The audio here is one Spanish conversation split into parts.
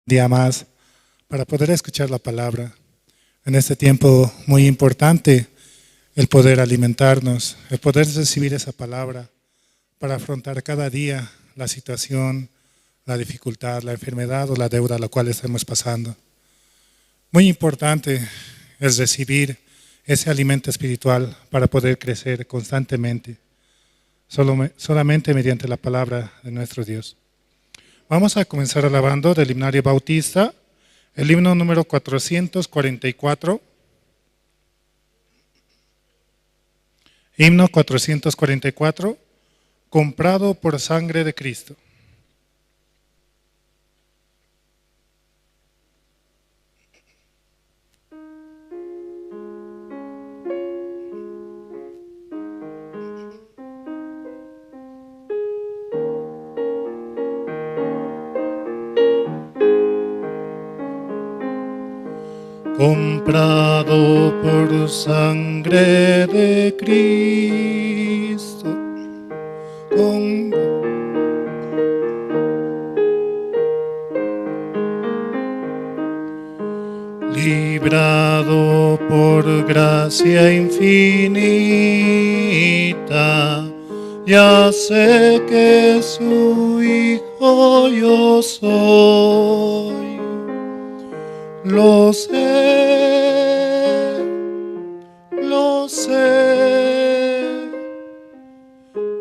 día más para poder escuchar la palabra. En este tiempo muy importante, el poder alimentarnos, el poder recibir esa palabra para afrontar cada día la situación, la dificultad, la enfermedad o la deuda a la cual estamos pasando. Muy importante es recibir ese alimento espiritual para poder crecer constantemente, solamente mediante la palabra de nuestro Dios. Vamos a comenzar alabando del himnario bautista, el himno número 444. Himno 444, comprado por sangre de Cristo. Comprado por sangre de Cristo, librado por gracia infinita, ya sé que su hijo yo soy. Lo sé,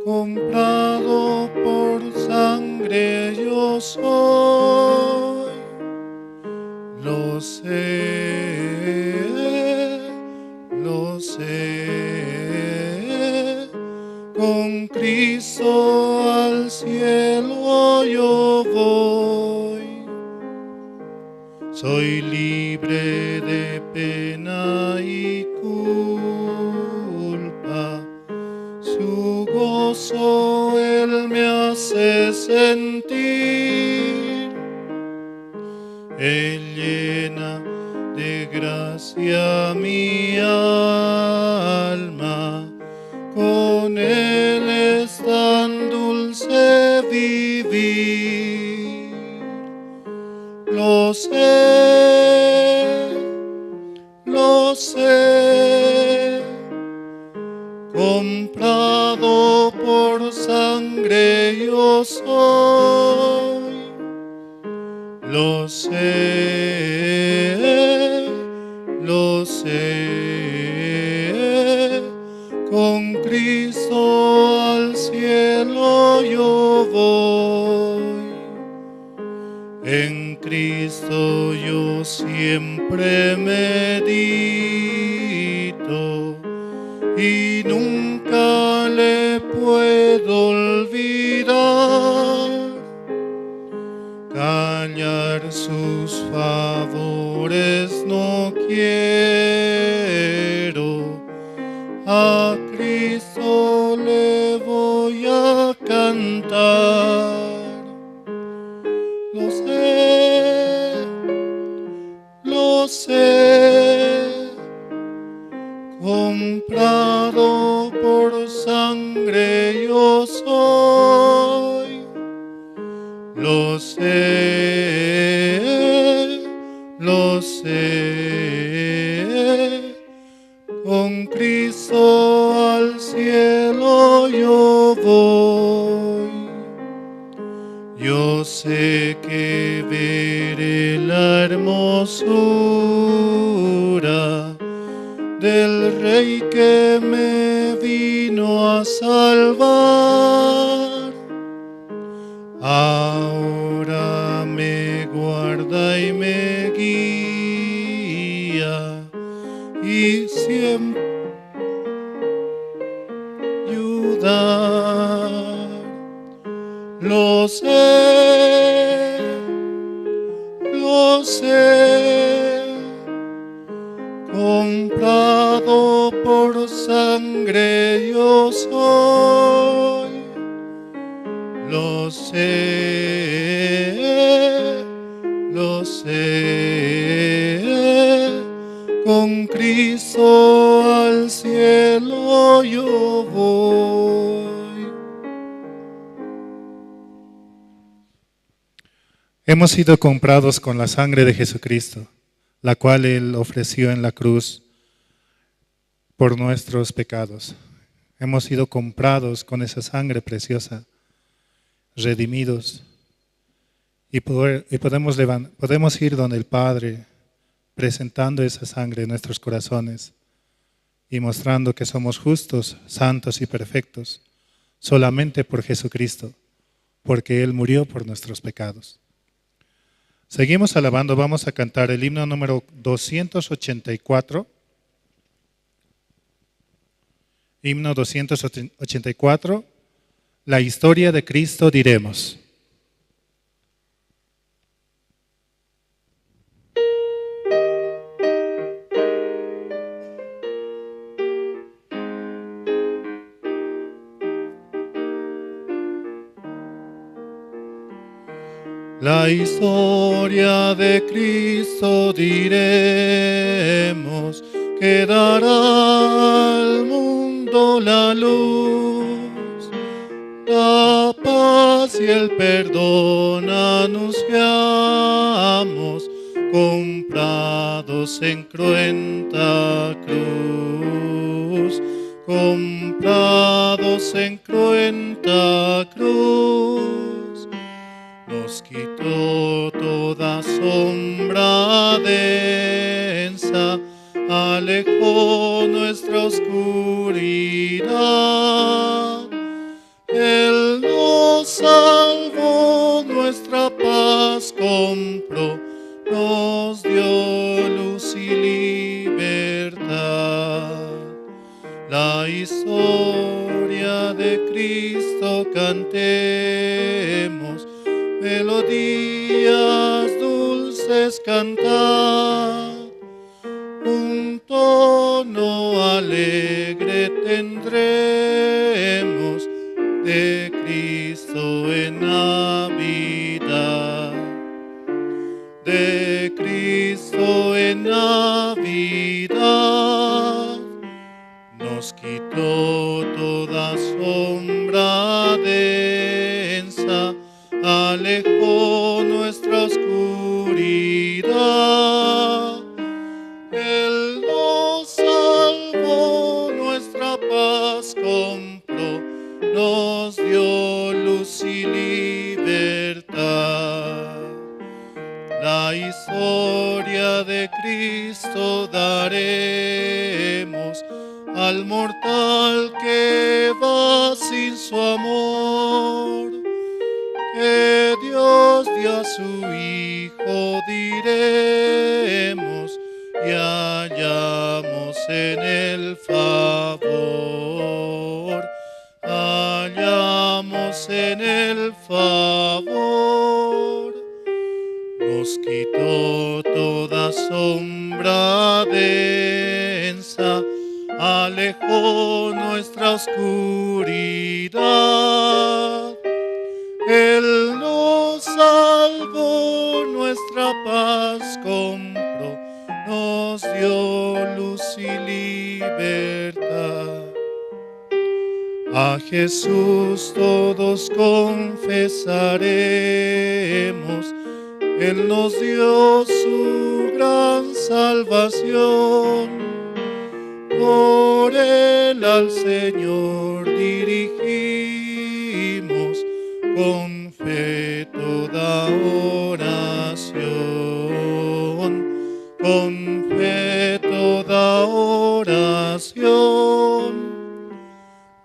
comprado por sangre yo soy. Lo sé, con Cristo al cielo yo voy. Soy libre de pena y culpa, su gozo Él me hace sentir. Él llena de gracia mi alma, con Él es tan dulce vivir. Lo sé, comprado por sangre yo soy. Lo sé, con Cristo al cielo yo voy. En Cristo yo siempre medito y nunca le puedo olvidar. Callar sus favores no quiero, a Cristo le voy a cantar. Lo sé, comprado por sangre yo soy. Lo sé, con Cristo al cielo yo voy. Yo sé que veré la hermosura del Rey que me vino a salvar. Ahora me guarda y me guía y siempre ayudar. Lo sé, comprado por sangre yo soy. Lo sé, con Cristo al cielo yo voy. Hemos sido comprados con la sangre de Jesucristo, la cual Él ofreció en la cruz por nuestros pecados. Hemos sido comprados con esa sangre preciosa, redimidos, y podemos ir donde el Padre, presentando esa sangre en nuestros corazones y mostrando que somos justos, santos y perfectos, solamente por Jesucristo, porque Él murió por nuestros pecados. Seguimos alabando, vamos a cantar el himno número 284. Himno 284, la historia de Cristo diremos. La historia de Cristo diremos, que dará al mundo la luz, la paz y el perdón anunciamos, comprados en cruenta cruz, comprados en cruenta cruz. Nos quitó toda sombra densa, alejó nuestra oscuridad. Él nos salvó, nuestra paz compró, nos dio luz y libertad. La historia de Cristo cantemos, melodías dulces cantar, un tono alegre tendremos de Cristo en Navidad, de Cristo en Navidad. Nos quitó toda sombra densa, alejó nuestra oscuridad. Él nos salvó, nuestra paz compró, nos dio luz y libertad. La historia de Cristo daremos al mortal que va sin su amor, que Dios dio a su Hijo, diremos, y hallamos en el favor, hallamos en el favor. Nos quitó toda sombra densa, alejó nuestra oscuridad. Él nos salvó, nuestra paz compró, nos dio luz y libertad. A Jesús todos confesaremos, Él nos dio su gran salvación. Por Él al Señor dirigimos con fe toda oración, con fe toda oración.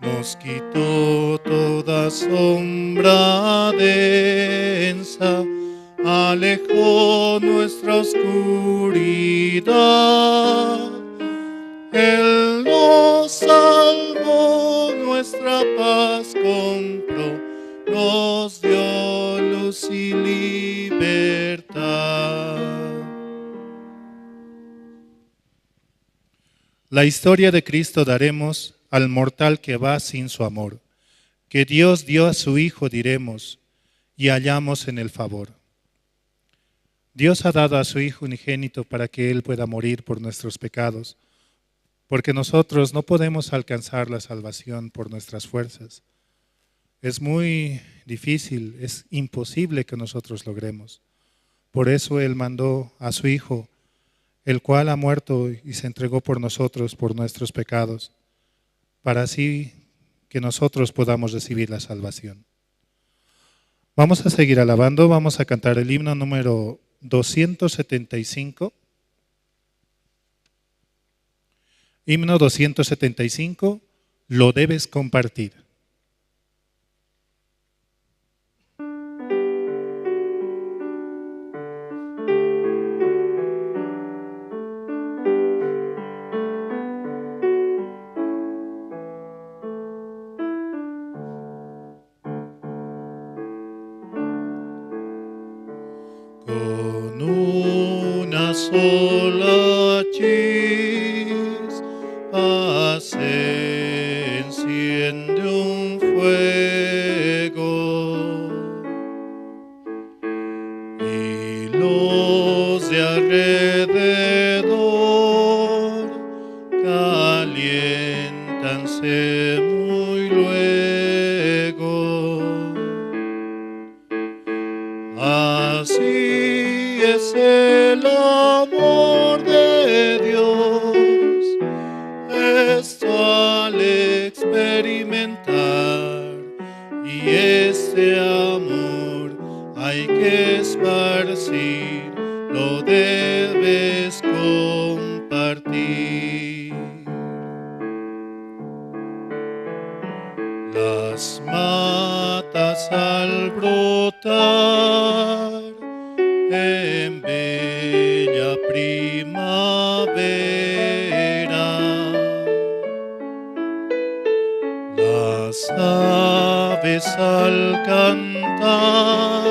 Nos quitó toda sombra densa, alejó nuestra oscuridad. Él nos salvó, nuestra paz compró, nos dio luz y libertad. La historia de Cristo daremos al mortal que va sin su amor, que Dios dio a su Hijo, diremos, y hallamos en el favor. Dios ha dado a su Hijo unigénito para que Él pueda morir por nuestros pecados, porque nosotros no podemos alcanzar la salvación por nuestras fuerzas. Es muy difícil, es imposible que nosotros logremos. Por eso Él mandó a su Hijo, el cual ha muerto y se entregó por nosotros, por nuestros pecados, para así que nosotros podamos recibir la salvación. Vamos a seguir alabando, vamos a cantar el himno número 275. Himno 275, lo debes compartir. Con una sola chispa se enciende un fuego y los de alrededor caliéntanse muy luego. Así es el amor de Dios, esto al experimentar, y este amor hay que esparcir, lo debes compartir. Las matas al brotar en bella primavera, las aves al cantar,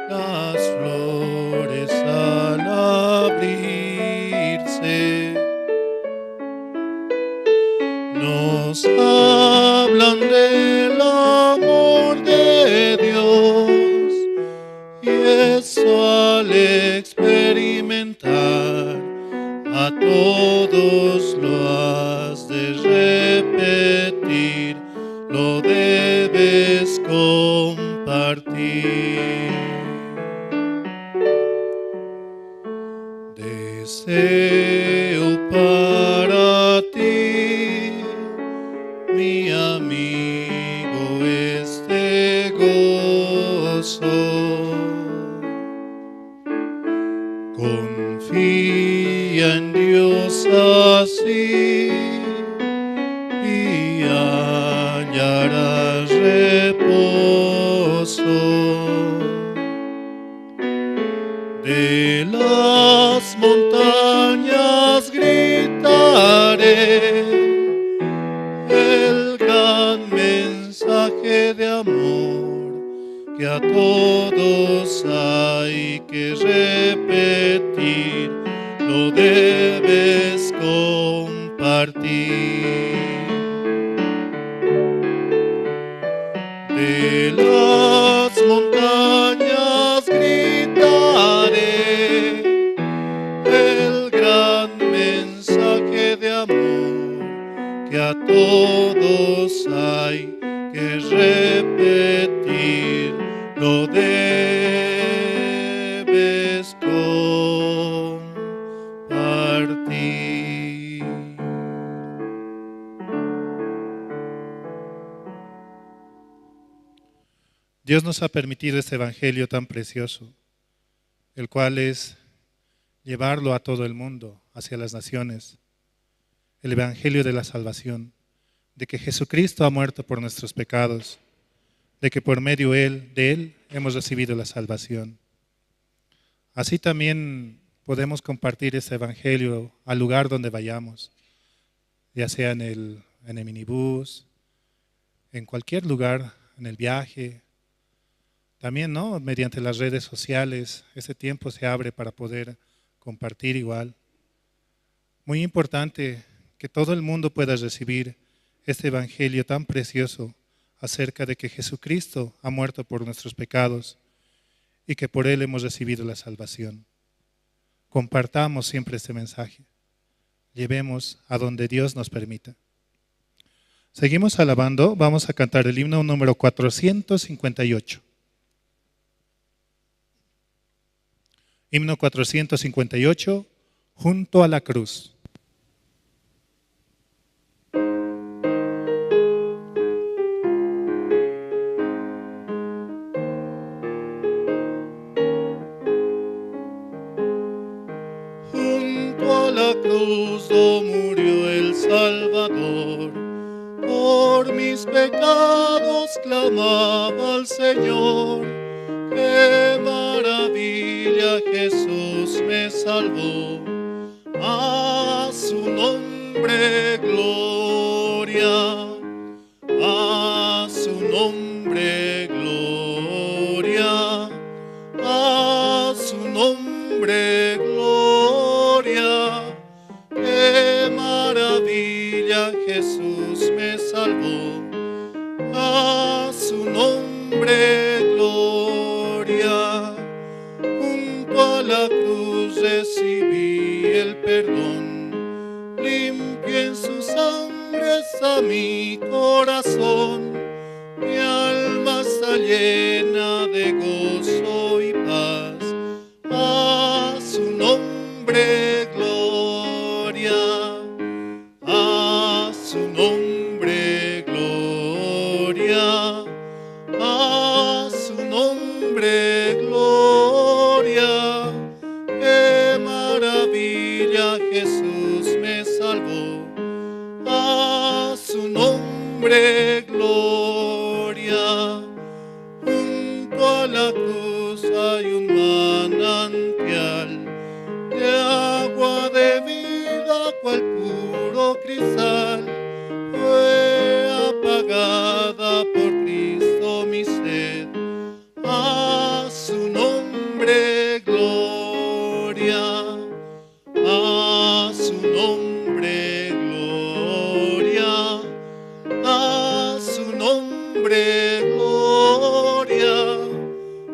las flores al abrirse, nos hablan del amor de Dios, y eso al experimentar a todos lo has de repetir, lo debes compartir. Deseo para ti, mi amigo, este gozo. Confía en Dios así y hallarás reposo. De las montañas gritaré el gran mensaje de amor que a todos hay que repetir, lo debes compartir. De las montañas gritaré el gran mensaje de amor que a todos hay que repetir, lo debes compartir. Dios nos ha permitido este evangelio tan precioso, el cual es llevarlo a todo el mundo, hacia las naciones, el evangelio de la salvación, de que Jesucristo ha muerto por nuestros pecados, de que por medio de Él hemos recibido la salvación. Así también podemos compartir este evangelio al lugar donde vayamos, ya sea en el minibús, en cualquier lugar, en el viaje. También, ¿no?, mediante las redes sociales, ese tiempo se abre para poder compartir igual. Muy importante que todo el mundo pueda recibir este evangelio tan precioso acerca de que Jesucristo ha muerto por nuestros pecados y que por Él hemos recibido la salvación. Compartamos siempre este mensaje. Llevemos a donde Dios nos permita. Seguimos alabando, vamos a cantar el himno número 458. Himno 458, junto a la cruz. Junto a la cruz murió el Salvador, por mis pecados clamaba al Señor. ¡Qué maravilla! Jesús me salvó, a su nombre gloria, a su nombre gloria, a su nombre gloria. ¡Qué maravilla! Jesús me salvó, a su nombre gloria. Junto a la cruz recibí el perdón, limpio en su sangre está mi corazón. Mi alma está llena de gozo y paz, a su nombre gloria, a su nombre gloria, a su nombre gloria. ¡Qué maravilla! Jesús me salvó, a su nombre gloria. Junto a la cruz hay un manantial de agua de vida, cual puro cristal. Fue apagada por Cristo mi sed, a su nombre gloria, a su nombre gloria, a su nombre gloria.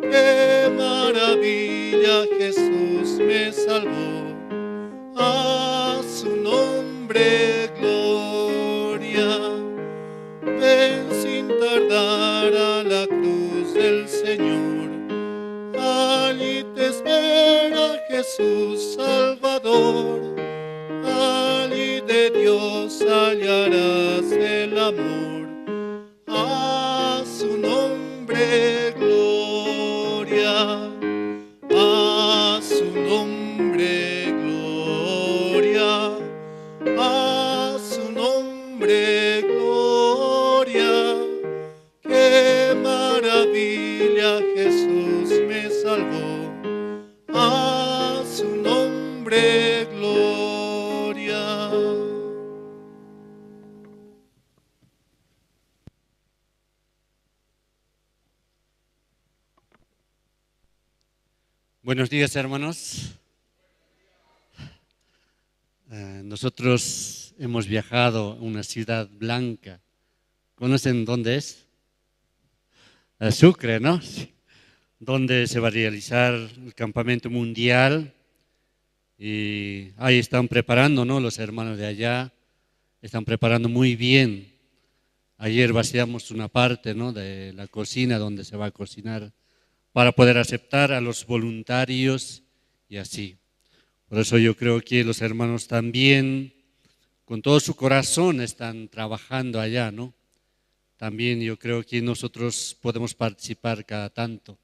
¡Qué maravilla! Jesús me salvó, a su nombre gloria. Ven sin tardar a la cruz del Señor, allí te espera Jesús Salvador, allí de Dios hallarás el amor, a su nombre gloria, a su nombre gloria, a su nombre gloria. ¡Qué maravilla! Jesús me salvó, a su nombre gloria. Buenos días, hermanos. Nosotros hemos viajado a una ciudad blanca. ¿Conocen dónde es? Sucre, ¿no? Sí. Donde se va a realizar el campamento mundial. Y ahí están preparando, ¿no? Los hermanos de allá están preparando muy bien. Ayer vaciamos una parte, ¿no? De la cocina donde se va a cocinar para poder aceptar a los voluntarios y así. Por eso yo creo que los hermanos también, con todo su corazón, están trabajando allá, ¿no? También yo creo que nosotros podemos participar cada tanto.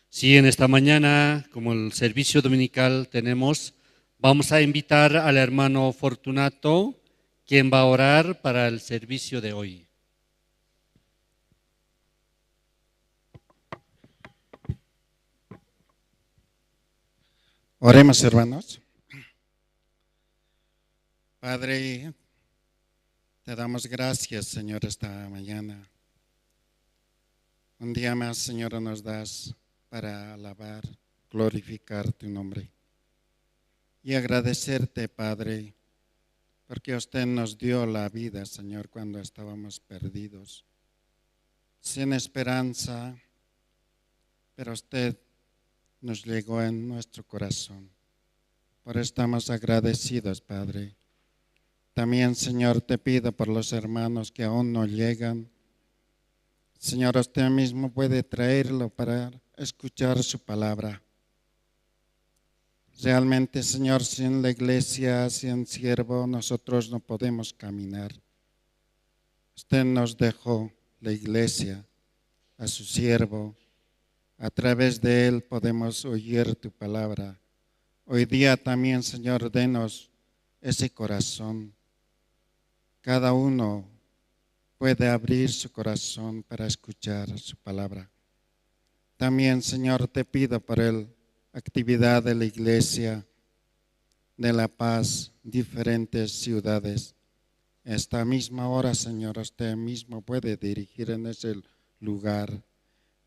Sí, en esta mañana, como el servicio dominical tenemos, vamos a invitar al hermano Fortunato, quien va a orar para el servicio de hoy. Oremos, hermanos. Padre, te damos gracias, Señor, esta mañana. Un día más, Señor, nos das para alabar, glorificar tu nombre. Y agradecerte, Padre, porque usted nos dio la vida, Señor, cuando estábamos perdidos, sin esperanza, pero usted nos llegó en nuestro corazón. Por eso estamos agradecidos, Padre. También, Señor, te pido por los hermanos que aún no llegan. Señor, usted mismo puede traerlo para escuchar su palabra. Realmente, Señor, sin la iglesia, sin siervo, nosotros no podemos caminar. Usted nos dejó la iglesia a su siervo. A través de él podemos oír tu palabra. Hoy día también, Señor, denos ese corazón. Cada uno puede abrir su corazón para escuchar su palabra. También, Señor, te pido por la actividad de la iglesia de La Paz, diferentes ciudades. Esta misma hora, Señor, usted mismo puede dirigir en ese lugar.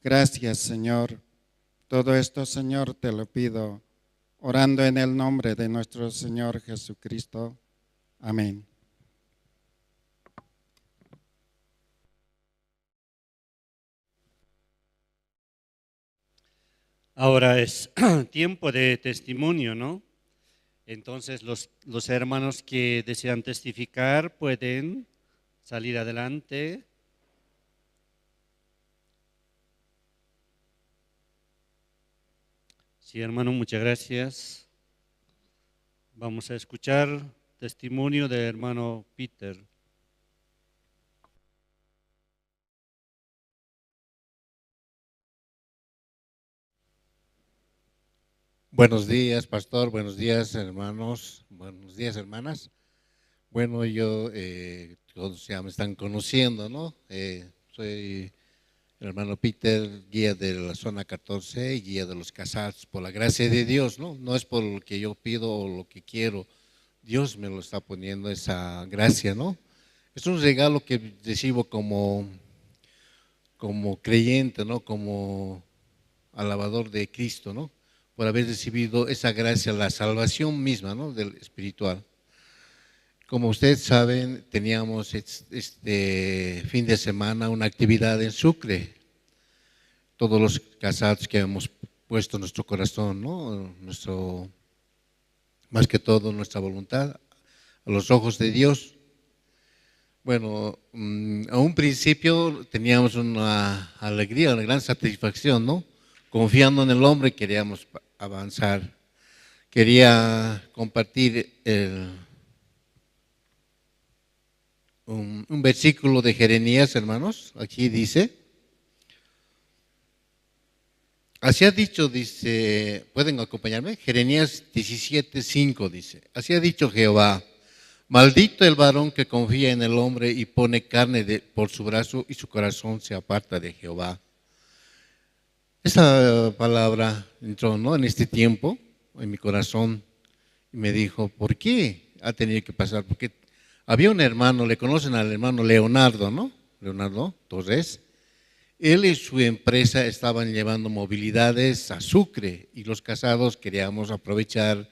Gracias, Señor. Todo esto, Señor, te lo pido, orando en el nombre de nuestro Señor Jesucristo. Amén. Ahora es tiempo de testimonio, ¿no? Entonces los hermanos que desean testificar pueden salir adelante. Sí, hermano, muchas gracias. Vamos a escuchar testimonio del hermano Peter. Buenos días, pastor. Buenos días, hermanos. Buenos días, hermanas. Bueno, todos ya me están conociendo, ¿no? Soy el hermano Peter, guía de la zona 14 y guía de los casados, por la gracia de Dios, ¿no? No es por lo que yo pido o lo que quiero. Dios me lo está poniendo esa gracia, ¿no? Es un regalo que recibo como creyente, ¿no? Como alabador de Cristo, ¿no? Por haber recibido esa gracia, la salvación misma, ¿no? Del espiritual. Como ustedes saben, teníamos este fin de semana una actividad en Sucre. Todos los casados que hemos puesto nuestro corazón, ¿no? Más que todo nuestra voluntad a los ojos de Dios. Bueno, a un principio teníamos una alegría, una gran satisfacción, ¿no? Confiando en el hombre queríamos avanzar. Quería compartir un versículo de Jeremías, hermanos. Aquí dice, así ha dicho, dice, ¿pueden acompañarme? Jeremías 17:5 dice, así ha dicho Jehová, maldito el varón que confía en el hombre y pone carne por su brazo y su corazón se aparta de Jehová. Esa palabra entró, ¿no? En este tiempo, en mi corazón, y me dijo, ¿por qué ha tenido que pasar? Porque había un hermano, le conocen al hermano Leonardo, ¿no? Leonardo Torres. Él y su empresa estaban llevando movilidades a Sucre y los casados queríamos aprovechar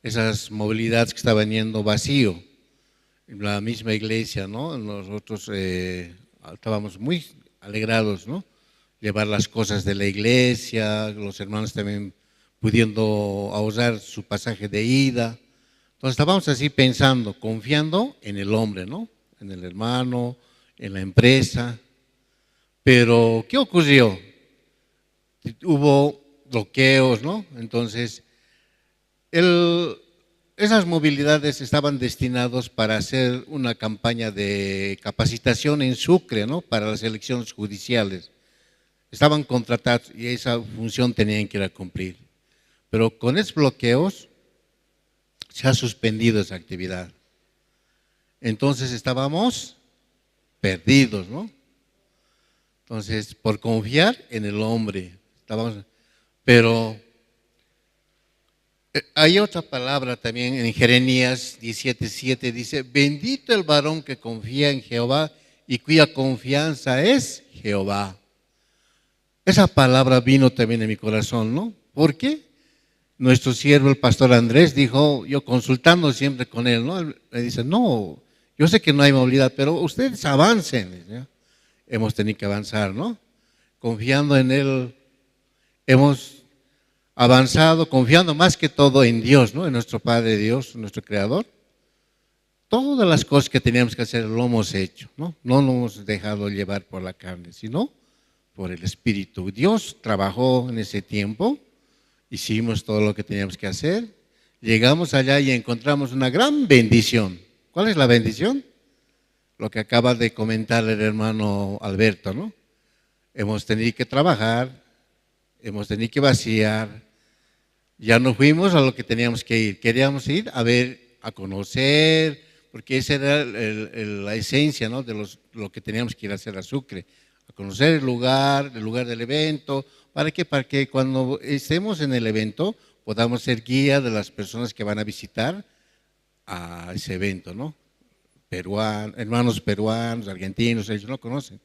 esas movilidades que estaban yendo vacío. En la misma iglesia, ¿no? Nosotros estábamos muy alegrados, ¿no? Llevar las cosas de la iglesia, los hermanos también pudiendo ahorrar su pasaje de ida. Entonces estábamos así pensando, confiando en el hombre, ¿no? En el hermano, en la empresa. Pero, ¿qué ocurrió? Hubo bloqueos, ¿no? Entonces, esas movilidades estaban destinadas para hacer una campaña de capacitación en Sucre, ¿no? Para las elecciones judiciales. Estaban contratados y esa función tenían que ir a cumplir. Pero con esos bloqueos se ha suspendido esa actividad. Entonces estábamos perdidos, ¿no? Entonces, por confiar en el hombre, pero hay otra palabra también en Jeremías 17:7, dice, bendito el varón que confía en Jehová y cuya confianza es Jehová. Esa palabra vino también en mi corazón, ¿no? ¿Por qué? Nuestro siervo, el pastor Andrés, dijo, yo consultando siempre con él, ¿no? Él me dice, no, yo sé que no hay movilidad, pero ustedes avancen, ¿no? Hemos tenido que avanzar, ¿no? Confiando en Él, hemos avanzado, confiando más que todo en Dios, ¿no? En nuestro Padre Dios, nuestro Creador. todas las cosas que teníamos que hacer lo hemos hecho, ¿no? No nos hemos dejado llevar por la carne, sino por el Espíritu. Dios trabajó en ese tiempo, hicimos todo lo que teníamos que hacer, llegamos allá y encontramos una gran bendición. ¿Cuál es la bendición? Lo que acaba de comentar el hermano Alberto, ¿no? Hemos tenido que trabajar, hemos tenido que vaciar, ya no fuimos a lo que teníamos que ir, queríamos ir a ver, a conocer, porque esa era la esencia, ¿no? De lo que teníamos que ir a hacer a Sucre, a conocer el lugar del evento. ¿Para qué? Para que cuando estemos en el evento podamos ser guía de las personas que van a visitar a ese evento, ¿no? Hermanos peruanos, argentinos, ellos no conocen.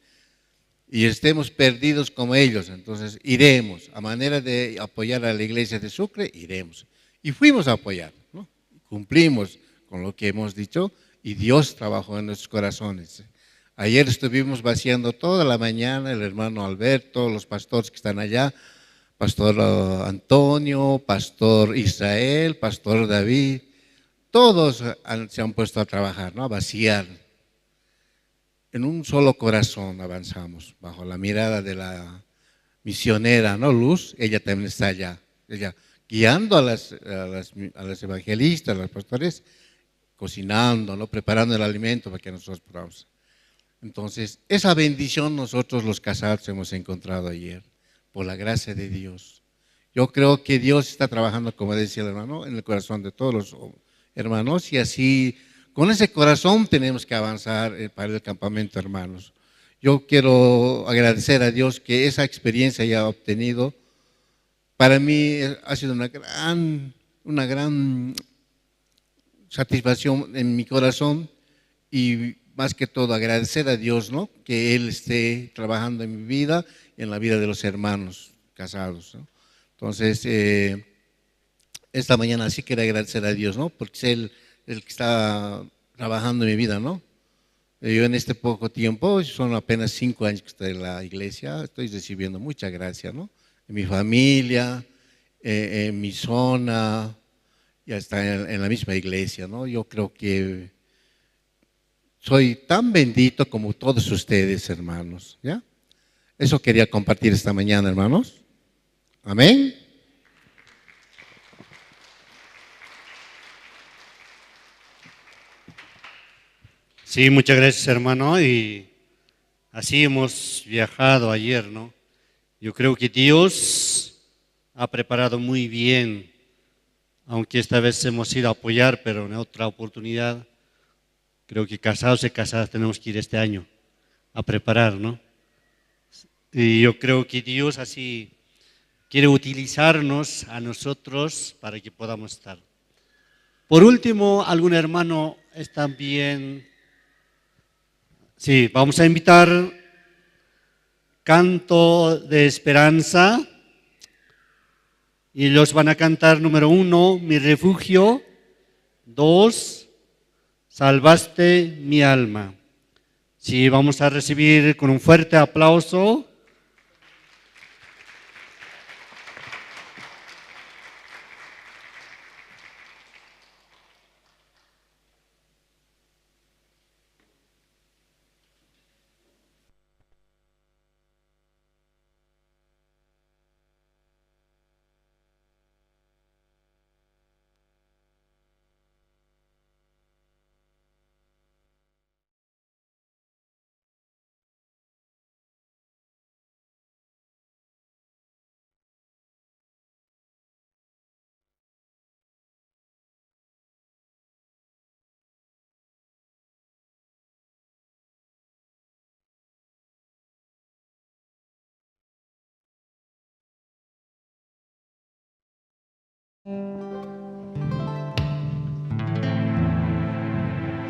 Y estemos perdidos como ellos, entonces iremos, a manera de apoyar a la iglesia de Sucre, iremos. Y fuimos a apoyar, ¿no? Cumplimos con lo que hemos dicho y Dios trabajó en nuestros corazones. Ayer estuvimos vaciando toda la mañana, el hermano Alberto, los pastores que están allá, pastor Antonio, pastor Israel, pastor David, todos se han puesto a trabajar, ¿no? A vaciar. En un solo corazón avanzamos, bajo la mirada de la misionera, ¿no? Luz, ella también está allá, ella guiando a las evangelistas, a los pastores, cocinando, ¿no? Preparando el alimento para que nosotros podamos. Entonces, esa bendición nosotros los casados hemos encontrado ayer, por la gracia de Dios. Yo creo que Dios está trabajando, como decía el hermano, en el corazón de todos los hermanos, y así, con ese corazón tenemos que avanzar para el campamento, hermanos. Yo quiero agradecer a Dios que esa experiencia ya obtenido, para mí ha sido una gran satisfacción en mi corazón, y más que todo agradecer a Dios, ¿no? Que Él esté trabajando en mi vida y en la vida de los hermanos casados, ¿no? Entonces, esta mañana sí quiero agradecer a Dios, ¿no? Porque es Él el que está trabajando en mi vida, ¿no? Yo en este poco tiempo, son apenas 5 años que estoy en la iglesia, estoy recibiendo mucha gracia, ¿no? En mi familia, en mi zona, y hasta en la misma iglesia, ¿no? Yo creo que soy tan bendito como todos ustedes, hermanos, ¿ya? Eso quería compartir esta mañana, hermanos. Amén. Sí, muchas gracias, hermano. Y así hemos viajado ayer, ¿no? Yo creo que Dios ha preparado muy bien, aunque esta vez hemos ido a apoyar, pero en otra oportunidad, creo que casados y casadas tenemos que ir este año a preparar, ¿no? Y yo creo que Dios así quiere utilizarnos a nosotros para que podamos estar. Por último, algún hermano está bien. Sí, vamos a invitar Canto de Esperanza y los van a cantar número 1, Mi Refugio, 2, Salvaste mi alma. Sí, vamos a recibir con un fuerte aplauso.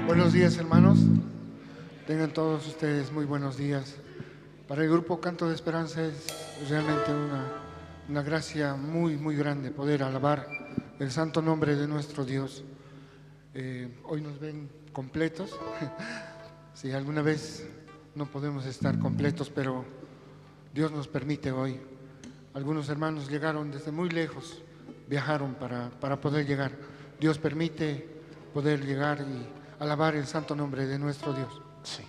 Buenos días, hermanos. Tengan todos ustedes muy buenos días. Para el grupo Canto de Esperanza es realmente una gracia muy, muy grande poder alabar el santo nombre de nuestro Dios. Hoy nos ven completos. Si alguna vez no podemos estar completos, pero Dios nos permite hoy. Algunos hermanos llegaron desde muy lejos, viajaron para poder llegar. Dios permite poder llegar y alabar el santo nombre de nuestro Dios. Sí.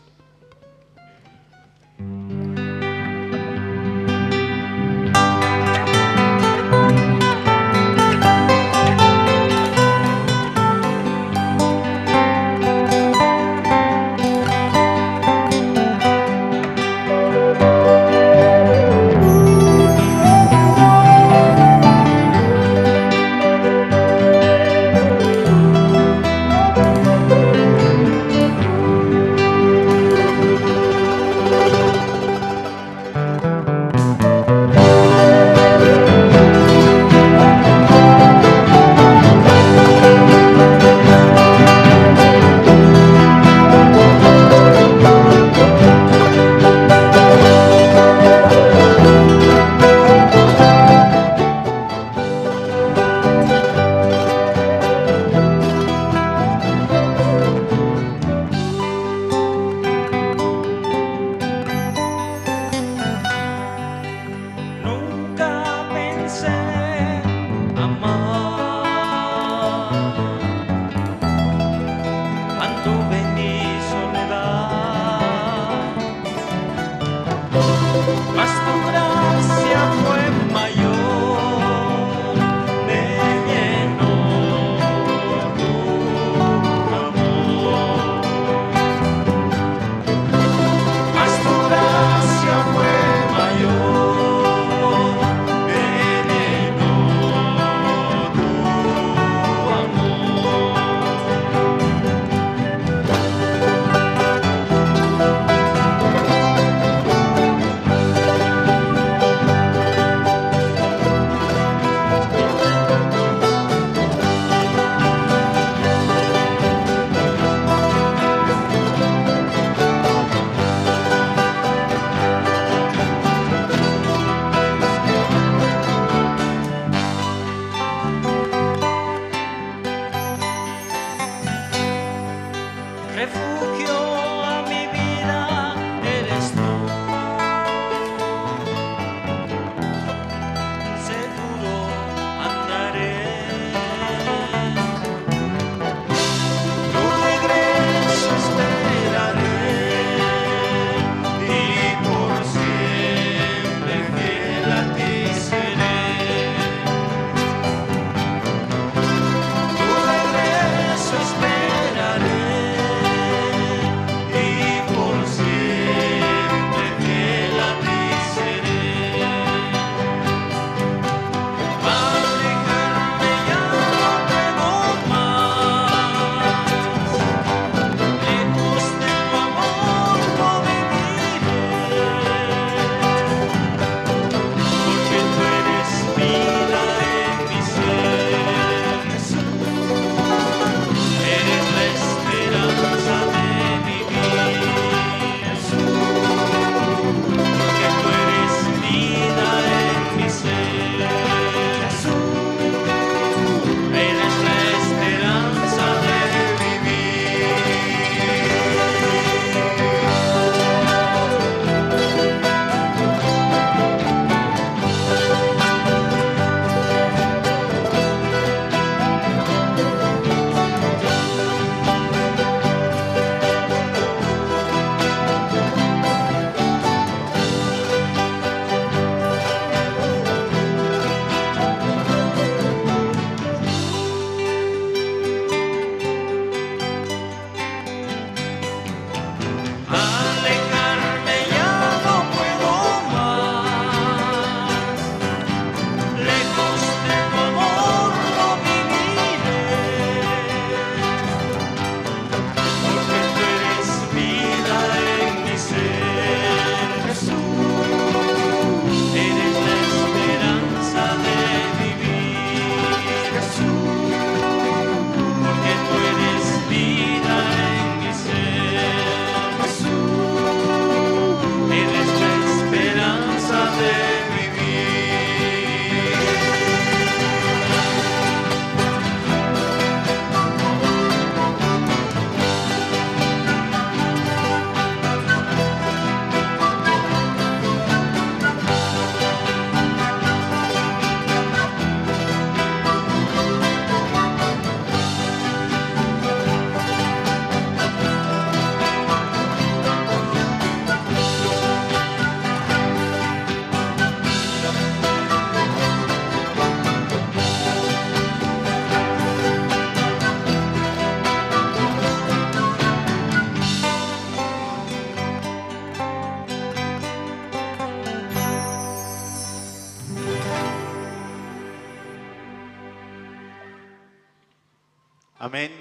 Amén.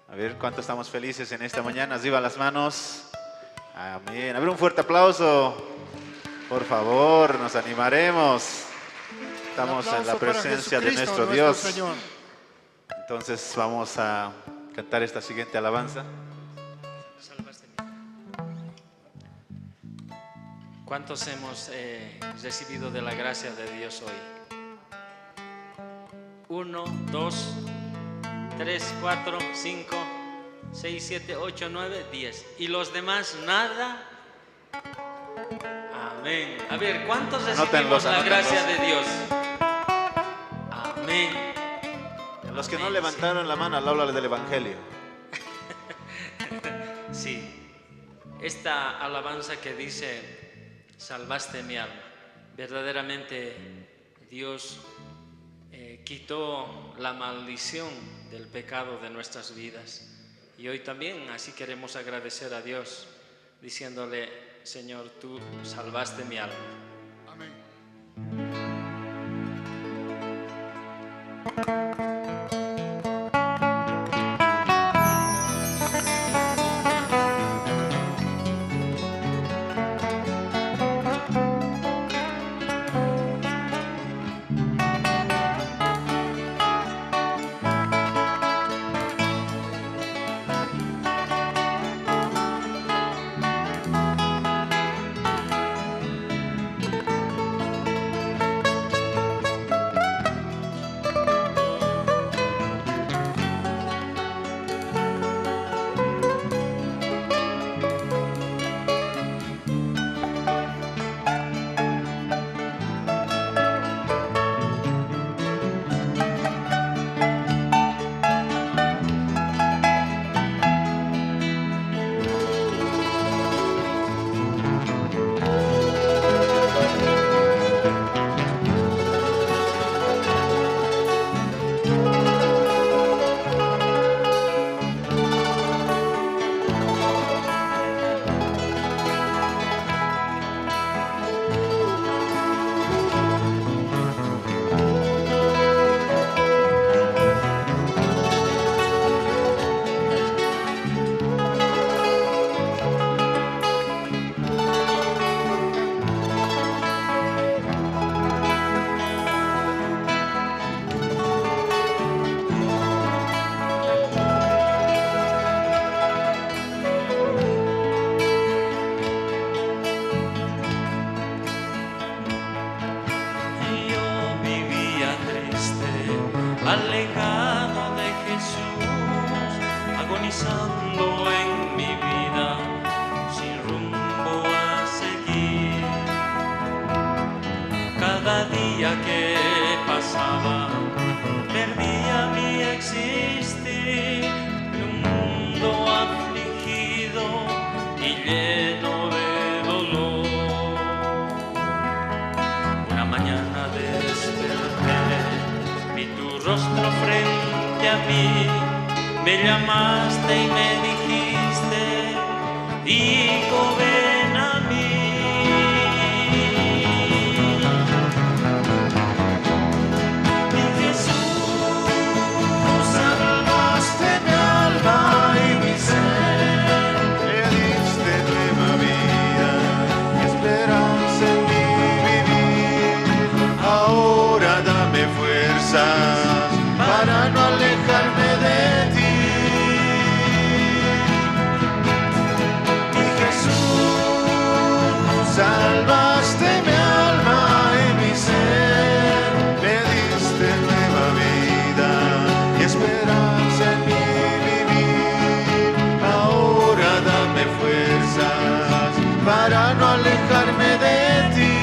A ver, ¿cuántos estamos felices en esta mañana? Arriba las manos. Amén. A ver, un fuerte aplauso. Por favor, nos animaremos. Estamos en la presencia de nuestro Dios. Señor. Entonces vamos a cantar esta siguiente alabanza. ¿Cuántos hemos recibido de la gracia de Dios hoy? 1, 2, 3, 4, 5, 6, 7, 8, 9, 10. ¿Y los demás nada? Amén. A ver, ¿cuántos recibimos la gracia de Dios? Amén. Los que no levantaron la mano al hablar del Evangelio. Sí, esta alabanza que dice, salvaste mi alma. Verdaderamente Dios quitó la maldición del pecado de nuestras vidas. Y hoy también así queremos agradecer a Dios, diciéndole, Señor, tú salvaste mi alma. Amén. alejado de Jesús, agonizando en mi vida, sin rumbo a seguir. Cada día que pasaba, perdía mi existir, en un mundo afligido y lleno de dolor. Una mañana desperté, vi tu rostro frente a mí, me llamaste y me dijiste, hijo, ven a mí. Mi Jesús, salvaste mi alma y mi ser, Le diste nueva vida y esperanza en mi vivir. Ahora dame fuerzas para no alejarme de ti. Mi Jesús, salvaste mi alma y mi ser, me diste nueva vida y esperanza en mi vivir. Ahora dame fuerzas para no alejarme de ti.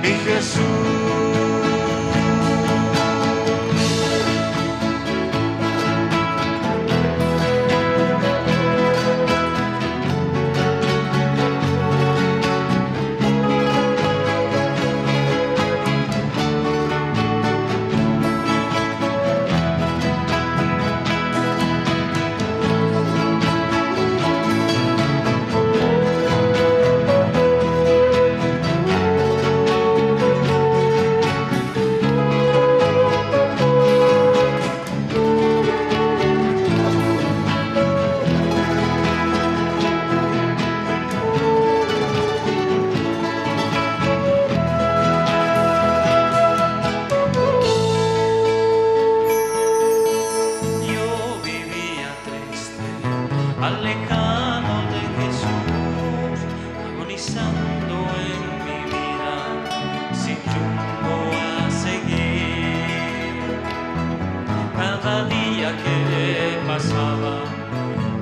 Mi Jesús.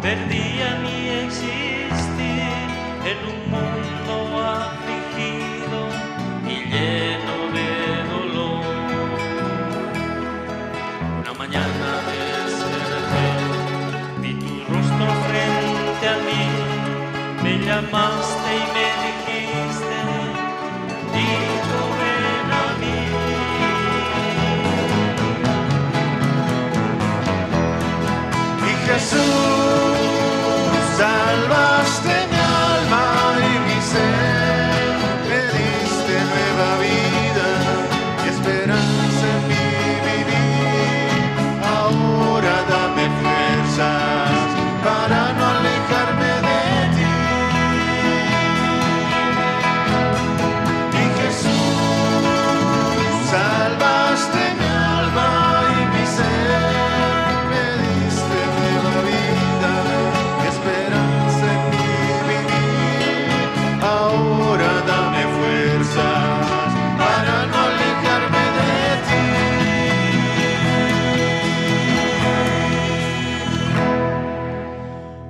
perdía mi existir en un mundo afligido y lleno de dolor. Una mañana desperté, vi tu rostro frente a mí, me llamaste y me dijiste, hijo, ven a mí. Y Jesús, salvaste mi alma y mi ser, me diste nueva vida y esperanza en mi vivir. Ahora dame fuerzas para no alejarme de ti. Y Jesús, salvaste mi alma y mi ser, me diste nueva vida y esperanza en mi vivir. Ahora dame fuerzas para no alejarme de ti.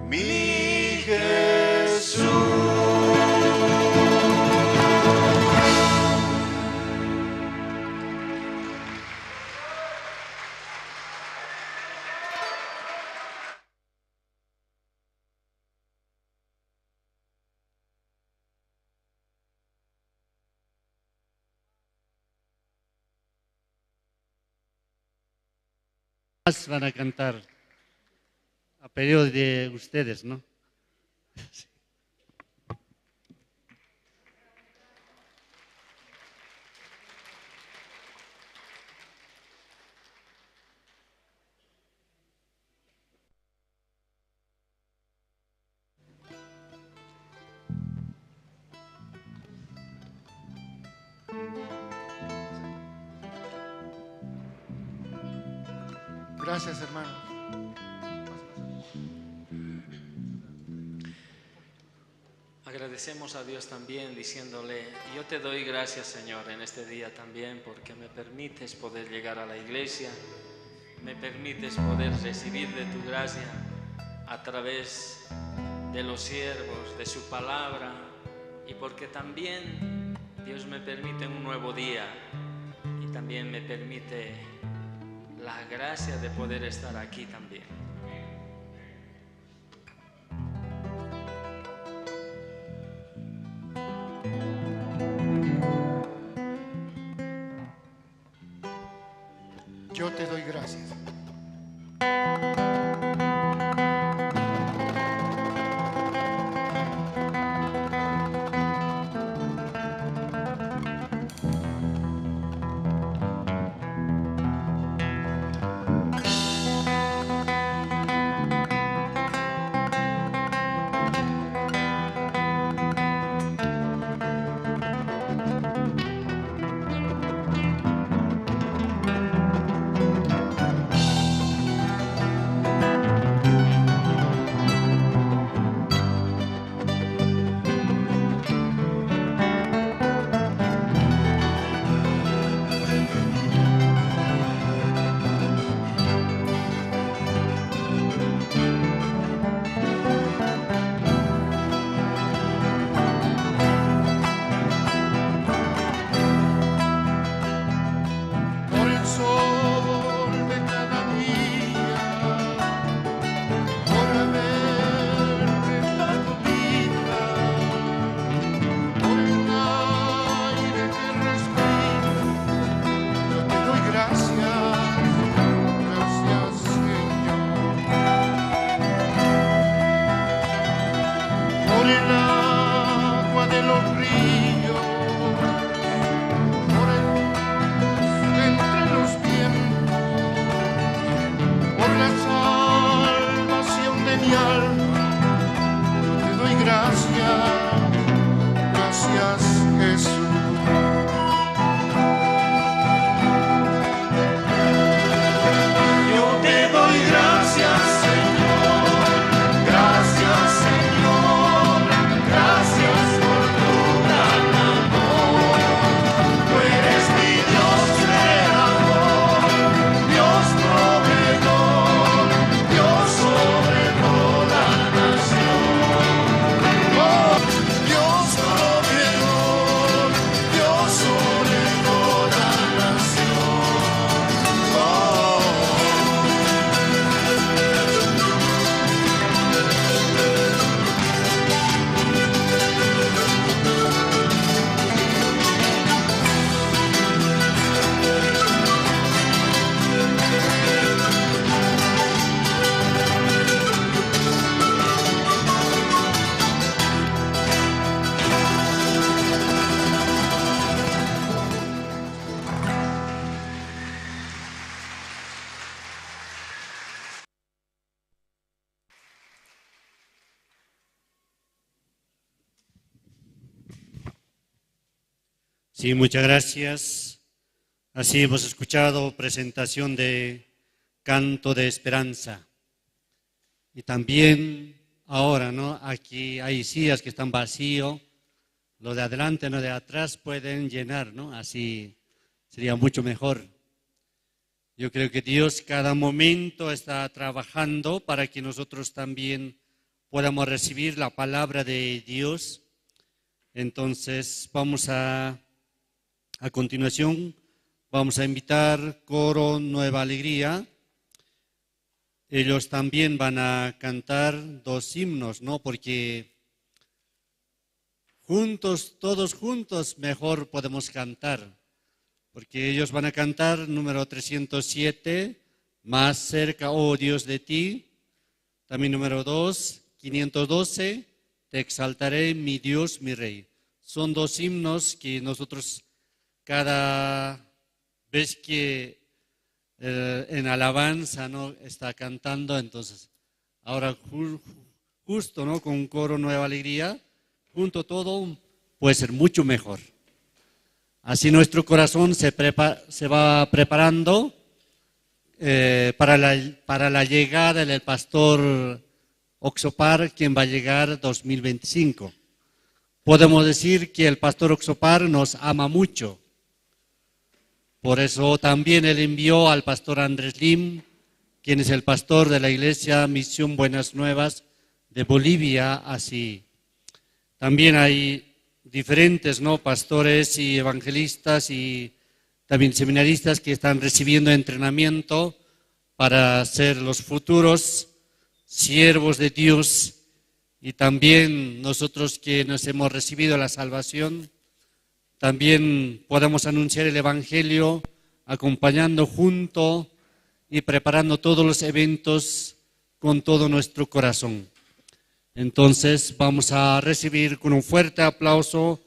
Mi Jesús. Más van a cantar a pedido de ustedes, ¿no? Gracias, hermanos. Agradecemos a Dios también diciéndole, yo te doy gracias, Señor, en este día también porque me permites poder llegar a la iglesia, me permites poder recibir de tu gracia a través de los siervos, de su palabra, y porque también Dios me permite un nuevo día y también me permite la gracia de poder estar aquí también. Yo te doy gracias. Sí, muchas gracias. Así hemos escuchado presentación de Canto de Esperanza. Y también ahora, ¿no? Aquí hay sillas que están vacíos. Los de adelante, no de atrás, pueden llenar, ¿no? Así sería mucho mejor. Yo creo que Dios cada momento está trabajando para que nosotros también podamos recibir la palabra de Dios. Entonces a continuación, vamos a invitar Coro Nueva Alegría. Ellos también van a cantar 2 himnos, ¿no? Porque juntos, todos juntos, mejor podemos cantar. Porque ellos van a cantar número 307, Más cerca, oh Dios, de ti. También número 2, 512, Te exaltaré, mi Dios, mi Rey. Son 2 himnos que nosotros cada vez que en alabanza, ¿no?, está cantando, entonces ahora justo, ¿no?, con Coro Nueva Alegría, junto todo puede ser mucho mejor. Así nuestro corazón se va preparando para la llegada del pastor Oxopar, quien va a llegar 2025. Podemos decir que el pastor Oxopar nos ama mucho. Por eso también él envió al pastor Andrés Lim, quien es el pastor de la Iglesia Misión Buenas Nuevas de Bolivia. Así también hay diferentes, ¿no?, pastores y evangelistas y también seminaristas que están recibiendo entrenamiento para ser los futuros siervos de Dios. Y también nosotros que nos hemos recibido la salvación, también podemos anunciar el Evangelio acompañando junto y preparando todos los eventos con todo nuestro corazón. Entonces vamos a recibir con un fuerte aplauso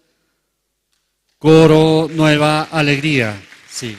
Coro Nueva Alegría. Sí.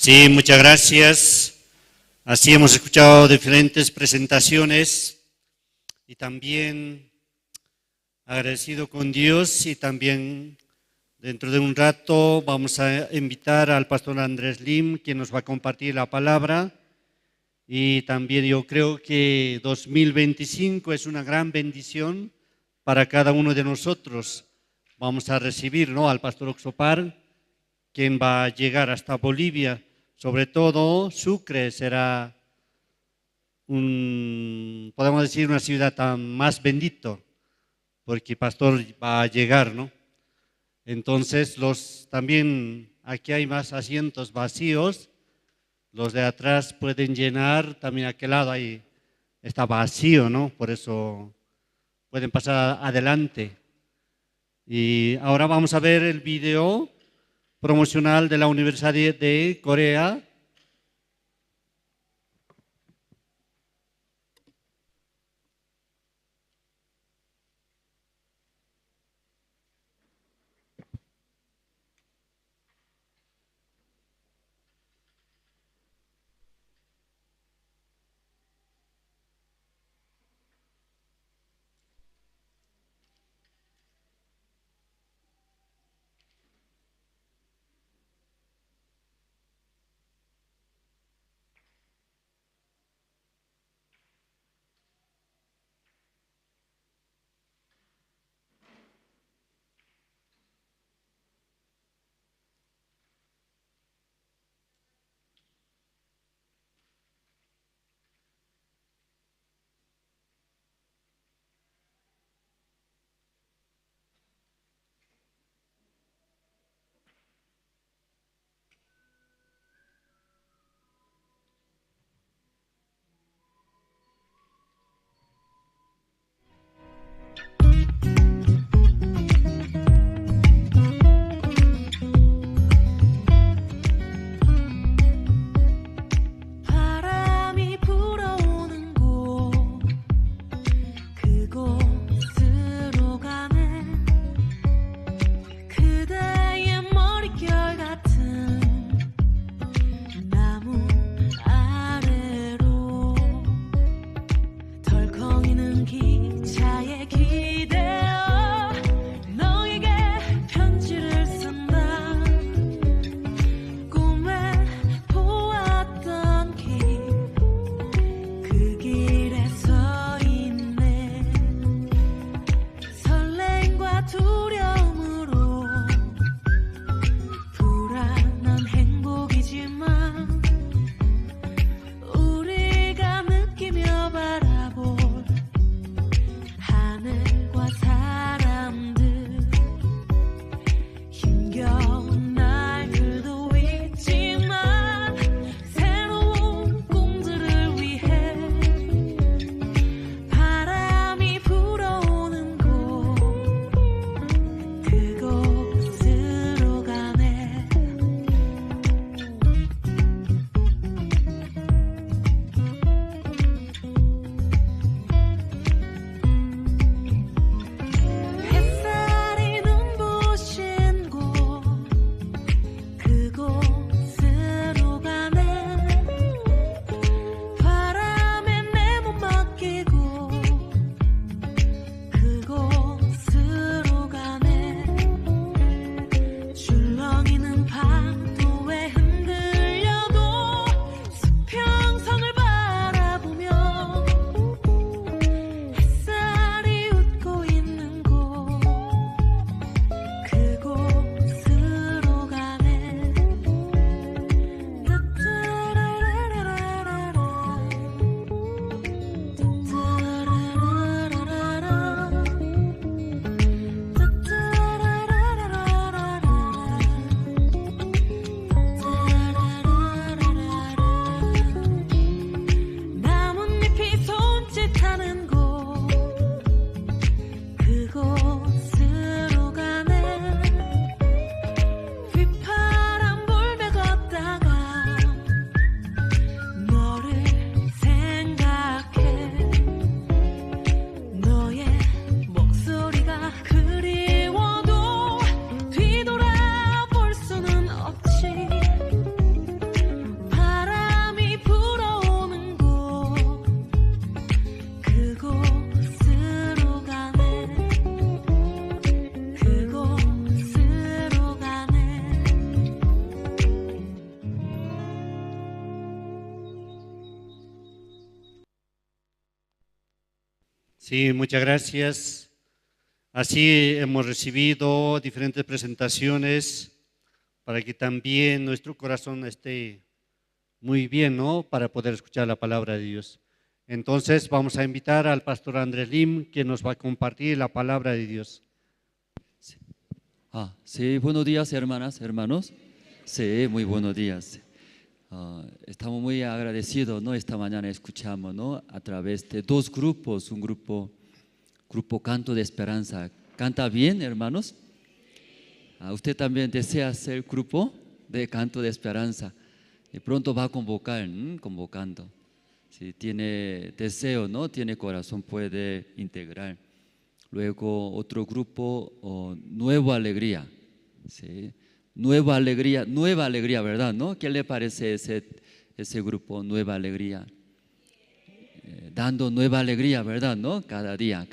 Sí, muchas gracias. Así hemos escuchado diferentes presentaciones y también agradecido con Dios, y también dentro de un rato vamos a invitar al pastor Andrés Lim, quien nos va a compartir la palabra. Y también yo creo que 2025 es una gran bendición para cada uno de nosotros. Vamos a recibir, ¿no?, al pastor Oxopar, quien va a llegar hasta Bolivia. Sobre todo Sucre será podemos decir, una ciudad tan más bendita, porque el pastor va a llegar, ¿no? Entonces, también aquí hay más asientos vacíos, los de atrás pueden llenar, también aquel lado ahí está vacío, ¿no? Por eso pueden pasar adelante. Y ahora vamos a ver el video promocional de la Universidad de Corea. Sí, muchas gracias. Así hemos recibido diferentes presentaciones para que también nuestro corazón esté muy bien, ¿no? Para poder escuchar la palabra de Dios. Entonces vamos a invitar al pastor Andrés Lim, que nos va a compartir la palabra de Dios. Sí, buenos días, hermanas, hermanos. Sí, muy buenos días. Estamos muy agradecidos, ¿no? Esta mañana escuchamos, ¿no? A través de dos grupos, un grupo Canto de Esperanza. ¿Canta bien, hermanos? ¿Usted también desea ser grupo de Canto de Esperanza? Y pronto va a convocar, convocando. Si tiene deseo, ¿no? Tiene corazón, puede integrar. Luego otro grupo, Nueva Alegría. ¿Sí? Nueva alegría, ¿verdad? ¿No? ¿Qué le parece ese grupo, Nueva Alegría? Dando nueva alegría, ¿verdad? ¿No? Cada día,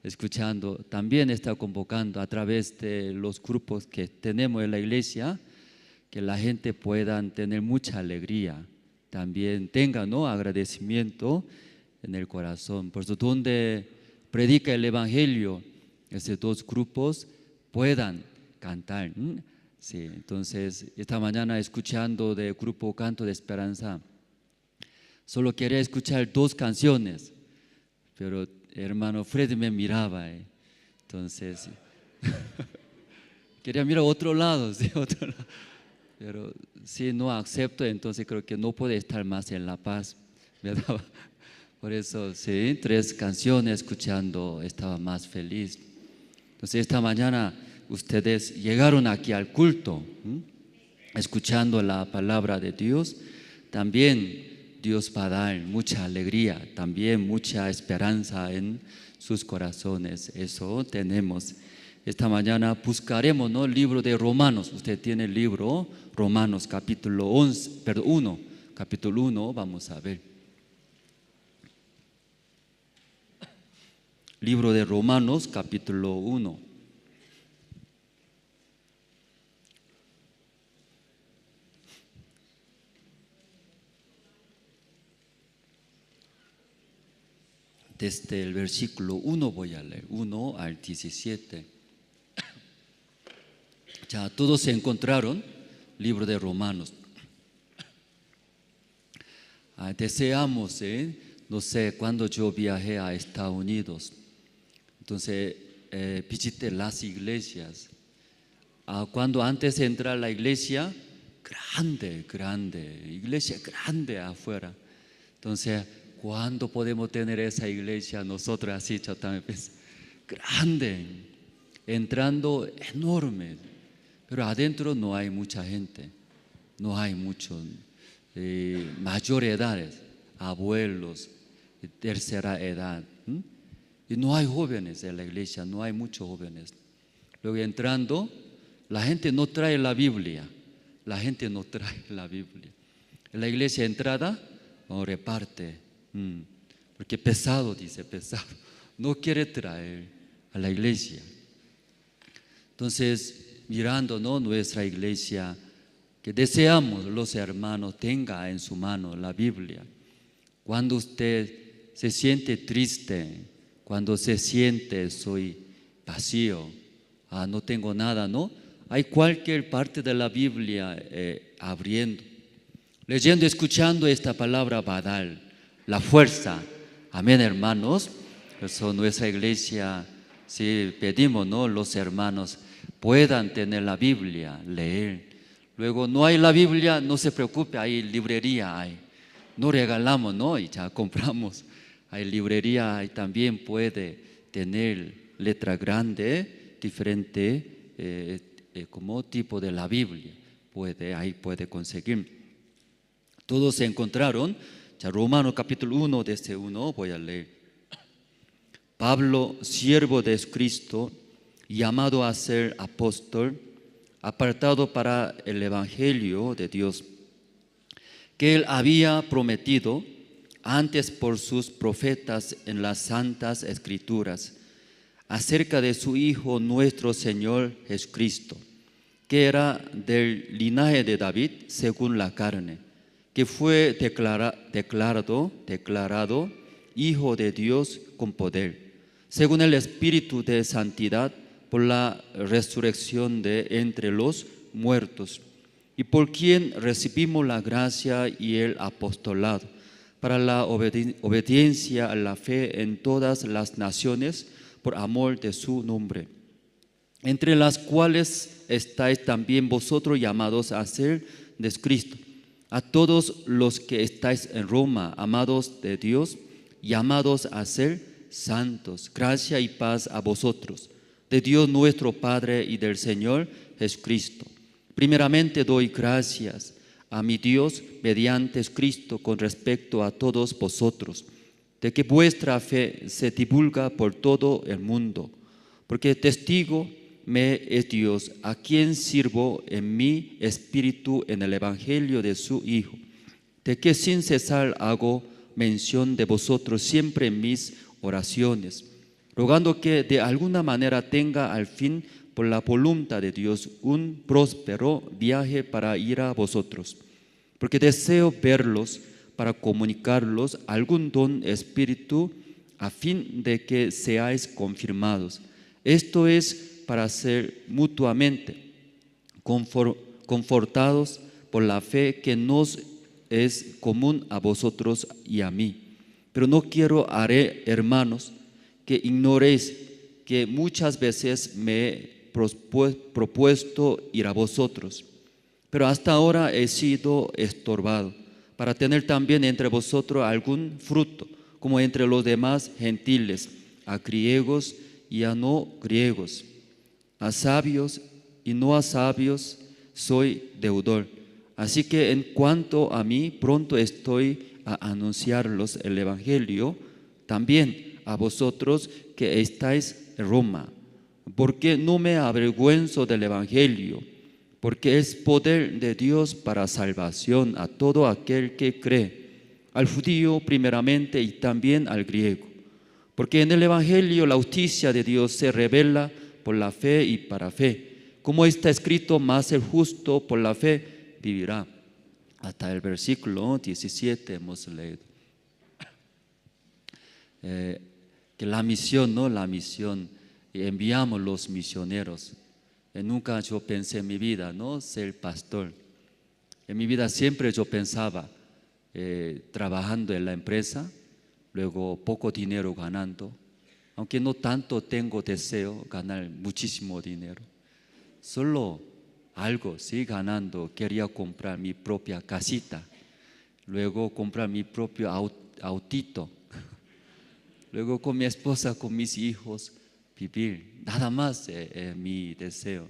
escuchando. También está convocando a través de los grupos que tenemos en la iglesia, que la gente pueda tener mucha alegría. También tenga, ¿no? Agradecimiento en el corazón. Por eso, donde predica el Evangelio, esos dos grupos puedan cantar. Sí, entonces, esta mañana escuchando del grupo Canto de Esperanza, solo quería escuchar dos canciones, pero hermano Freddy me miraba. Entonces, quería mirar a otro lado, ¿sí? Otro lado. Pero si no acepto, entonces creo que no puede estar más en La Paz, ¿verdad? Por eso, sí, 3 canciones escuchando, estaba más feliz. Entonces, esta mañana ustedes llegaron aquí al culto, escuchando la palabra de Dios. También Dios va a dar mucha alegría, también mucha esperanza en sus corazones. Eso tenemos. Esta mañana buscaremos, ¿no? El libro de Romanos. Usted tiene el libro Romanos capítulo 1, capítulo 1, vamos a ver. Libro de Romanos capítulo 1. Desde el versículo 1 voy a leer, 1 al 17. Ya todos se encontraron, libro de Romanos. Deseamos, no sé, cuando yo viajé a Estados Unidos, entonces visité las iglesias. Cuando antes de entrar a la iglesia, iglesia grande afuera. Entonces, ¿cuándo podemos tener esa iglesia nosotros así? Yo también pensé, grande, entrando enorme, pero adentro no hay mucha gente, no hay muchos mayor edades, abuelos, tercera edad, y no hay jóvenes en la iglesia, no hay muchos jóvenes. Luego entrando, la gente no trae la Biblia, En la iglesia entrada, no reparte. Porque pesado, no quiere traer a la iglesia. Entonces, mirando, ¿no? Nuestra iglesia, que deseamos los hermanos tenga en su mano la Biblia. Cuando usted se siente triste, cuando se siente soy vacío, no tengo nada, ¿no? Hay cualquier parte de la Biblia abriendo, leyendo, escuchando esta palabra va a dar la fuerza. Amén, hermanos. Por eso nuestra iglesia, si pedimos, ¿no? Los hermanos puedan tener la Biblia, leer. Luego no hay la Biblia, no se preocupe, hay librería, hay. No regalamos, ¿no? Y ya compramos. Hay librería, y también puede tener letra grande, diferente, como tipo de la Biblia. Ahí puede conseguir. Todos se encontraron. Ya Romanos capítulo 1, desde 1 voy a leer. Pablo, siervo de Cristo, llamado a ser apóstol, apartado para el evangelio de Dios, que él había prometido antes por sus profetas en las santas escrituras, acerca de su Hijo nuestro Señor Jesucristo, que era del linaje de David según la carne, que fue declarado Hijo de Dios con poder, según el Espíritu de santidad, por la resurrección de entre los muertos, y por quien recibimos la gracia y el apostolado, para la obediencia a la fe en todas las naciones, por amor de su nombre, entre las cuales estáis también vosotros llamados a ser de Cristo. A todos los que estáis en Roma, amados de Dios, llamados a ser santos, gracia y paz a vosotros, de Dios nuestro Padre y del Señor Jesucristo. Primeramente doy gracias a mi Dios mediante Cristo con respecto a todos vosotros, de que vuestra fe se divulga por todo el mundo, porque testigo me es Dios, a quien sirvo en mi espíritu en el Evangelio de su Hijo, de que sin cesar hago mención de vosotros siempre en mis oraciones, rogando que de alguna manera tenga al fin, por la voluntad de Dios, un próspero viaje para ir a vosotros, porque deseo verlos para comunicarlos algún don espíritu, a fin de que seáis confirmados. Esto es para ser mutuamente confortados por la fe que nos es común a vosotros y a mí. Pero no quiero, hermanos, que ignoréis que muchas veces me he propuesto ir a vosotros, pero hasta ahora he sido estorbado, para tener también entre vosotros algún fruto, como entre los demás gentiles, a griegos y a no griegos, a sabios y no a sabios soy deudor. Así que en cuanto a mí, pronto estoy a anunciarlos el Evangelio, también a vosotros que estáis en Roma, porque no me avergüenzo del Evangelio, porque es poder de Dios para salvación a todo aquel que cree, al judío primeramente y también al griego, porque en el Evangelio la justicia de Dios se revela por la fe y para fe, como está escrito, más el justo por la fe vivirá. Hasta el versículo 17 hemos leído. Que la misión, ¿no? La misión, enviamos los misioneros. Nunca yo pensé en mi vida, ¿no? Ser pastor. En mi vida siempre yo pensaba trabajando en la empresa, luego poco dinero ganando, aunque no tanto tengo deseo ganar muchísimo dinero, solo algo, sí, ganando. Quería comprar mi propia casita, luego comprar mi propio autito, luego con mi esposa, con mis hijos, vivir. Nada más mi deseo.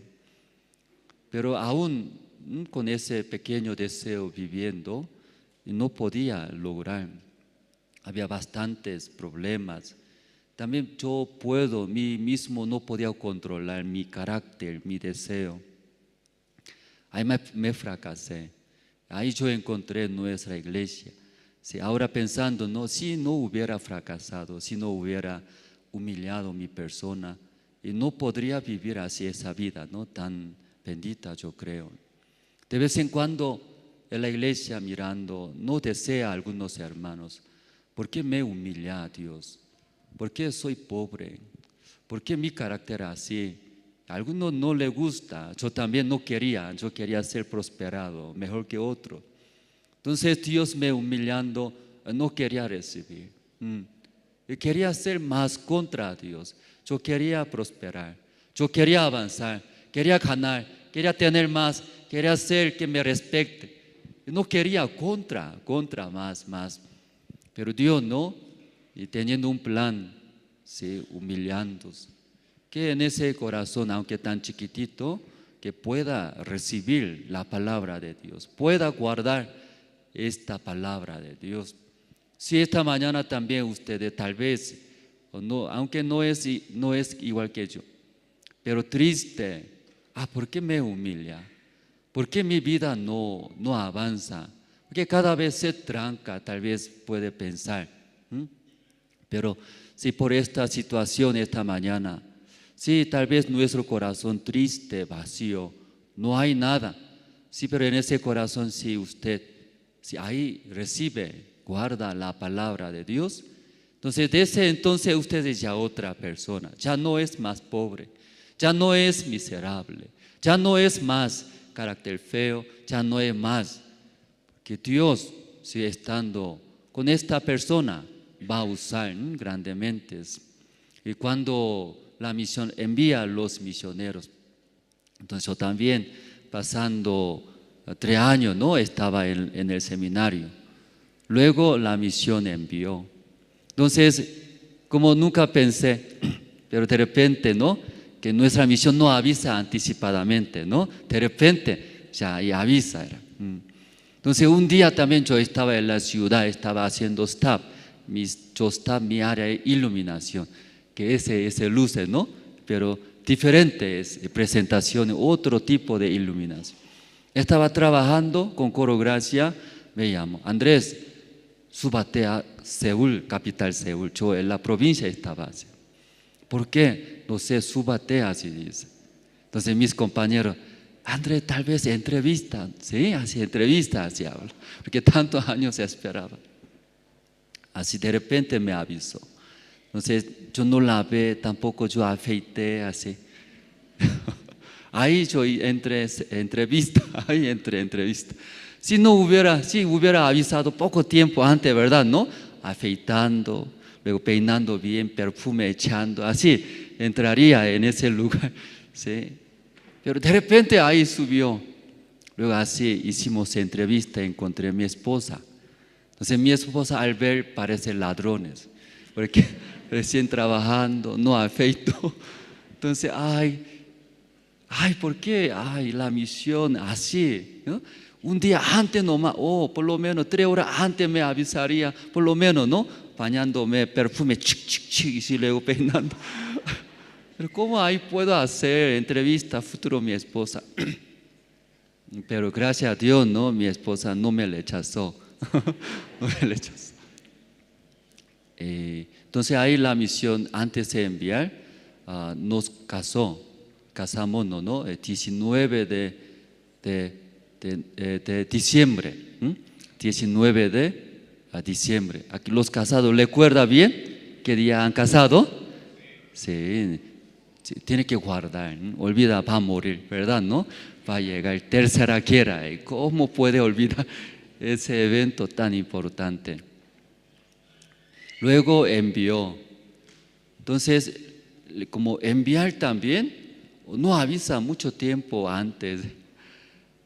Pero aún con ese pequeño deseo viviendo, no podía lograr. Había bastantes problemas. También yo mí mismo no podía controlar mi carácter, mi deseo. Ahí me fracasé. Ahí yo encontré nuestra iglesia. Sí, ahora pensando, no, si no hubiera fracasado, si no hubiera humillado mi persona, y no podría vivir así esa vida, ¿no? Tan bendita, yo creo. De vez en cuando en la iglesia mirando, no desea a algunos hermanos, ¿por qué me humilla Dios? ¿Por qué soy pobre? ¿Por qué mi carácter así? A algunos no le gusta, yo también no quería, yo quería ser prosperado, mejor que otro. Entonces Dios me humillando, no quería recibir. Yo quería ser más contra Dios, yo quería prosperar, yo quería avanzar, quería ganar, quería tener más, quería hacer que me respete. Yo no quería contra más. Pero Dios no, y teniendo un plan, sí, humillándose, que en ese corazón, aunque tan chiquitito, que pueda recibir la palabra de Dios, pueda guardar esta palabra de Dios. Si esta mañana también ustedes tal vez, o no, aunque no es igual que yo, pero triste, ¿por qué me humilla? ¿Por qué mi vida no avanza? Porque cada vez se tranca, tal vez puede pensar. Pero si por esta situación esta mañana, si tal vez nuestro corazón triste, vacío, no hay nada, sí, pero en ese corazón si usted, si ahí recibe, guarda la palabra de Dios, Entonces, desde entonces usted es ya otra persona, ya no es más pobre, ya no es miserable, ya no es más carácter feo, ya no es más. Que Dios, si estando con esta persona, va a usar grandemente. Y cuando la misión envía a los misioneros, entonces yo también, pasando 3 años, ¿no? Estaba en el seminario. Luego la misión envió. Entonces, como nunca pensé, pero de repente, ¿no? Que nuestra misión no avisa anticipadamente, ¿no? De repente ya y avisa. Entonces, un día también yo estaba en la ciudad, estaba haciendo staff, mi área de iluminación, que ese luces, ¿no? Pero diferentes presentaciones, otro tipo de iluminación. Estaba trabajando con Coro Gracia, me llamo Andrés, súbate a Seúl, capital Seúl. Yo en la provincia estaba así. ¿Por qué? No sé, súbate, así dice. Entonces mis compañeros, Andrés, tal vez entrevista, sí, así entrevista, así habla, porque tantos años se esperaba. Así de repente me avisó. Entonces yo no lavé, tampoco yo afeité, así. Ahí yo entré entrevista, ahí entré entrevista. Si hubiera avisado poco tiempo antes, ¿verdad? ¿No? Afeitando, luego peinando bien, perfume echando, así entraría en ese lugar, ¿sí? Pero de repente ahí subió. Luego así hicimos entrevista, encontré a mi esposa. Entonces mi esposa al ver parece ladrones, porque recién trabajando, no afeito. Entonces, ¿por qué? La misión, así, ¿no? Un día antes nomás, por lo menos 3 horas antes me avisaría, por lo menos, ¿no? Bañándome, perfume, y si luego peinando. Pero ¿cómo ahí puedo hacer entrevista futuro mi esposa? Pero gracias a Dios, ¿no? Mi esposa no me rechazó. No me rechazó. Entonces ahí la misión, antes de enviar, nos casamos, ¿no? 19 de diciembre. 19 de diciembre. Aquí los casados, ¿recuerda bien qué día han casado? Sí, tiene que guardar, ¿no? Olvida, va a morir, ¿verdad? ¿No? Va a llegar tercera guerra. ¿Cómo puede olvidar ese evento tan importante? Luego envió. Entonces, como enviar también, no avisa mucho tiempo antes.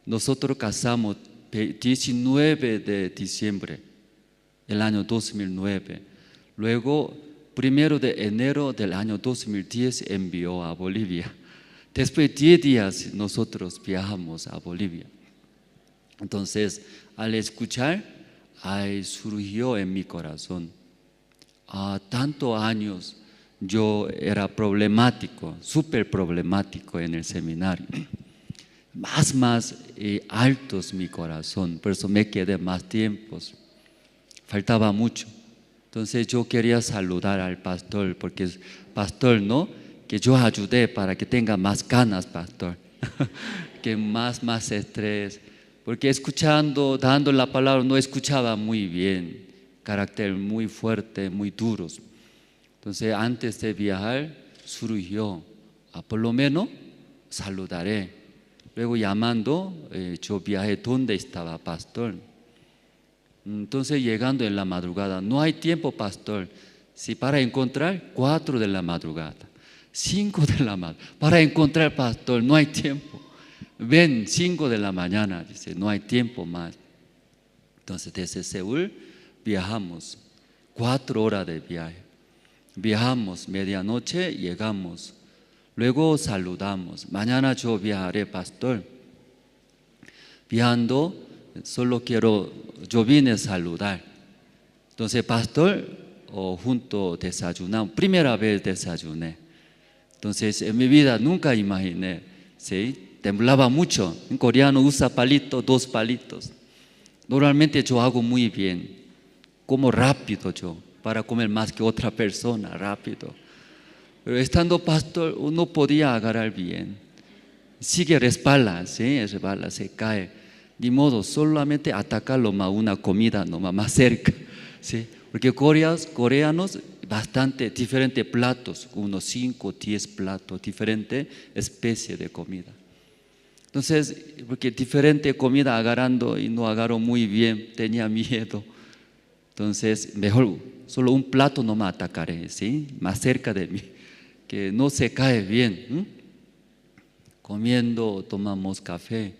Nosotros casamos 19 de diciembre del año 2009. Luego, 1 de enero del año 2010 envió a Bolivia. Después de 10 días nosotros viajamos a Bolivia. Entonces, al escuchar, surgió en mi corazón. Tantos años yo era problemático, súper problemático en el seminario. Más altos mi corazón, por eso me quedé más tiempos. Faltaba mucho. Entonces yo quería saludar al pastor, porque es pastor, ¿no? Que yo ayudé para que tenga más ganas, pastor. Que más estrés. Porque dando la palabra, no escuchaba muy bien. Carácter muy fuerte, muy duros. Entonces antes de viajar, surgió, por lo menos saludaré. Luego llamando, yo viajé donde estaba pastor. Entonces llegando en la madrugada, no hay tiempo, pastor. Si para encontrar 4 de la madrugada, 5 de la madrugada, para encontrar pastor, no hay tiempo. Ven, 5 de la mañana, dice, no hay tiempo más. Entonces desde Seúl viajamos, 4 horas de viaje. Viajamos, medianoche llegamos. Luego saludamos. Mañana yo viajaré, pastor. Viajando, yo vine a saludar. Entonces, pastor, junto desayunamos. Primera vez desayuné. Entonces, en mi vida nunca imaginé, ¿sí? Temblaba mucho. En coreano usa palito, 2 palitos. Normalmente yo hago muy bien. Como rápido yo, para comer más que otra persona, rápido. Pero estando pastor, uno podía agarrar bien. Sigue resbala, ¿sí? Resbala, se cae. Ni modo, solamente atacarlo más una comida nomás más cerca, ¿sí? Porque coreanos, bastante diferentes platos, unos 5 o 10 platos, diferente especie de comida. Entonces, porque diferente comida agarrando y no agarró muy bien, tenía miedo. Entonces, mejor solo un plato no me atacaré, ¿sí? Más cerca de mí, que no se cae bien. Comiendo, tomamos café.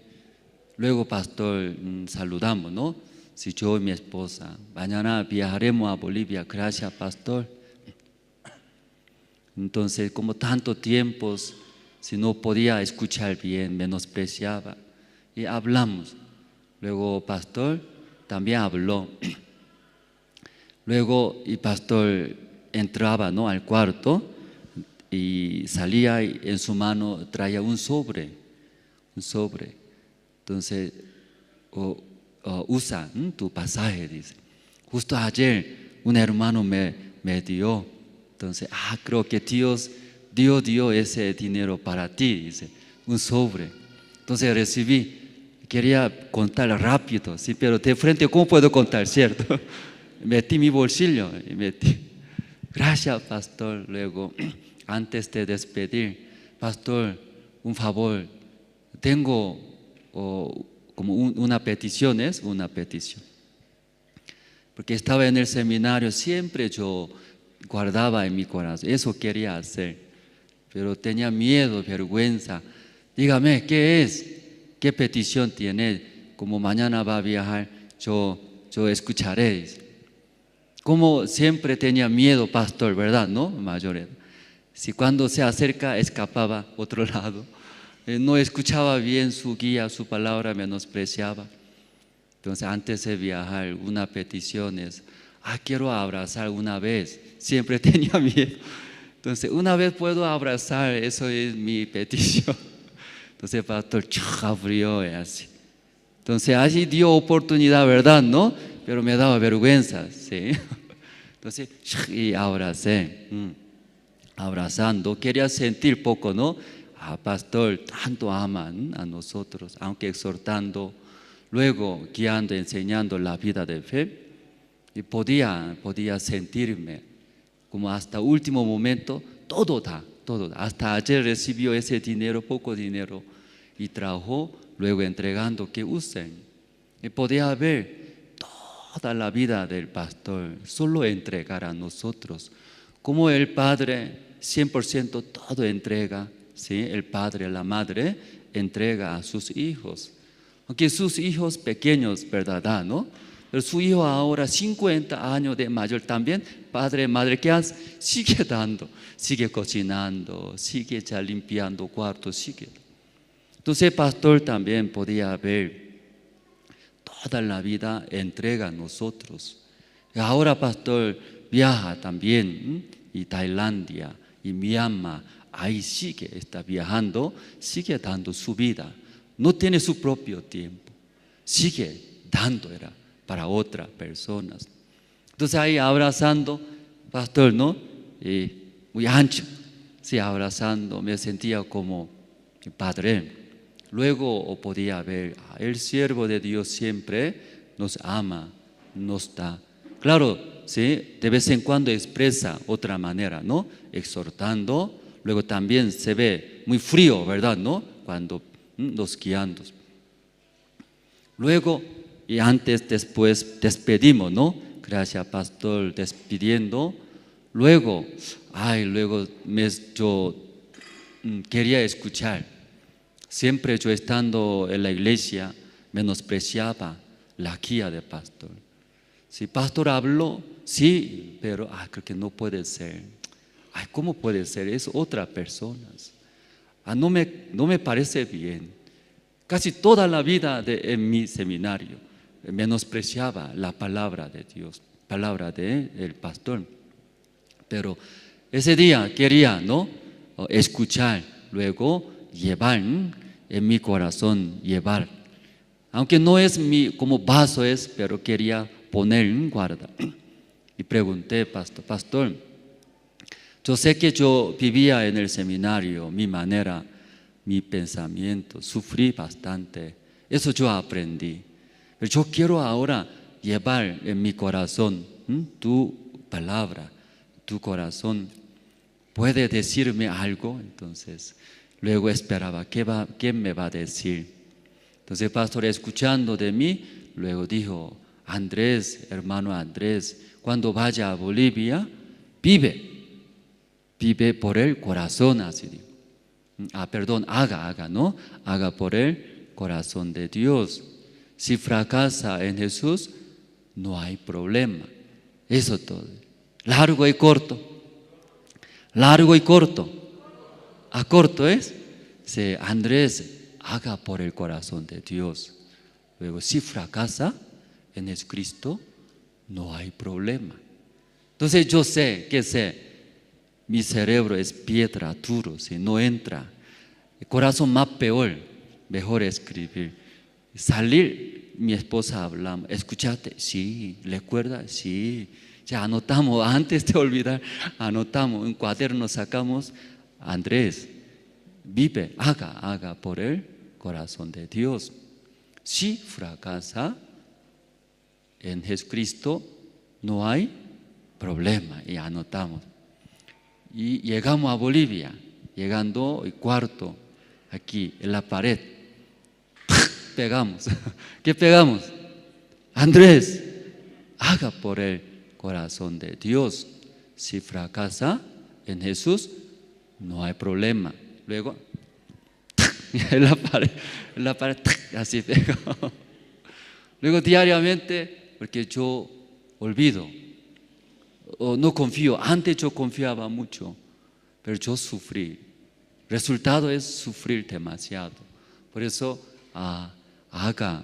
Luego, pastor, saludamos, ¿no? Si yo y mi esposa, mañana viajaremos a Bolivia, gracias, pastor. Entonces, como tanto tiempo, si no podía escuchar bien, menospreciaba. Y hablamos. Luego, pastor también habló. Luego, el pastor entraba, ¿no?, al cuarto y salía y en su mano traía un sobre. Entonces, usa tu pasaje, dice. Justo ayer un hermano me dio. Entonces, creo que Dios dio ese dinero para ti, dice, un sobre. Entonces recibí, quería contar rápido, sí, pero de frente, ¿cómo puedo contar, cierto? Metí mi bolsillo y metí. Gracias, pastor. Luego, antes de despedir, pastor, un favor, tengo como una petición, es una petición. Porque estaba en el seminario, siempre yo guardaba en mi corazón, eso quería hacer, pero tenía miedo, vergüenza. Dígame, ¿qué es? ¿Qué petición tiene? Como mañana va a viajar, yo escucharé. Como siempre tenía miedo, pastor, ¿verdad? ¿No? Mayor. Si cuando se acerca, escapaba a otro lado. No escuchaba bien su guía, su palabra, menospreciaba. Entonces, antes de viajar, una petición es, quiero abrazar una vez. Siempre tenía miedo. Entonces, una vez puedo abrazar, eso es mi petición. Entonces, el pastor abrió así. Entonces, así dio oportunidad, ¿verdad? ¿No? Pero me daba vergüenza, ¿sí? Entonces, y abracé. Abrazando, quería sentir poco, ¿no? Pastor, tanto aman a nosotros, aunque exhortando, luego guiando, enseñando la vida de fe. Y podía sentirme como hasta último momento, todo da. Hasta ayer recibió ese dinero, poco dinero, y trajo, luego entregando que usen. Y podía ver toda la vida del pastor, solo entregar a nosotros. Como el Padre, 100% todo entrega, ¿sí? El padre, la madre, entrega a sus hijos. Aunque sus hijos pequeños, ¿verdad? ¿No? Pero su hijo ahora, 50 años de mayor también, padre, madre, ¿qué hace? Sigue dando, sigue cocinando, sigue ya limpiando cuartos, sigue. Entonces el pastor también podía ver toda la vida entrega a nosotros. Y ahora pastor viaja también, y Tailandia, y Myanmar, ahí está viajando, sigue dando su vida. No tiene su propio tiempo, sigue dando para otras personas. Entonces ahí abrazando, pastor, ¿no? Muy ancho, sí, abrazando, me sentía como padre. Luego podía ver, el siervo de Dios siempre nos ama, nos da. Claro, sí, de vez en cuando expresa otra manera, ¿no? Exhortando, luego también se ve muy frío, ¿verdad? ¿No? Cuando los guiando. Luego, y antes, después, despedimos, ¿no? Gracias, pastor, despidiendo. Luego, yo quería escuchar. Siempre yo estando en la iglesia, menospreciaba la guía del pastor. Si pastor habló, sí, pero creo que no puede ser. ¿Cómo puede ser? Es otra persona. No me parece bien. Casi toda la vida en mi seminario menospreciaba la palabra de Dios, palabra del pastor. Pero ese día quería, ¿no? Escuchar, luego llevar en mi corazón, llevar. Aunque no es como vaso es, pero quería poner en guarda. Y pregunté, pastor, yo sé que yo vivía en el seminario, mi manera, mi pensamiento, sufrí bastante. Eso yo aprendí. Pero yo quiero ahora llevar en mi corazón tu palabra, tu corazón puede decirme algo. Entonces, luego esperaba, ¿qué me va a decir? Entonces el pastor, escuchando de mí, luego dijo, Andrés, hermano Andrés, cuando vaya a Bolivia, vive por el corazón, así dijo. Perdón, haga por el corazón de Dios. Si fracasa en Jesús, no hay problema. Eso todo. Largo y corto. Largo y corto. Corto es, sí, Andrés, haga por el corazón de Dios. Luego, si fracasa en Jesucristo, no hay problema. Entonces yo sé, mi cerebro es piedra, duro, si no entra. El corazón más peor, mejor escribir. Salir, mi esposa hablamos, escuchaste, sí, recuerda, sí. Ya anotamos, antes de olvidar, anotamos, un cuaderno sacamos. Andrés, haga por el corazón de Dios. Si fracasa en Jesucristo, no hay problema. Y anotamos. Y llegamos a Bolivia, llegando el cuarto, aquí en la pared, pegamos. ¿Qué pegamos? Andrés, haga por el corazón de Dios. Si fracasa en Jesús, no hay problema. Luego, en la pared, así pegamos. Luego diariamente, porque yo olvido, o no confío. Antes yo confiaba mucho, pero yo sufrí. Resultado es sufrir demasiado. Por eso haga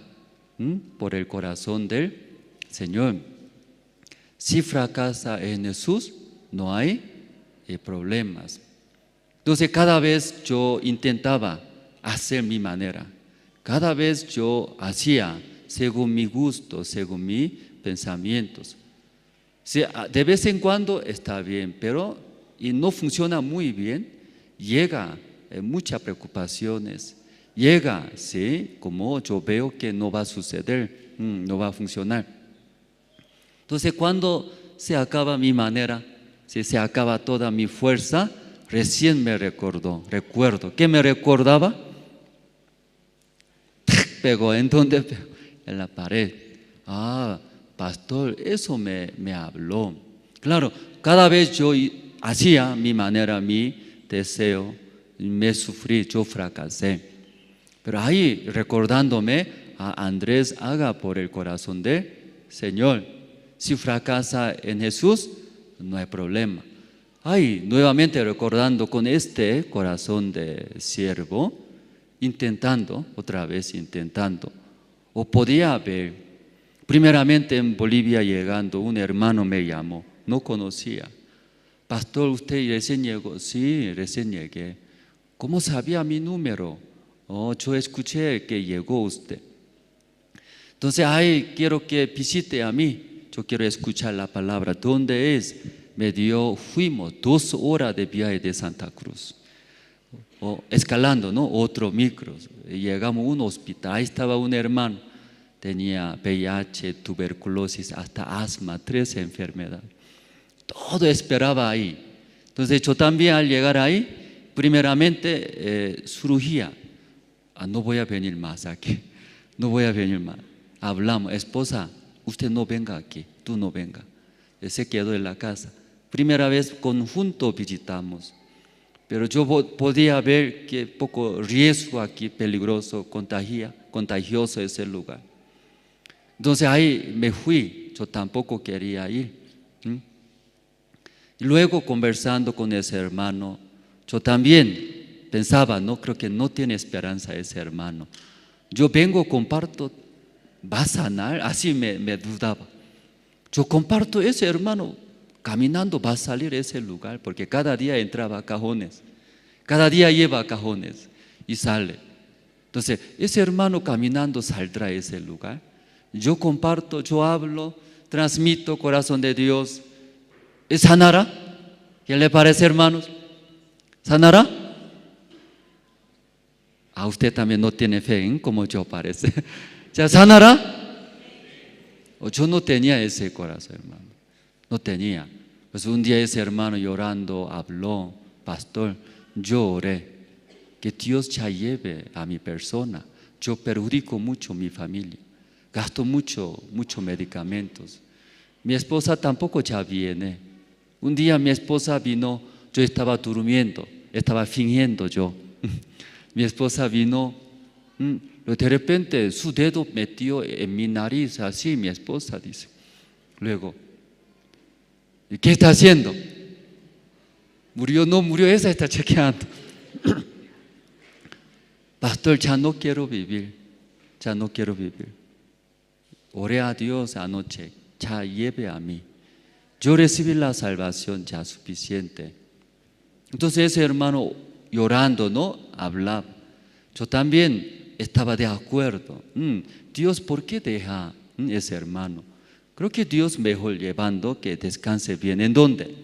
por el corazón del Señor. Si fracasa en Jesús, no hay problemas. Entonces cada vez yo intentaba hacer mi manera. Cada vez yo hacía según mi gusto, según mis pensamientos. De vez en cuando está bien, pero y no funciona muy bien. Llega muchas preocupaciones. Llega, ¿sí? Como yo veo que no va a suceder, no va a funcionar. Entonces cuando se acaba mi manera, si se acaba toda mi fuerza, recién me recuerdo. ¿Qué me recordaba? Pegó, ¿en dónde pegó? En la pared. Pastor, eso me habló. Claro, cada vez yo hacía mi manera, mi deseo, me sufrí, yo fracasé. Pero ahí recordándome, Andrés, haga por el corazón del Señor. Si fracasa en Jesús, no hay problema. Ahí nuevamente recordando con este corazón de siervo, otra vez intentando. O podía haber, primeramente en Bolivia llegando, un hermano me llamó, no conocía. Pastor, ¿usted recién llegó? Sí, recién llegué. ¿Cómo sabía mi número? Yo escuché que llegó usted. Entonces, quiero que visite a mí. Yo quiero escuchar la palabra. ¿Dónde es? Fuimos 2 horas de viaje de Santa Cruz. Escalando, ¿no? Otro micro. Llegamos a un hospital. Ahí estaba un hermano. Tenía VIH, tuberculosis, hasta asma, 3 enfermedades. Todo esperaba ahí. Entonces yo también al llegar ahí, primeramente surgía, no voy a venir más aquí, no voy a venir más. Hablamos, esposa, usted no venga aquí, tú no venga. Se quedó en la casa. Primera vez conjunto visitamos, pero yo podía ver que poco riesgo aquí, peligroso, contagioso ese lugar. Entonces ahí me fui, yo tampoco quería ir. Y luego conversando con ese hermano, yo también pensaba, no creo que no tiene esperanza ese hermano. Yo vengo, comparto, ¿va a sanar? Así me dudaba. Yo comparto, ese hermano caminando va a salir de ese lugar, porque cada día entraba a cajones, cada día lleva cajones y sale. Entonces, ese hermano caminando saldrá de ese lugar. Yo comparto, yo hablo, transmito corazón de Dios. ¿Sanará? ¿Qué le parece, hermanos? ¿Sanará? Usted también no tiene fe, como yo parece. ¿Ya sanará? Yo no tenía ese corazón, hermano. no tenía. Pues un día ese hermano llorando habló, pastor, yo oré, que Dios ya lleve a mi persona. Yo perjudico mucho a mi familia, gasto mucho medicamentos. Mi esposa tampoco ya viene. Un día mi esposa vino, yo estaba durmiendo, estaba fingiendo yo. Mi esposa vino, de repente su dedo metió en mi nariz, así mi esposa dice. Luego, ¿y qué está haciendo? ¿Murió? No murió, esa está chequeando. Pastor, ya no quiero vivir, ya no quiero vivir. Oré a Dios anoche, ya lleve a mí. Yo recibí la salvación ya suficiente. Entonces ese hermano llorando, ¿no? Hablaba. Yo también estaba de acuerdo. Dios, ¿por qué deja ese hermano? Creo que Dios mejor llevando que descanse bien. ¿En dónde?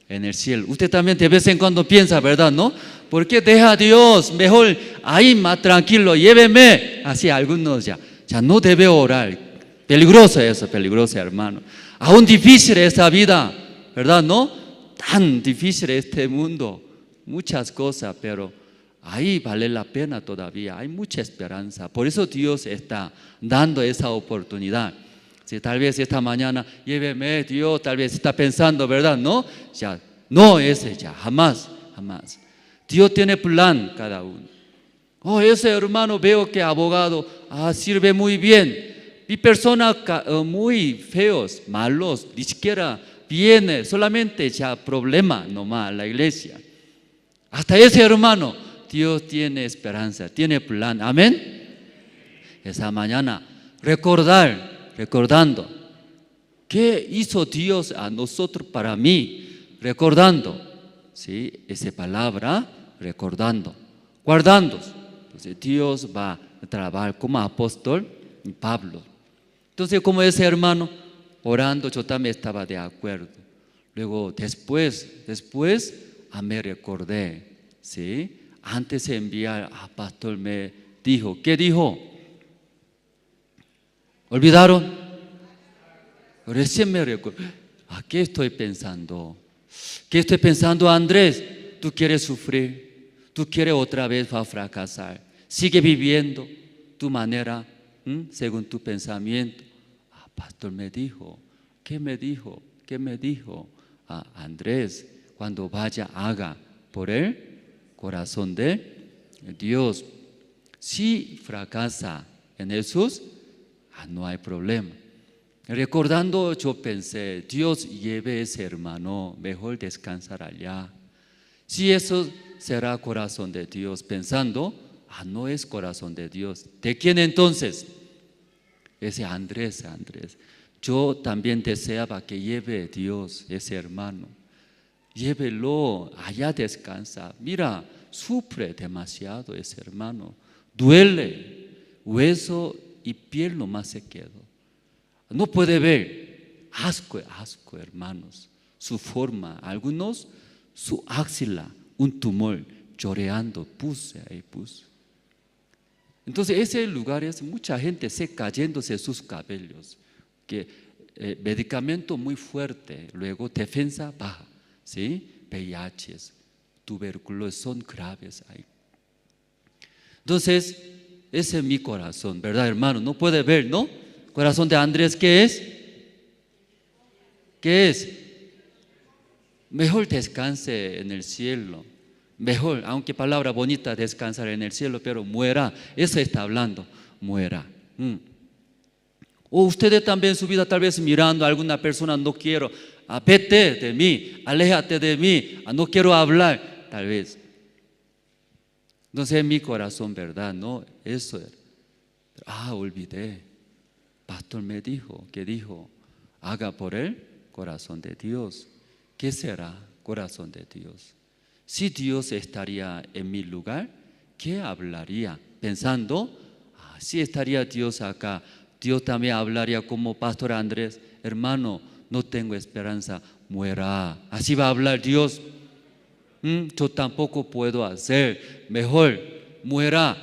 En el cielo. Usted también de vez en cuando piensa, ¿verdad? ¿No? ¿Por qué deja a Dios? Mejor ahí más tranquilo, lléveme. Así algunos ya no debe orar. Peligroso eso, peligroso hermano. Aún difícil esta vida, ¿verdad? ¿No? Tan difícil este mundo. Muchas cosas, pero ahí vale la pena todavía. Hay mucha esperanza. Por eso Dios está dando esa oportunidad. Si tal vez esta mañana, lléveme Dios, tal vez está pensando, ¿verdad? No, ya, no ese ya, jamás. Dios tiene plan cada uno. Oh, ese hermano veo que abogado, sirve muy bien. Vi personas muy feos, malos, ni siquiera viene, solamente ya problema nomás a la iglesia. Hasta ese hermano, Dios tiene esperanza, tiene plan, amén. Esa mañana, recordando, ¿qué hizo Dios a nosotros para mí? Recordando, ¿sí? Esa palabra, recordando, guardando. Entonces Dios va a trabajar como apóstol Pablo. Entonces como ese hermano, orando, yo también estaba de acuerdo. Luego después me recordé, ¿sí? Antes de enviar a pastor me dijo, ¿qué dijo? ¿Olvidaron? Recién me recuerdo. ¿Qué estoy pensando? ¿Qué estoy pensando, Andrés? Tú quieres sufrir, tú quieres otra vez fracasar. Sigue viviendo tu manera, según tu pensamiento. Pastor me dijo, ¿qué me dijo? Andrés, cuando vaya, haga por el corazón de Dios. Si fracasa en Jesús, no hay problema. Recordando, yo pensé, Dios lleve a ese hermano, mejor descansar allá. Si eso será corazón de Dios, pensando, no es corazón de Dios. ¿De quién entonces? Ese Andrés. Yo también deseaba que lleve Dios ese hermano. Llévelo, allá descansa. Mira, sufre demasiado ese hermano. Duele, hueso y piel nomás se quedó. No puede ver, asco hermanos, su forma, algunos su axila, un tumor, lloreando, puse. Entonces ese lugar es mucha gente cayéndose sus cabellos, que medicamento muy fuerte, luego defensa baja, ¿sí? VIH, tuberculosis son graves ahí. Entonces ese es mi corazón, ¿verdad, hermano? No puede ver, ¿no? Corazón de Andrés, ¿qué es? Mejor descanse en el cielo. Mejor, aunque palabra bonita, descansar en el cielo, pero muera. Eso está hablando, muera. O ustedes también en su vida tal vez mirando a alguna persona, no quiero, vete de mí, aléjate de mí, no quiero hablar, tal vez. Entonces en mi corazón, ¿verdad? No, eso era. Olvidé. Pastor me dijo, ¿qué dijo? Haga por el corazón de Dios. ¿Qué será corazón de Dios? Si Dios estaría en mi lugar, ¿qué hablaría? Pensando, si estaría Dios acá, Dios también hablaría como Pastor Andrés, hermano, no tengo esperanza, muera. Así va a hablar Dios. Yo tampoco puedo hacer, mejor, muera.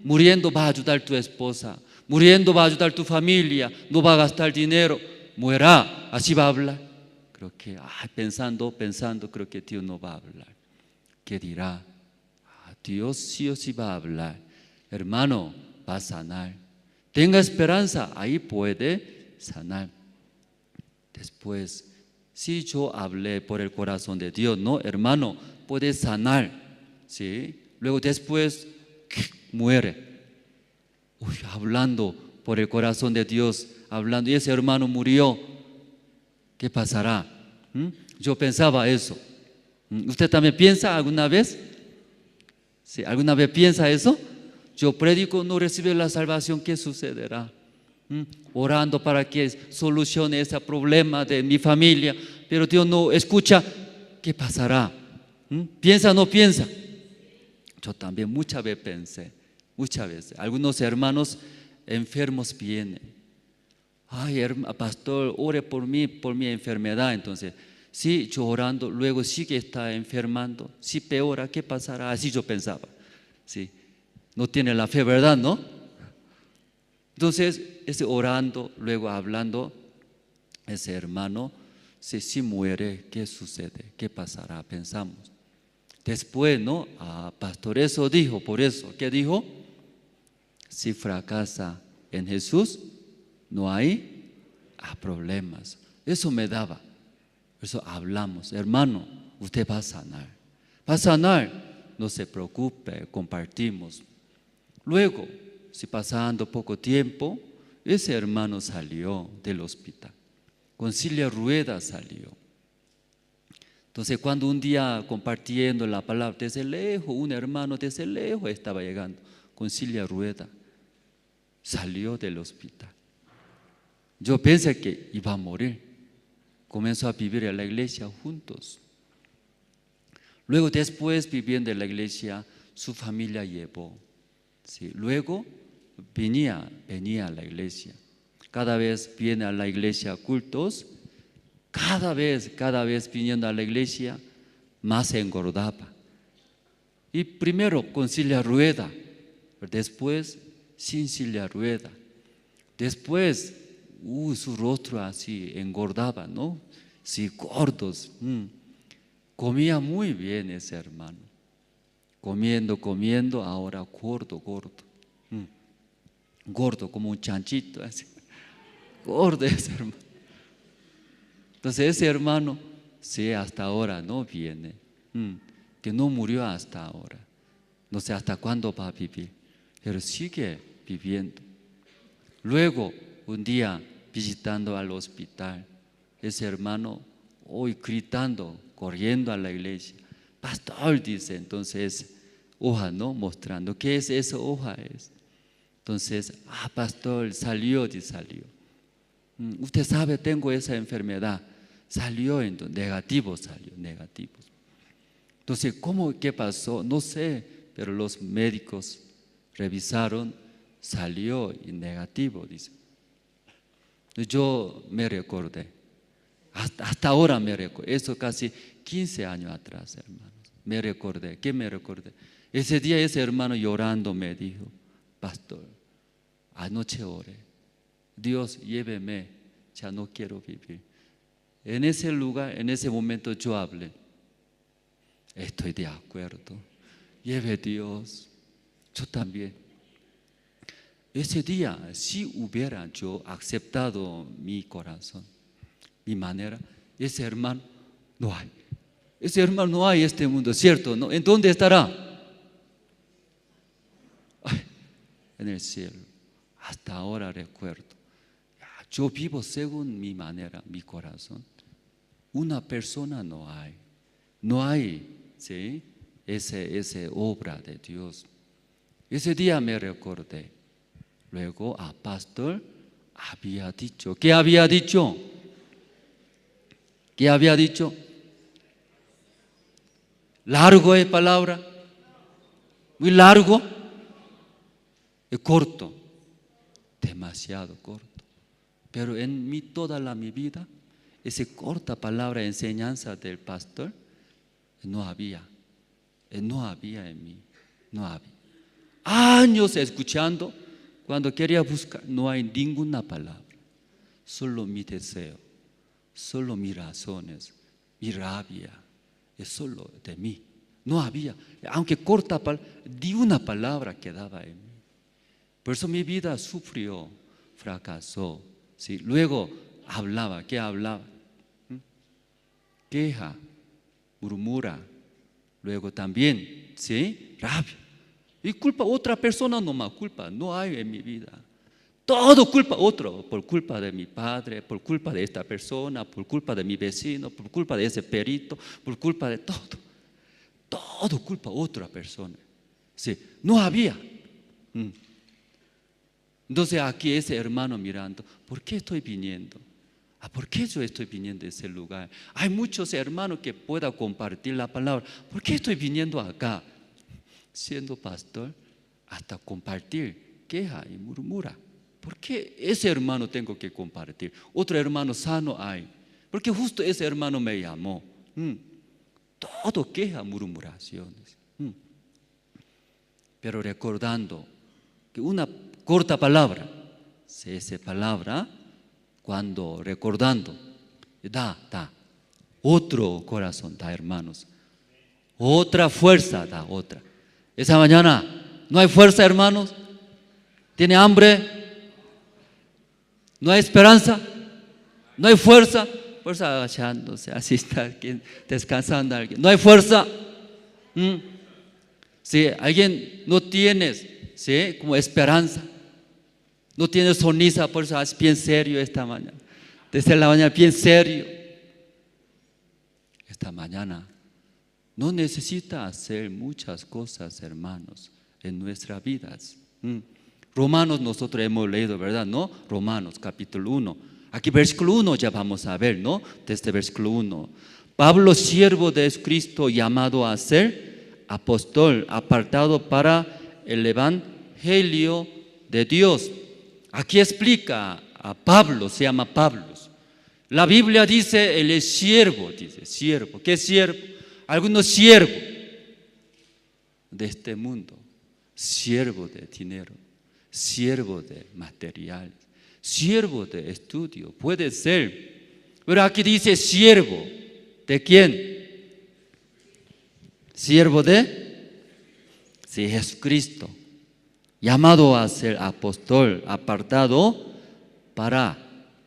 Muriendo va a ayudar tu esposa, muriendo va a ayudar tu familia, no va a gastar dinero. muera, así va a hablar. Creo que pensando, creo que Dios no va a hablar. ¿Qué dirá? Dios sí o sí va a hablar. Hermano, va a sanar. Tenga esperanza, ahí puede sanar. Después, si yo hablé por el corazón de Dios, no, hermano, puede sanar, ¿sí? Luego después muere. Hablando por el corazón de Dios, hablando, y ese hermano murió, ¿qué pasará? Yo pensaba eso. ¿Usted también piensa alguna vez? ¿Sí? ¿Alguna vez piensa eso? Yo predico, no recibe la salvación, ¿qué sucederá? Orando para que solucione ese problema de mi familia, pero Dios no escucha, ¿qué pasará? ¿Piensa o no piensa? Yo también muchas veces pensé, muchas veces. Algunos hermanos enfermos vienen. Ay, pastor, ore por mi enfermedad. Entonces, sí, yo orando, luego sí que está enfermando, sí peora, ¿qué pasará? Así yo pensaba. Sí, no tiene la fe, ¿verdad? ¿No? Entonces, ese orando, luego hablando, ese hermano, si muere, ¿qué sucede? ¿Qué pasará? Pensamos. Después, ¿no? Pastor, eso dijo, por eso, ¿qué dijo? Si fracasa en Jesús, no hay problemas. Eso me daba. Por eso hablamos, hermano, usted va a sanar. Va a sanar, no se preocupe, compartimos. Luego, si pasando poco tiempo, ese hermano salió del hospital. Con silla de ruedas salió. Entonces, cuando un día compartiendo la palabra desde lejos, un hermano desde lejos estaba llegando con silla de ruedas, salió del hospital. Yo pensé que iba a morir. Comenzó a vivir en la iglesia juntos. Luego, después, viviendo en la iglesia, su familia llevó. Sí. Luego, venía a la iglesia. Cada vez viene a la iglesia a cultos. Cada vez viniendo a la iglesia, más engordaba. Y primero con silla de rueda, después sin silla de rueda. Después, su rostro así engordaba, ¿no? Sí, gordos. Comía muy bien ese hermano. Comiendo, ahora gordo. Gordo como un chanchito, así. Gordo ese hermano. Entonces ese hermano, sí, hasta ahora no viene, que no murió hasta ahora. No sé hasta cuándo va a vivir, pero sigue viviendo. Luego, un día visitando al hospital, ese hermano, hoy gritando, corriendo a la iglesia. Pastor, dice, entonces, hoja, ¿no? Mostrando, ¿qué es esa hoja? Entonces, pastor, salió. Usted sabe, tengo esa enfermedad. Salió, entonces, negativo. Entonces, qué pasó? No sé, pero los médicos revisaron, salió y negativo, dice. Yo me recordé, hasta ahora me recuerdo, eso casi 15 años atrás, hermanos. Me recordé, ¿qué me recordé? Ese día ese hermano llorando me dijo, pastor, anoche oré, Dios lléveme, ya no quiero vivir. En ese lugar, en ese momento yo hablé, estoy de acuerdo, lleve Dios, yo también. Ese día, si hubiera yo aceptado mi corazón, mi manera, ese hermano no hay. Ese hermano no hay en este mundo, ¿cierto? ¿No? ¿En dónde estará? En el cielo. Hasta ahora recuerdo. Yo vivo según mi manera, mi corazón. Una persona no hay, ¿sí? Esa obra de Dios. Ese día me recordé. Luego pastor había dicho, ¿qué había dicho? ¿Qué había dicho? Largo es palabra, muy largo, es corto, demasiado corto. Pero en toda mi vida, esa corta palabra, enseñanza del pastor, no había en mí, no había. Años escuchando, cuando quería buscar, no hay ninguna palabra. solo mi deseo, solo mis razones, mi rabia, es solo de mí. No había, aunque corta, ni una palabra quedaba en mí. Por eso mi vida sufrió, fracasó. ¿Sí? Luego hablaba, ¿qué hablaba? Queja, murmura. Luego también, ¿sí? Rabia. Y culpa a otra persona nomás, culpa no hay en mi vida. Todo culpa a otro, por culpa de mi padre, por culpa de esta persona, por culpa de mi vecino, por culpa de ese perito, por culpa de todo. Todo culpa a otra persona. Sí, no había. Entonces aquí ese hermano mirando, ¿por qué estoy viniendo? ¿Por qué yo estoy viniendo a ese lugar? Hay muchos hermanos que puedan compartir la palabra. ¿Por qué estoy viniendo acá? Siendo pastor, hasta compartir, queja y murmura. ¿Por qué ese hermano tengo que compartir? Otro hermano sano hay. Porque justo ese hermano me llamó. Todo queja, murmuraciones. Pero recordando que una corta palabra, esa palabra, cuando recordando, da otro corazón, da hermanos. Otra fuerza da otra. Esa mañana, ¿no hay fuerza, hermanos? ¿Tiene hambre? ¿No hay esperanza? ¿No hay fuerza? Fuerza agachándose, así está alguien, descansando alguien. ¿No hay fuerza? Si alguien no tiene, ¿sí? Como esperanza, no tiene sonrisa, por eso es bien serio esta mañana. Desde la mañana, bien serio. Esta mañana no necesita hacer muchas cosas, hermanos, en nuestras vidas. Romanos nosotros hemos leído, ¿verdad? ¿No? Romanos capítulo 1. Aquí versículo 1 ya vamos a ver, ¿no? Desde versículo 1. Pablo, siervo de Cristo, llamado a ser apóstol, apartado para el evangelio de Dios. Aquí explica a Pablo, se llama Pablo. La Biblia dice, él es siervo, dice, siervo. ¿Qué siervo? Algunos siervos de este mundo, siervo de dinero, siervo de materiales, siervo de estudio, puede ser. Pero aquí dice siervo, ¿de quién? Siervo de Jesucristo, llamado a ser apóstol, apartado para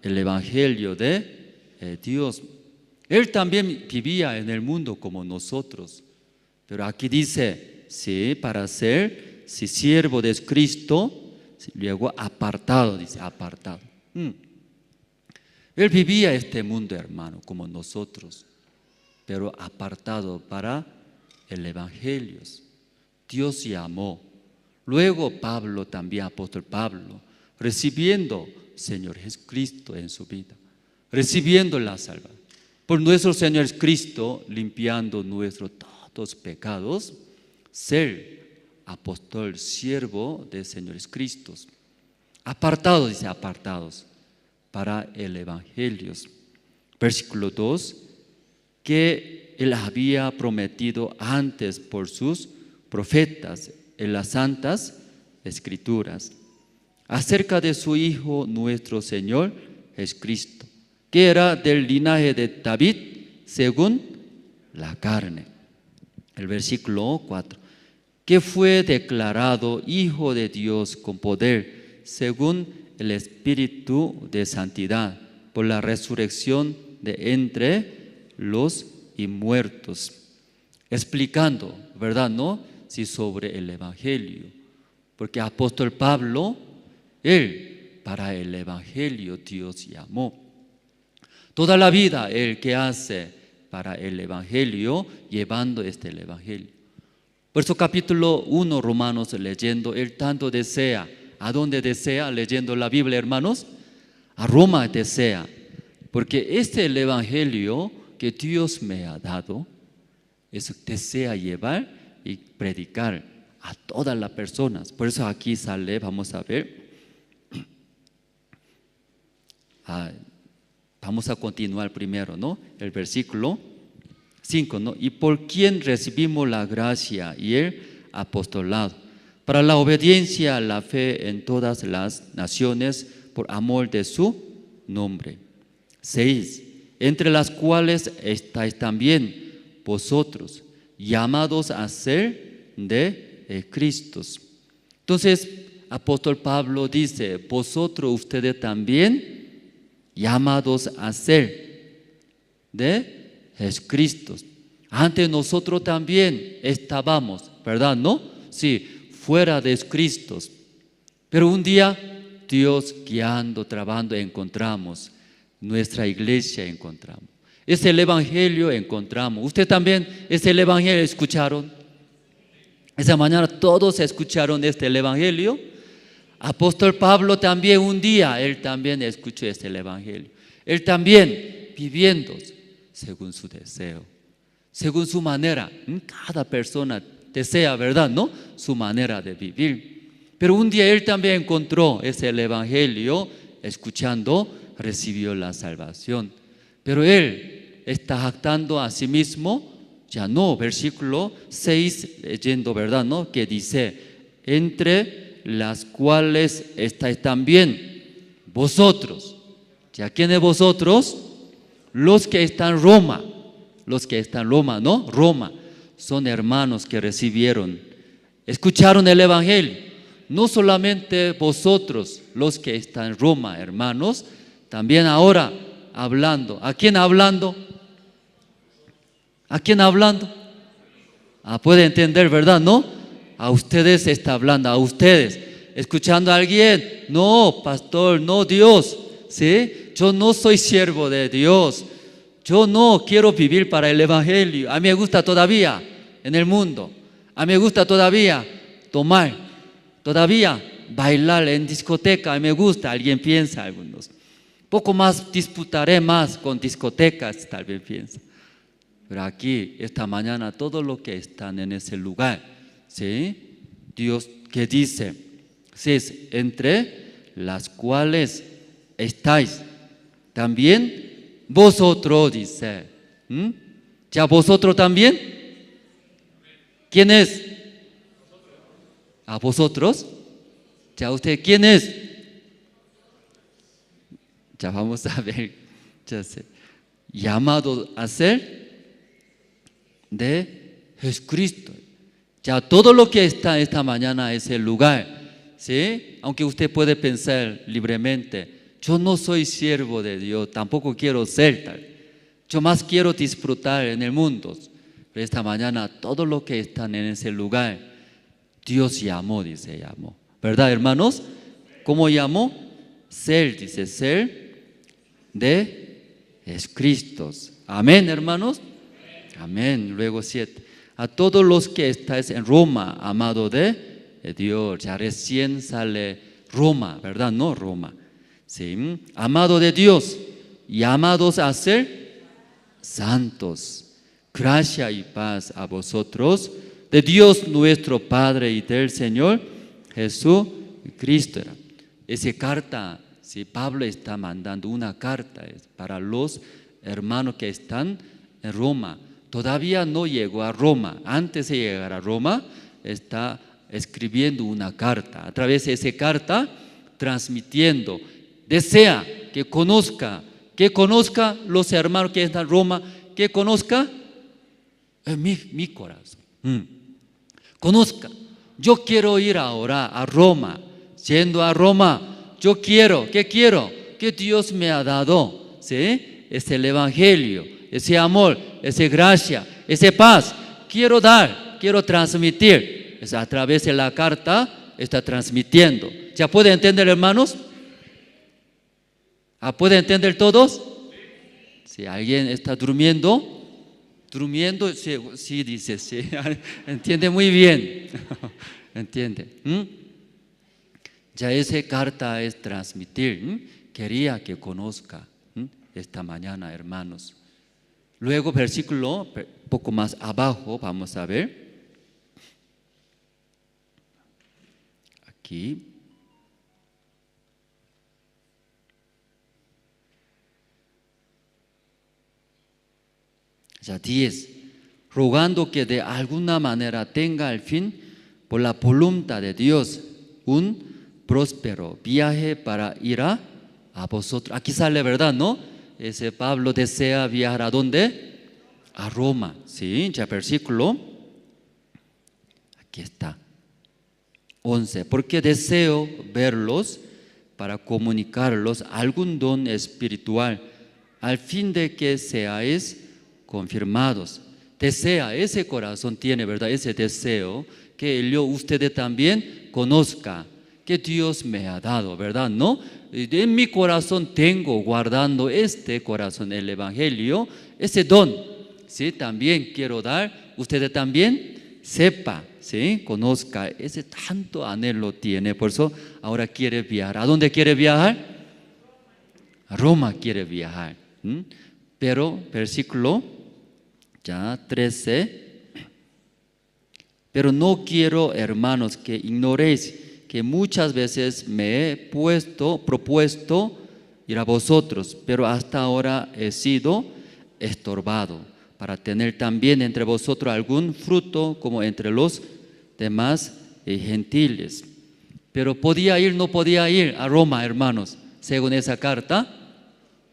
el evangelio de Dios. Él también vivía en el mundo como nosotros, pero aquí dice, sí, para ser siervo de Cristo, luego apartado, dice apartado. Él vivía este mundo, hermano, como nosotros, pero apartado para el evangelio. Dios llamó. Luego Pablo, también apóstol Pablo, recibiendo Señor Jesucristo en su vida, recibiendo la salvación. Por nuestro Señor Cristo, limpiando nuestros todos pecados, ser apóstol, siervo de Señor Cristo. Apartados, dice apartados, para el evangelio. Versículo 2, que él había prometido antes por sus profetas en las santas escrituras, acerca de su Hijo nuestro Señor Jesucristo, que era del linaje de David según la carne. El versículo 4, que fue declarado Hijo de Dios con poder según el Espíritu de santidad por la resurrección de entre los muertos. Explicando, ¿verdad? ¿No? Sí, sobre el Evangelio. Porque apóstol Pablo, él para el Evangelio Dios llamó. Toda la vida él que hace para el Evangelio, llevando el Evangelio. Por eso capítulo 1 Romanos leyendo, él tanto desea. ¿A dónde desea? Leyendo la Biblia, hermanos. A Roma desea. Porque este es el Evangelio que Dios me ha dado. Eso desea llevar y predicar a todas las personas. Por eso aquí sale, vamos a ver. Vamos a continuar primero, ¿no? El versículo 5, ¿no? Y por quien recibimos la gracia y el apostolado, para la obediencia, la fe en todas las naciones, por amor de su nombre. 6. Entre las cuales estáis también vosotros, llamados a ser de Cristos. Entonces, apóstol Pablo dice, vosotros ustedes también llamados a ser de Jesucristo. Antes nosotros también estábamos, ¿verdad? ¿No? Sí, fuera de Cristo. Pero un día Dios guiando, trabajando, encontramos. Nuestra iglesia encontramos. Es el evangelio encontramos. Usted también es el evangelio, ¿escucharon? Esa mañana todos escucharon este evangelio. Apóstol Pablo también un día, él también escuchó este evangelio. Él también viviendo según su deseo, según su manera. Cada persona desea, ¿verdad? ¿No? Su manera de vivir. Pero un día él también encontró ese evangelio, escuchando, recibió la salvación. Pero él está jactando a sí mismo, ya no, versículo 6, leyendo, ¿verdad? ¿No? Que dice, entre las cuales estáis también vosotros. ¿Ya quiénes vosotros? Los que están en Roma. Los que están en Roma, ¿no? Roma. Son hermanos que recibieron, escucharon el evangelio. No solamente vosotros, los que están en Roma, hermanos, también ahora hablando. ¿A quién hablando? ¿A quién hablando? Puede entender, ¿verdad? ¿No? A ustedes está hablando, a ustedes. Escuchando a alguien, no, pastor, no, Dios, ¿sí? Yo no soy siervo de Dios. Yo no quiero vivir para el evangelio. A mí me gusta todavía en el mundo. A mí me gusta todavía tomar, todavía bailar en discoteca. A mí me gusta, alguien piensa, algunos. Poco más disputaré más con discotecas, tal vez piensa. Pero aquí, esta mañana, todos los que están en ese lugar, ¿sí? Dios que dice, ¿sí? Entre las cuales estáis también vosotros, dice. ¿Ya vosotros también? ¿Quién es? ¿A vosotros? ¿Ya usted quién es? Ya vamos a ver, ya sé. Llamado a ser de Jesucristo. Ya todo lo que está esta mañana es el lugar, ¿sí? Aunque usted puede pensar libremente, yo no soy siervo de Dios, tampoco quiero ser tal. Yo más quiero disfrutar en el mundo. Pero esta mañana todo lo que están en ese lugar, Dios llamó, dice, llamó. ¿Verdad, hermanos? ¿Cómo llamó? Ser, dice, ser de Jesucristo. Amén, hermanos. Amén. Luego 7. A todos los que estáis en Roma, amado de Dios. Ya recién sale Roma, ¿verdad? No Roma. Sí. Amado de Dios, llamados a ser santos. Gracia y paz a vosotros, de Dios nuestro Padre y del Señor Jesucristo. Esa carta, si Pablo está mandando una carta para los hermanos que están en Roma. Todavía no llegó a Roma. Antes de llegar a Roma, está escribiendo una carta. A través de esa carta, transmitiendo. Desea que conozca los hermanos que están en Roma, que conozca mi corazón. Conozca. Yo quiero ir ahora a Roma. Yendo a Roma, yo quiero, ¿qué quiero? Que Dios me ha dado, ¿sí? Es el evangelio, ese amor, esa gracia, esa paz. Quiero dar, quiero transmitir. Es a través de la carta está transmitiendo. ¿Ya puede entender, hermanos? ¿Puede entender todos? Si alguien está durmiendo, sí, dice, sí, entiende muy bien. ¿Entiende? Ya esa carta es transmitir. Quería que conozca esta mañana, hermanos. Luego, versículo poco más abajo, vamos a ver. Aquí. Ya 10. Rogando que de alguna manera tenga al fin, por la voluntad de Dios, un próspero viaje para ir a a vosotros. Aquí sale, ¿verdad? ¿No? Ese Pablo desea viajar ¿a dónde? A Roma. Sí, ya versículo. Aquí está. 11. Porque deseo verlos para comunicarlos algún don espiritual, al fin de que seáis confirmados. Desea, ese corazón tiene, ¿verdad? Ese deseo que yo, ustedes también conozca que Dios me ha dado, ¿verdad? ¿No? En mi corazón tengo guardando este corazón, el Evangelio, ese don, ¿sí? También quiero dar, ustedes también sepa, ¿sí? Conozca, ese tanto anhelo tiene, por eso ahora quiere viajar. ¿A dónde quiere viajar? A Roma quiere viajar. Pero, versículo ya 13, pero no quiero, hermanos, que ignoréis que muchas veces me he propuesto ir a vosotros, pero hasta ahora he sido estorbado, para tener también entre vosotros algún fruto como entre los demás gentiles. Pero podía ir, no podía ir a Roma, hermanos, según esa carta,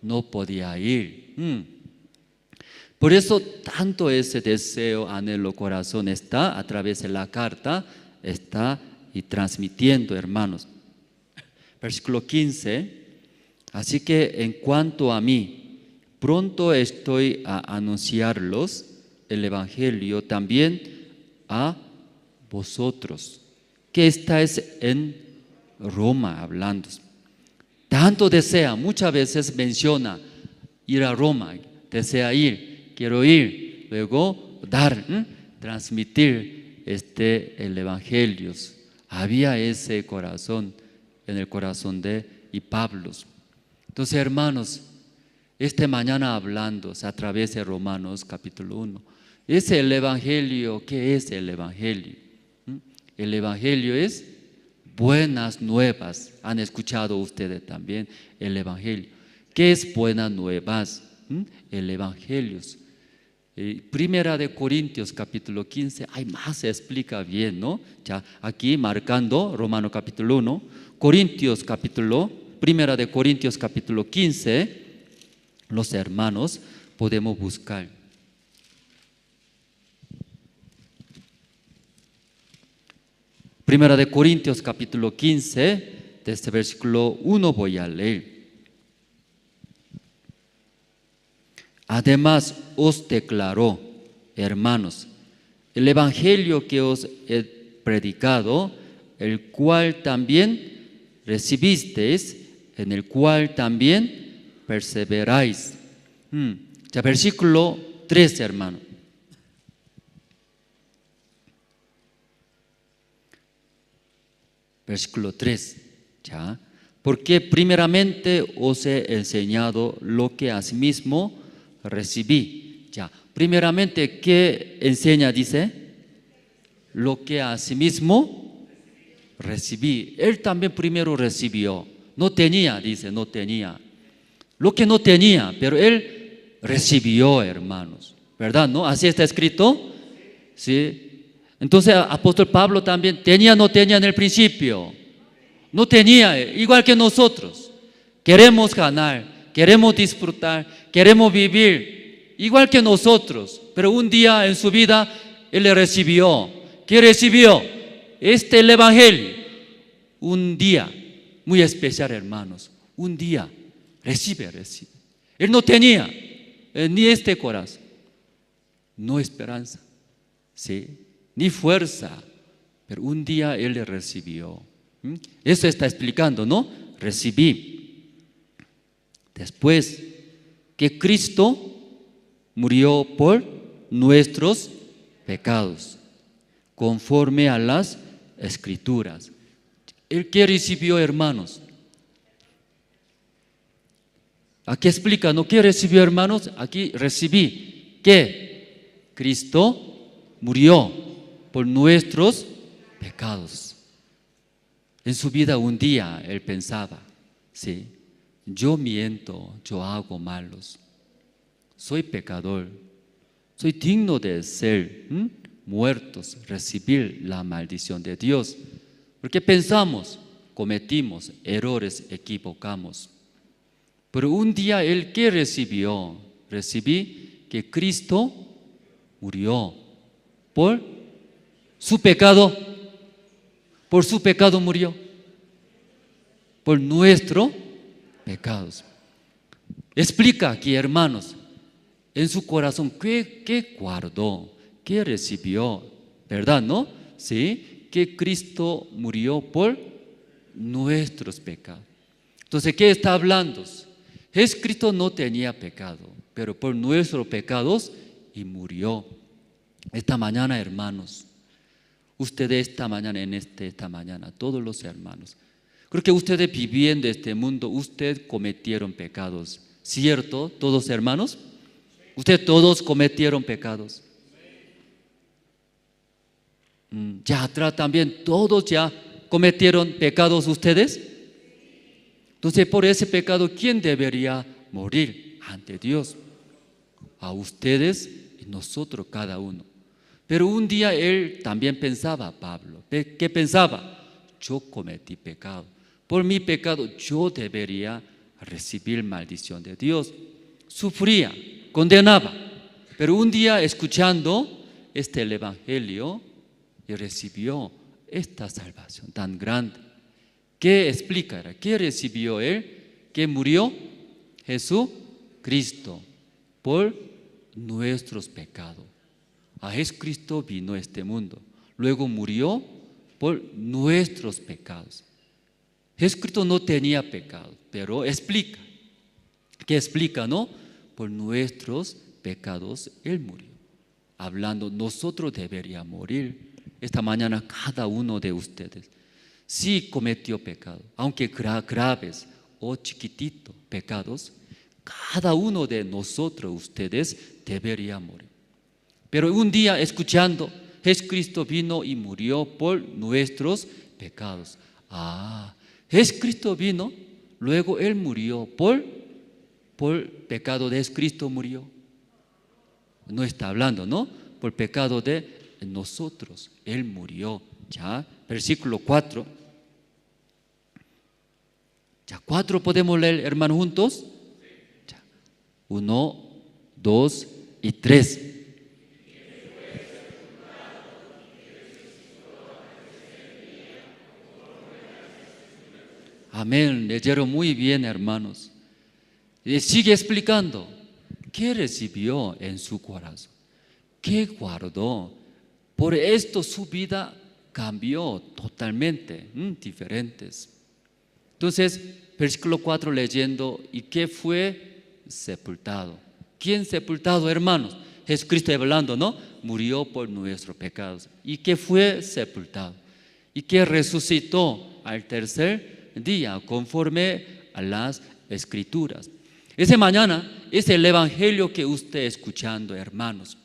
no podía ir. Por eso tanto ese deseo, anhelo, corazón está a través de la carta, está y transmitiendo, hermanos. Versículo 15. Así que en cuanto a mí, pronto estoy a anunciarlos el Evangelio también a vosotros, que estáis en Roma hablando. Tanto desea, muchas veces menciona ir a Roma, desea ir. Quiero ir, luego dar, transmitir el Evangelio. Había ese corazón en el corazón de Pablo. Entonces, hermanos, esta mañana hablando a través de Romanos capítulo 1, es el Evangelio. ¿Qué es el Evangelio? El Evangelio es buenas nuevas. Han escuchado ustedes también el Evangelio. ¿Qué es buenas nuevas? El Evangelio. Primera de Corintios capítulo 15, hay más se explica bien, ¿no? Ya aquí marcando Romano capítulo 1, Primera de Corintios capítulo 15, los hermanos podemos buscar. Primera de Corintios capítulo 15, desde versículo 1 voy a leer. Además os declaró, hermanos, el Evangelio que os he predicado, el cual también recibisteis, en el cual también perseveráis. Ya versículo 3, hermano. Versículo 3, ya. Porque primeramente os he enseñado lo que asimismo recibí. Ya, primeramente, ¿qué enseña? Dice, lo que asimismo recibí. Él también primero recibió. No tenía, dice, no tenía. Lo que no tenía, pero él recibió, hermanos. ¿Verdad? ¿No? Así está escrito. Sí. Entonces, apóstol Pablo también tenía, no tenía en el principio. No tenía, igual que nosotros. Queremos ganar. Queremos disfrutar, queremos vivir igual que nosotros, pero un día en su vida él le recibió. ¿Qué recibió? El Evangelio. Un día muy especial, hermanos. Un día recibe. Él no tenía ni este corazón, no esperanza, ¿sí? Ni fuerza, pero un día él le recibió. Eso está explicando, ¿no? Recibí. Después que Cristo murió por nuestros pecados, conforme a las Escrituras. ¿El que recibió, hermanos? Aquí explica, ¿no? ¿Qué recibió, hermanos? Aquí recibí que Cristo murió por nuestros pecados. En su vida un día él pensaba, sí, yo miento, yo hago malos, soy pecador, soy digno de ser muertos, recibir la maldición de Dios, porque pensamos, cometimos errores, equivocamos. Pero un día él, ¿qué recibió? Recibí que Cristo murió por su pecado. Por su pecado murió. Por nuestros pecados. Explica aquí, hermanos, en su corazón, ¿qué guardó? ¿Qué recibió? ¿Verdad, no? Sí, que Cristo murió por nuestros pecados. Entonces, ¿qué está hablando? Jesucristo no tenía pecado, pero por nuestros pecados y murió. Esta mañana, hermanos, ustedes esta mañana, todos los hermanos, creo que ustedes viviendo este mundo, ustedes cometieron pecados, ¿cierto? ¿Todos hermanos? Ustedes todos cometieron pecados. Ya atrás también todos ya cometieron pecados ustedes. Entonces por ese pecado, ¿quién debería morir ante Dios? A ustedes y nosotros cada uno. Pero un día él también pensaba, Pablo, ¿qué pensaba? Yo cometí pecado. Por mi pecado yo debería recibir maldición de Dios. Sufría, condenaba. Pero un día escuchando el evangelio y recibió esta salvación tan grande. ¿Qué explica? ¿Qué recibió él? ¿Qué murió? Jesucristo por nuestros pecados. A Jesucristo vino a este mundo. Luego murió por nuestros pecados. Jesucristo no tenía pecado, pero explica. ¿Qué explica, no? Por nuestros pecados Él murió. Hablando, nosotros deberíamos morir. Esta mañana cada uno de ustedes, si cometió pecado, aunque graves o chiquititos pecados, cada uno de nosotros, ustedes, debería morir. Pero un día escuchando, Jesucristo vino y murió por nuestros pecados. Jesucristo vino, luego Él murió por pecado de Jesucristo murió. No está hablando, ¿no? Por pecado de nosotros, Él murió. Ya, versículo 4. Ya, 4 podemos leer, hermanos, juntos. Ya. 1, 2 y 3. Amén, leyeron muy bien, hermanos. Y sigue explicando. ¿Qué recibió en su corazón? ¿Qué guardó? Por esto su vida cambió totalmente, diferentes. Entonces, versículo 4 leyendo, ¿y qué fue? Sepultado. ¿Quién sepultado, hermanos? Jesucristo hablando, ¿no? Murió por nuestros pecados. ¿Y qué fue? Sepultado. ¿Y qué resucitó al tercer día, conforme a las Escrituras? Esa mañana es el evangelio que usted escuchando, hermanos.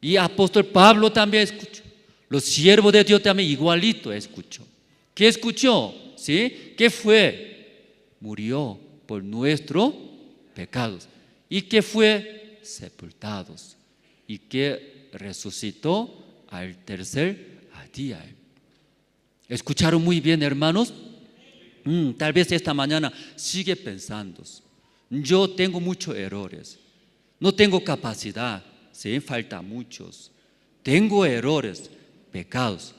Y apóstol Pablo también escuchó. Los siervos de Dios también igualito escuchó. ¿Qué escuchó? ¿Sí? ¿Qué fue? Murió por nuestros pecados. ¿Y qué fue? Sepultados. ¿Y qué resucitó al tercer día? ¿Escucharon muy bien, hermanos? Tal vez esta mañana sigue pensando. Yo tengo muchos errores. No tengo capacidad. Sí, falta muchos. Tengo errores, pecados.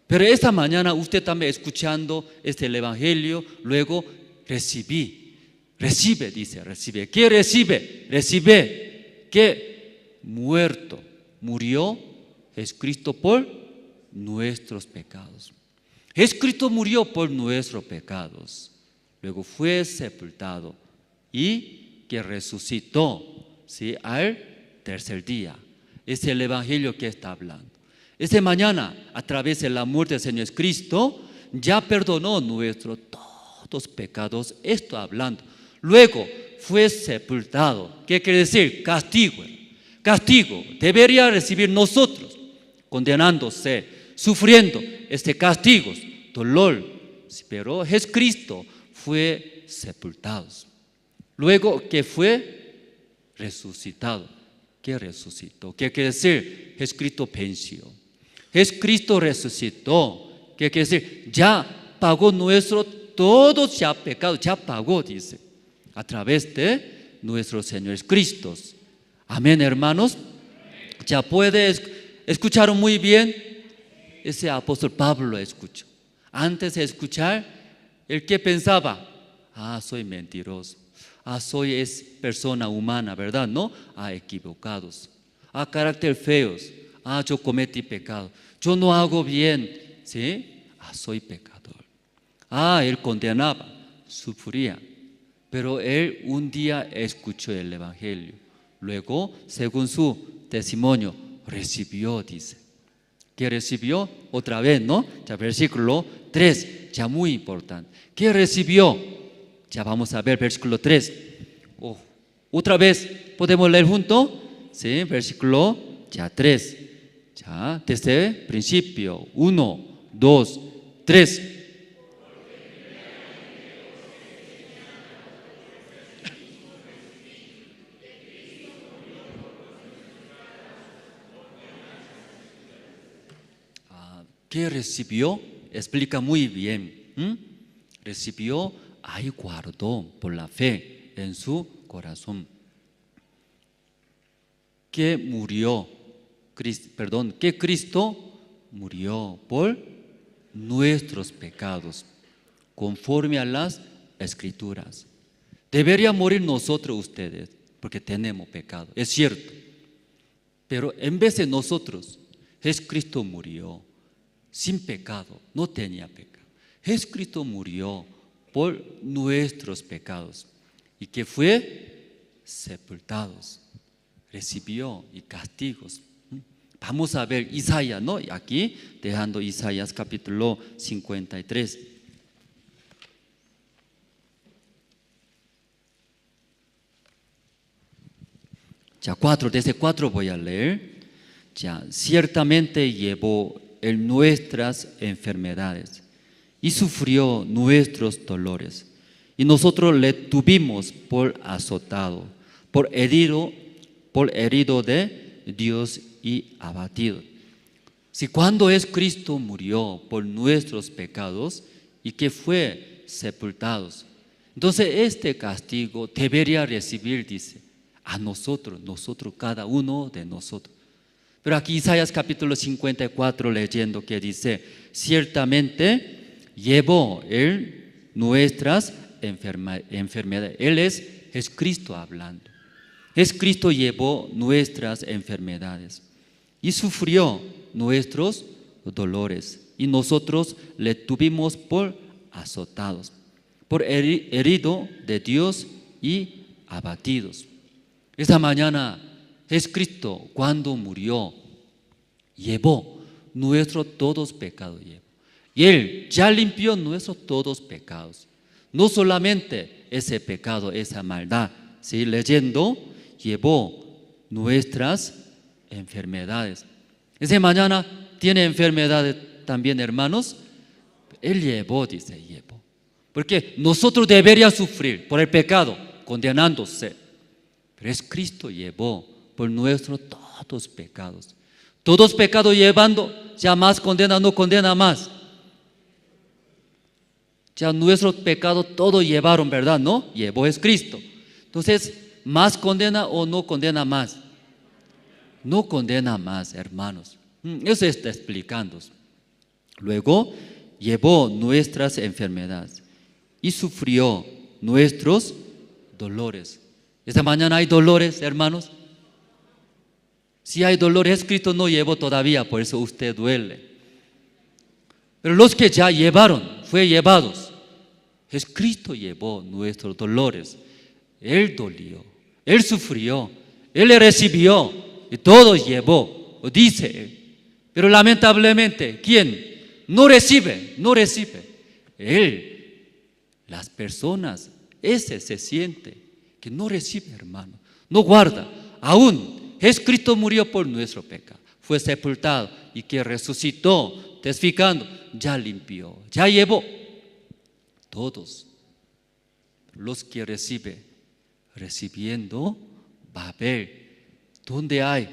Pero esta mañana usted también escuchando el evangelio, luego recibe, dice, recibe. ¿Qué recibe? Recibe que murió Jesucristo por nuestros pecados. Jesucristo murió por nuestros pecados. Luego fue sepultado y que resucitó, ¿sí? Al tercer día. Es el evangelio que está hablando. Esta mañana, a través de la muerte del Señor Cristo, ya perdonó nuestros todos pecados. Esto hablando. Luego fue sepultado. ¿Qué quiere decir? Castigo. Castigo debería recibir nosotros, condenándose, sufriendo castigo, dolor. Pero Jesucristo fue sepultado. Luego que fue resucitado. ¿Qué resucitó? ¿Qué quiere decir? Jesucristo venció. Jesucristo resucitó. ¿Qué quiere decir? Ya pagó todos ya pecados, ya pagó, dice. a través de nuestro Señor Cristo. Amén, hermanos. Ya puede escuchar muy bien. Ese apóstol Pablo lo escuchó. Antes de escuchar, el que pensaba, soy mentiroso, soy persona humana, ¿verdad? No, equivocados, carácter feos, yo cometí pecado, yo no hago bien, ¿sí? Soy pecador. Él condenaba, sufría, pero él un día escuchó el Evangelio, luego, según su testimonio, recibió, dice. ¿Qué recibió? Otra vez, ¿no? Ya versículo 3, ya muy importante. ¿Qué recibió? Ya vamos a ver versículo 3. Otra vez, ¿podemos leer junto? Sí, versículo ya 3. Ya, desde el principio. 1, 2, 3. ¿Qué recibió? Explica muy bien. Recibió, guardó por la fe en su corazón. Que Cristo murió por nuestros pecados, conforme a las Escrituras. Debería morir nosotros ustedes, porque tenemos pecado, es cierto. Pero en vez de nosotros, Jesucristo murió sin pecado, no tenía pecado. Jesucristo murió por nuestros pecados y que fue sepultado, recibió y castigos. Vamos a ver Isaías, ¿no? Aquí dejando Isaías capítulo 53. Ya 4, desde 4 voy a leer. Ya, ciertamente llevó en nuestras enfermedades y sufrió nuestros dolores, y nosotros le tuvimos por azotado, por herido de Dios y abatido. Si cuando Cristo murió por nuestros pecados y que fue sepultado, entonces este castigo debería recibir, dice, a nosotros, cada uno de nosotros. Pero aquí Isaías capítulo 54 leyendo que dice, ciertamente llevó él nuestras enfermedades. Él es Cristo hablando. Cristo llevó nuestras enfermedades y sufrió nuestros dolores. Y nosotros le tuvimos por azotados, por herido de Dios y abatidos. Esta mañana Cristo cuando murió llevó nuestros todos pecados. Y Él ya limpió nuestros todos pecados. No solamente ese pecado, esa maldad, ¿sí? Leyendo, llevó nuestras enfermedades. Esa mañana tiene enfermedades también, hermanos. Él llevó, dice, llevó. Porque nosotros deberíamos sufrir por el pecado, condenándose. Pero Cristo llevó por nuestros todos pecados. Todos pecados llevando, ya más condena, no condena más. Ya nuestros pecados todos llevaron, ¿verdad? ¿No? Llevó Cristo. Entonces, ¿más condena o no condena más? No condena más, hermanos. Eso está explicando. Luego, llevó nuestras enfermedades y sufrió nuestros dolores. Esta mañana hay dolores, hermanos. Si hay dolores, Cristo no llevó todavía, por eso usted duele. Pero los que ya llevaron, fue llevados. Cristo llevó nuestros dolores. Él dolió, Él sufrió, Él recibió y todo llevó, dice Él. Pero lamentablemente, ¿quién? No recibe. Él, las personas, ese se siente que no recibe, hermano, no guarda. Aún Cristo murió por nuestro pecado, fue sepultado y que resucitó, testificando, ya limpió, ya llevó. Todos los que recibiendo, va a ver dónde hay,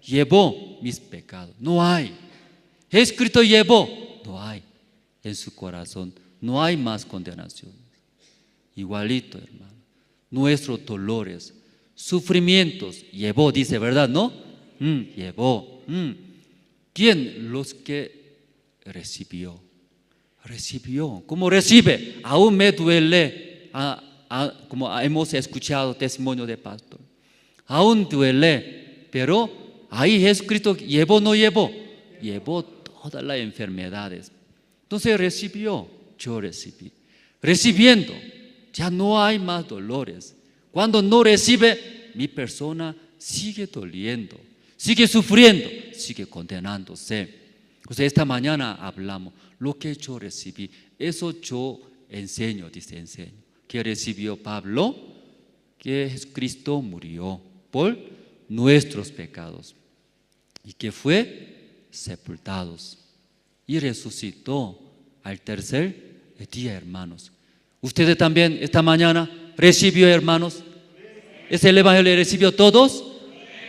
llevó mis pecados, no hay. Cristo llevó, no hay. En su corazón no hay más condenación. Igualito, hermano. nuestros dolores, sufrimientos, llevó, dice, ¿verdad? ¿No? Llevó. ¿Quién? Los que recibió. Recibió. ¿Cómo recibe? Aún me duele. Como hemos escuchado testimonio de pastor. Aún duele. Pero ahí Jesucristo llevó, no llevó. Llevó todas las enfermedades. Entonces recibió. Yo recibí. Recibiendo, ya no hay más dolores. Cuando no recibe, mi persona sigue doliendo, sigue sufriendo, sigue condenándose. Entonces esta mañana hablamos, lo que yo recibí, eso yo enseño, dice enseño. ¿Qué recibió Pablo? Que Jesucristo murió por nuestros pecados y que fue sepultados y resucitó al tercer día, hermanos. Ustedes también esta mañana recibió, hermanos. ¿Es el evangelio recibió todos?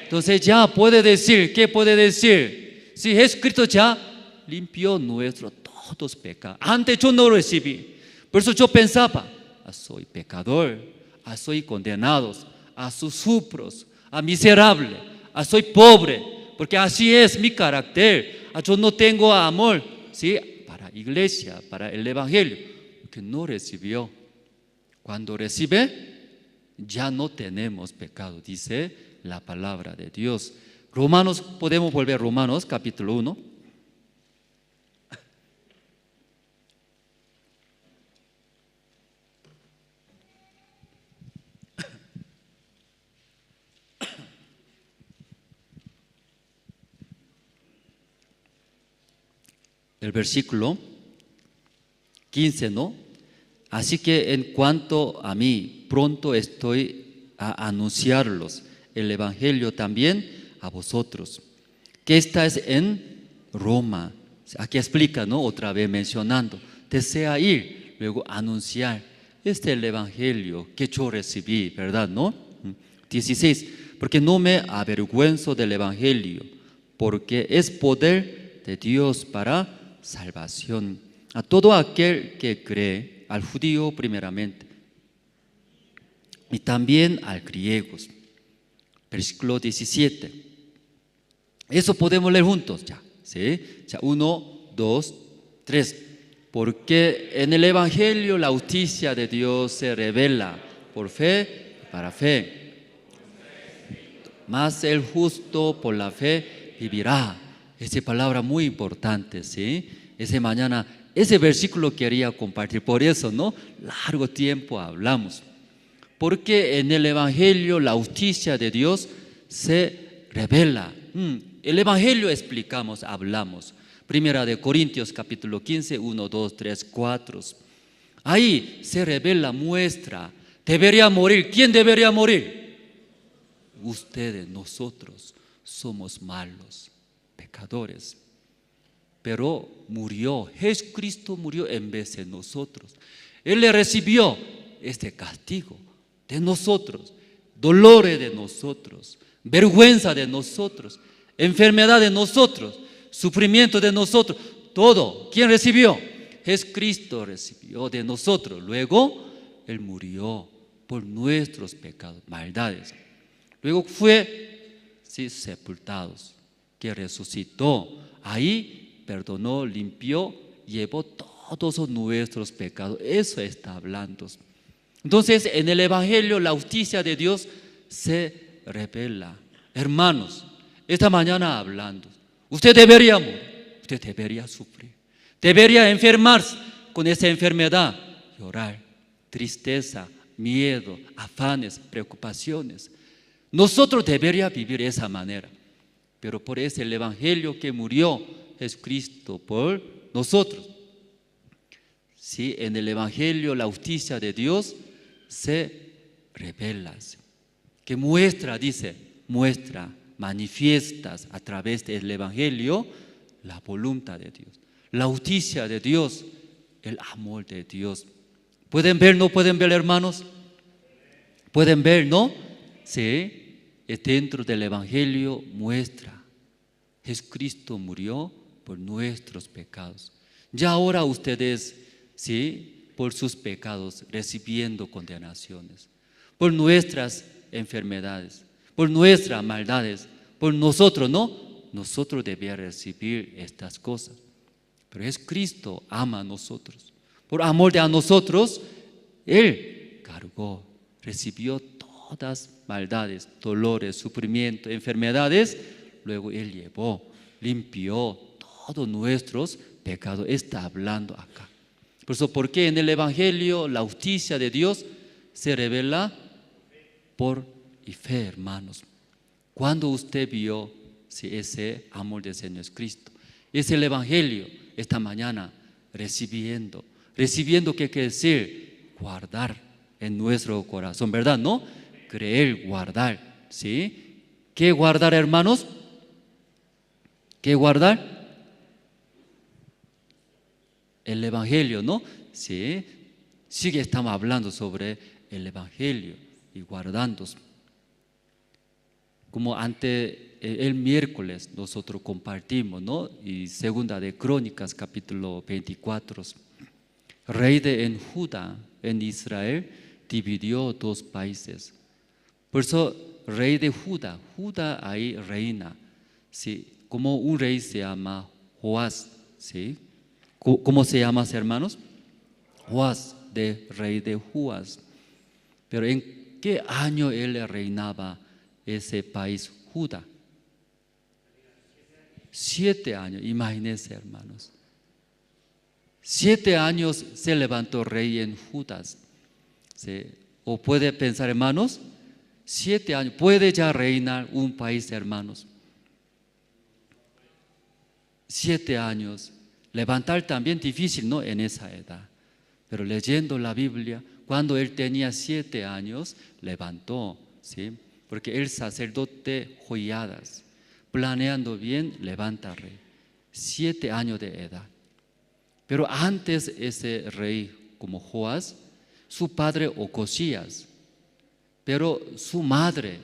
Entonces ya puede decir, ¿qué puede decir? Si Jesucristo ya limpió nuestros todos pecados. Antes yo no recibí. Por eso yo pensaba, soy pecador, soy condenado, soy sufros, miserable, soy pobre, porque así es mi carácter. Yo no tengo amor, ¿sí? Para la iglesia, para el evangelio, que no recibió. Cuando recibe, ya no tenemos pecado, dice la palabra de Dios. Romanos, podemos volver a Romanos capítulo 1. El versículo 15, ¿no? Así que en cuanto a mí, pronto estoy a anunciarlos el evangelio también a vosotros, que estáis en Roma. Aquí explica, ¿no? Otra vez mencionando, desea ir, luego anunciar. Este es el evangelio que yo recibí, ¿verdad? ¿No? 16, porque no me avergüenzo del evangelio, porque es poder de Dios para salvación a todo aquel que cree, al judío primeramente y también al griego. Versículo 17. Eso podemos leer juntos ya, ¿sí? Ya 1, 2, 3. Porque en el evangelio la justicia de Dios se revela por fe y para fe. Mas el justo por la fe vivirá. Esa palabra muy importante, ¿sí? Esa mañana, ese versículo quería compartir. Por eso, ¿no? Largo tiempo hablamos. Porque en el evangelio la justicia de Dios se revela. El evangelio explicamos, hablamos. Primera de Corintios capítulo 15, 1, 2, 3, 4. Ahí se revela, muestra. Debería morir. ¿Quién debería morir? Ustedes, nosotros somos malos, pecadores. Pero murió, Jesucristo murió en vez de nosotros. Él le recibió este castigo de nosotros, dolores de nosotros, vergüenza de nosotros, enfermedad de nosotros, sufrimiento de nosotros, todo. ¿Quién recibió? Jesucristo recibió de nosotros. Luego, Él murió por nuestros pecados, maldades. Luego fue sepultados, que resucitó. Ahí perdonó, limpió, llevó todos nuestros pecados. Eso está hablando. Entonces, en el evangelio la justicia de Dios se revela. Hermanos, esta mañana hablando, usted debería morir, usted debería sufrir, debería enfermarse con esa enfermedad, llorar, tristeza, miedo, afanes, preocupaciones. Nosotros deberíamos vivir de esa manera, pero por eso el evangelio que murió Jesucristo por nosotros. Sí, en el evangelio la justicia de Dios se revela, que muestra, dice, muestra, manifiestas a través del evangelio la voluntad de Dios, la justicia de Dios, el amor de Dios. ¿Pueden ver, no pueden ver, hermanos? ¿Pueden ver, no? Sí, dentro del evangelio muestra, Jesucristo murió por nuestros pecados. Ya ahora ustedes, sí, por sus pecados recibiendo condenaciones. por nuestras enfermedades, por nuestras maldades, por nosotros, ¿no? Nosotros debíamos recibir estas cosas. Pero Jesucristo ama a nosotros. Por amor de a nosotros, Él cargó, recibió todas maldades, dolores, sufrimiento, enfermedades. Luego Él llevó, limpió todos nuestros pecados. Está hablando acá. Por eso, ¿por qué en el Evangelio la justicia de Dios se revela por fe, hermanos? Cuando usted vio ese amor del Señor Cristo, es el Evangelio esta mañana recibiendo, ¿qué quiere decir? Guardar en nuestro corazón, ¿verdad? ¿No? Creer, guardar, ¿sí? ¿Qué guardar, hermanos? ¿Qué guardar? El Evangelio, ¿no? Sí. Sigue, estamos hablando sobre el Evangelio y guardando. Como antes, el miércoles nosotros compartimos, ¿no? Y segunda de Crónicas, capítulo 24. Rey en Judá, en Israel, dividió dos países. Por eso, rey de Judá ahí reina, ¿sí? Como un rey se llama Joás, ¿sí? ¿Cómo se llama, hermanos? Joás, rey de Joás. Pero ¿en qué año él reinaba ese país, Judá? 7 años, imagínense, hermanos. 7 años se levantó rey en Judá. ¿Sí? O puede pensar, hermanos, 7 años, ¿puede ya reinar un país, hermanos? 7 años. Levantar también difícil, ¿no? En esa edad. Pero leyendo la Biblia, cuando él tenía 7 años, levantó, ¿sí? Porque el sacerdote Joiadas, planeando bien, levanta rey. 7 años de edad. Pero antes ese rey como Joás, su padre Ocosías, pero su madre,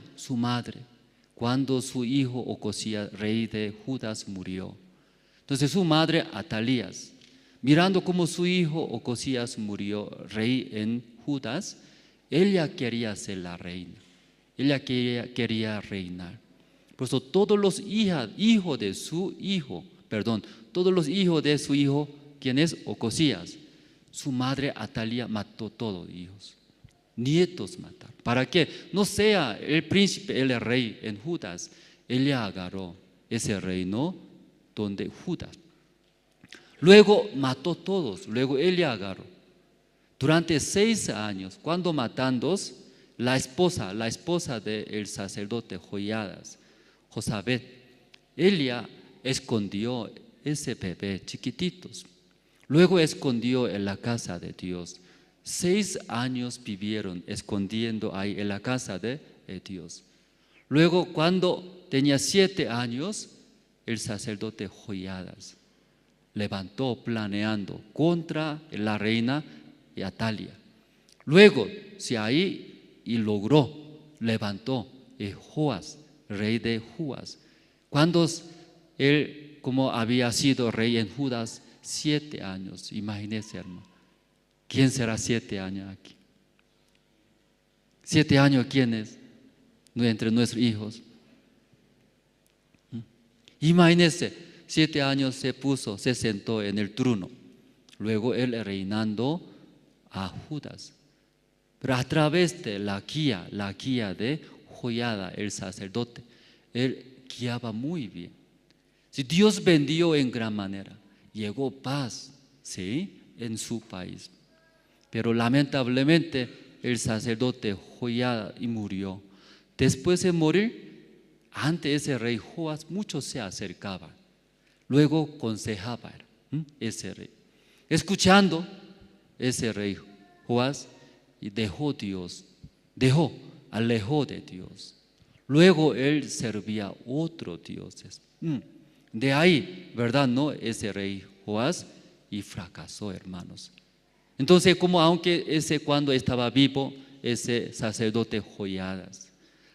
cuando su hijo Ocosías, rey de Judá, murió. Entonces su madre Atalías, mirando como su hijo Ocosías murió, rey en Judá, ella quería ser la reina. Ella quería reinar. Por eso todos los hijos de su hijo, ¿quién es? Ocosías. Su madre Atalía mató todos los hijos. Nietos mataron. ¿Para qué? No sea el príncipe, el rey en Judá. Ella agarró ese reino donde Judá. Luego mató todos. Luego ella agarró. Durante 6 años, cuando matándos, la esposa del sacerdote Joiadas, Josabet, ella escondió ese bebé chiquititos. Luego escondió en la casa de Dios. 6 años vivieron escondiendo ahí en la casa de Dios. Luego, cuando tenía 7 años, el sacerdote Joiadas levantó planeando contra la reina Atalia. Luego, y logró, levantó Joás, rey de Joás. Cuando él, como había sido rey en Judá 7 años, imagínense, hermano. ¿Quién será 7 años aquí? 7 años, ¿quién es? Entre nuestros hijos. Imagínense, 7 años se sentó en el trono. Luego él reinando a Judas. Pero a través de la guía de Joiada, el sacerdote, él guiaba muy bien. Si Dios bendijo en gran manera, llegó paz, ¿sí?, en su país. Pero lamentablemente el sacerdote Joiada murió. Después de morir, ante ese rey Joás, muchos se acercaban. Luego aconsejaba ese rey. Escuchando ese rey Joás, y alejó de Dios. Luego él servía a otros dioses. De ahí, ¿verdad? No, ese rey Joás y fracasó, hermanos. Entonces, como aunque cuando estaba vivo, ese sacerdote Joiadas,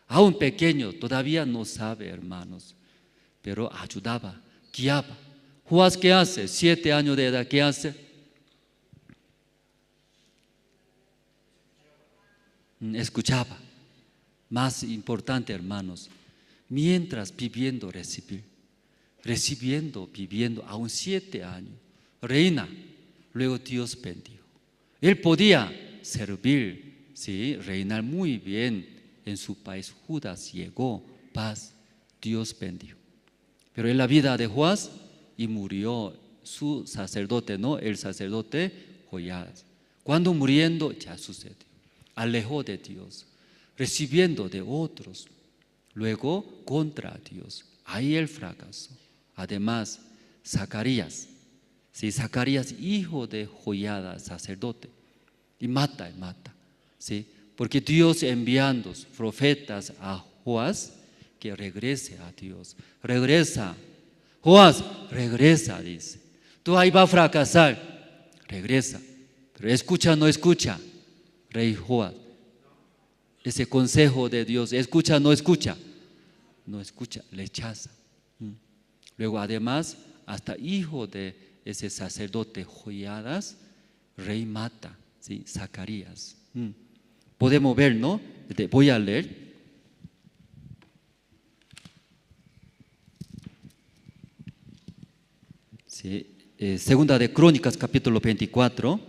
aún pequeño, todavía no sabe, hermanos, pero ayudaba, guiaba. Joás, ¿qué hace? 7 años de edad, ¿qué hace? escuchaba. Más importante, hermanos, mientras viviendo, recibiendo, viviendo, aún 7 años, reina, luego Dios bendijo. Él podía servir, ¿sí? Reinar muy bien en su país. Judas llegó, paz, Dios bendijo. Pero en la vida de Joás, y murió su sacerdote, ¿no? El sacerdote Joiadas. Cuando muriendo, ya sucedió. Alejó de Dios, recibiendo de otros, luego contra Dios. Ahí él fracasó. Además, Zacarías, ¿sí? Zacarías, hijo de Joiada, sacerdote, y mata, ¿sí? Porque Dios enviando profetas a Joás que regrese a Dios. Regresa, Joás, regresa, dice. Tú ahí vas a fracasar, regresa. Pero escucha, no escucha, rey Joás. Ese consejo de Dios, escucha, no escucha, rechaza. Luego además, hasta hijo de ese sacerdote Joiadas, rey mata, ¿sí? Zacarías. Podemos ver, ¿no? Voy a leer. Sí. Segunda de Crónicas, capítulo 24,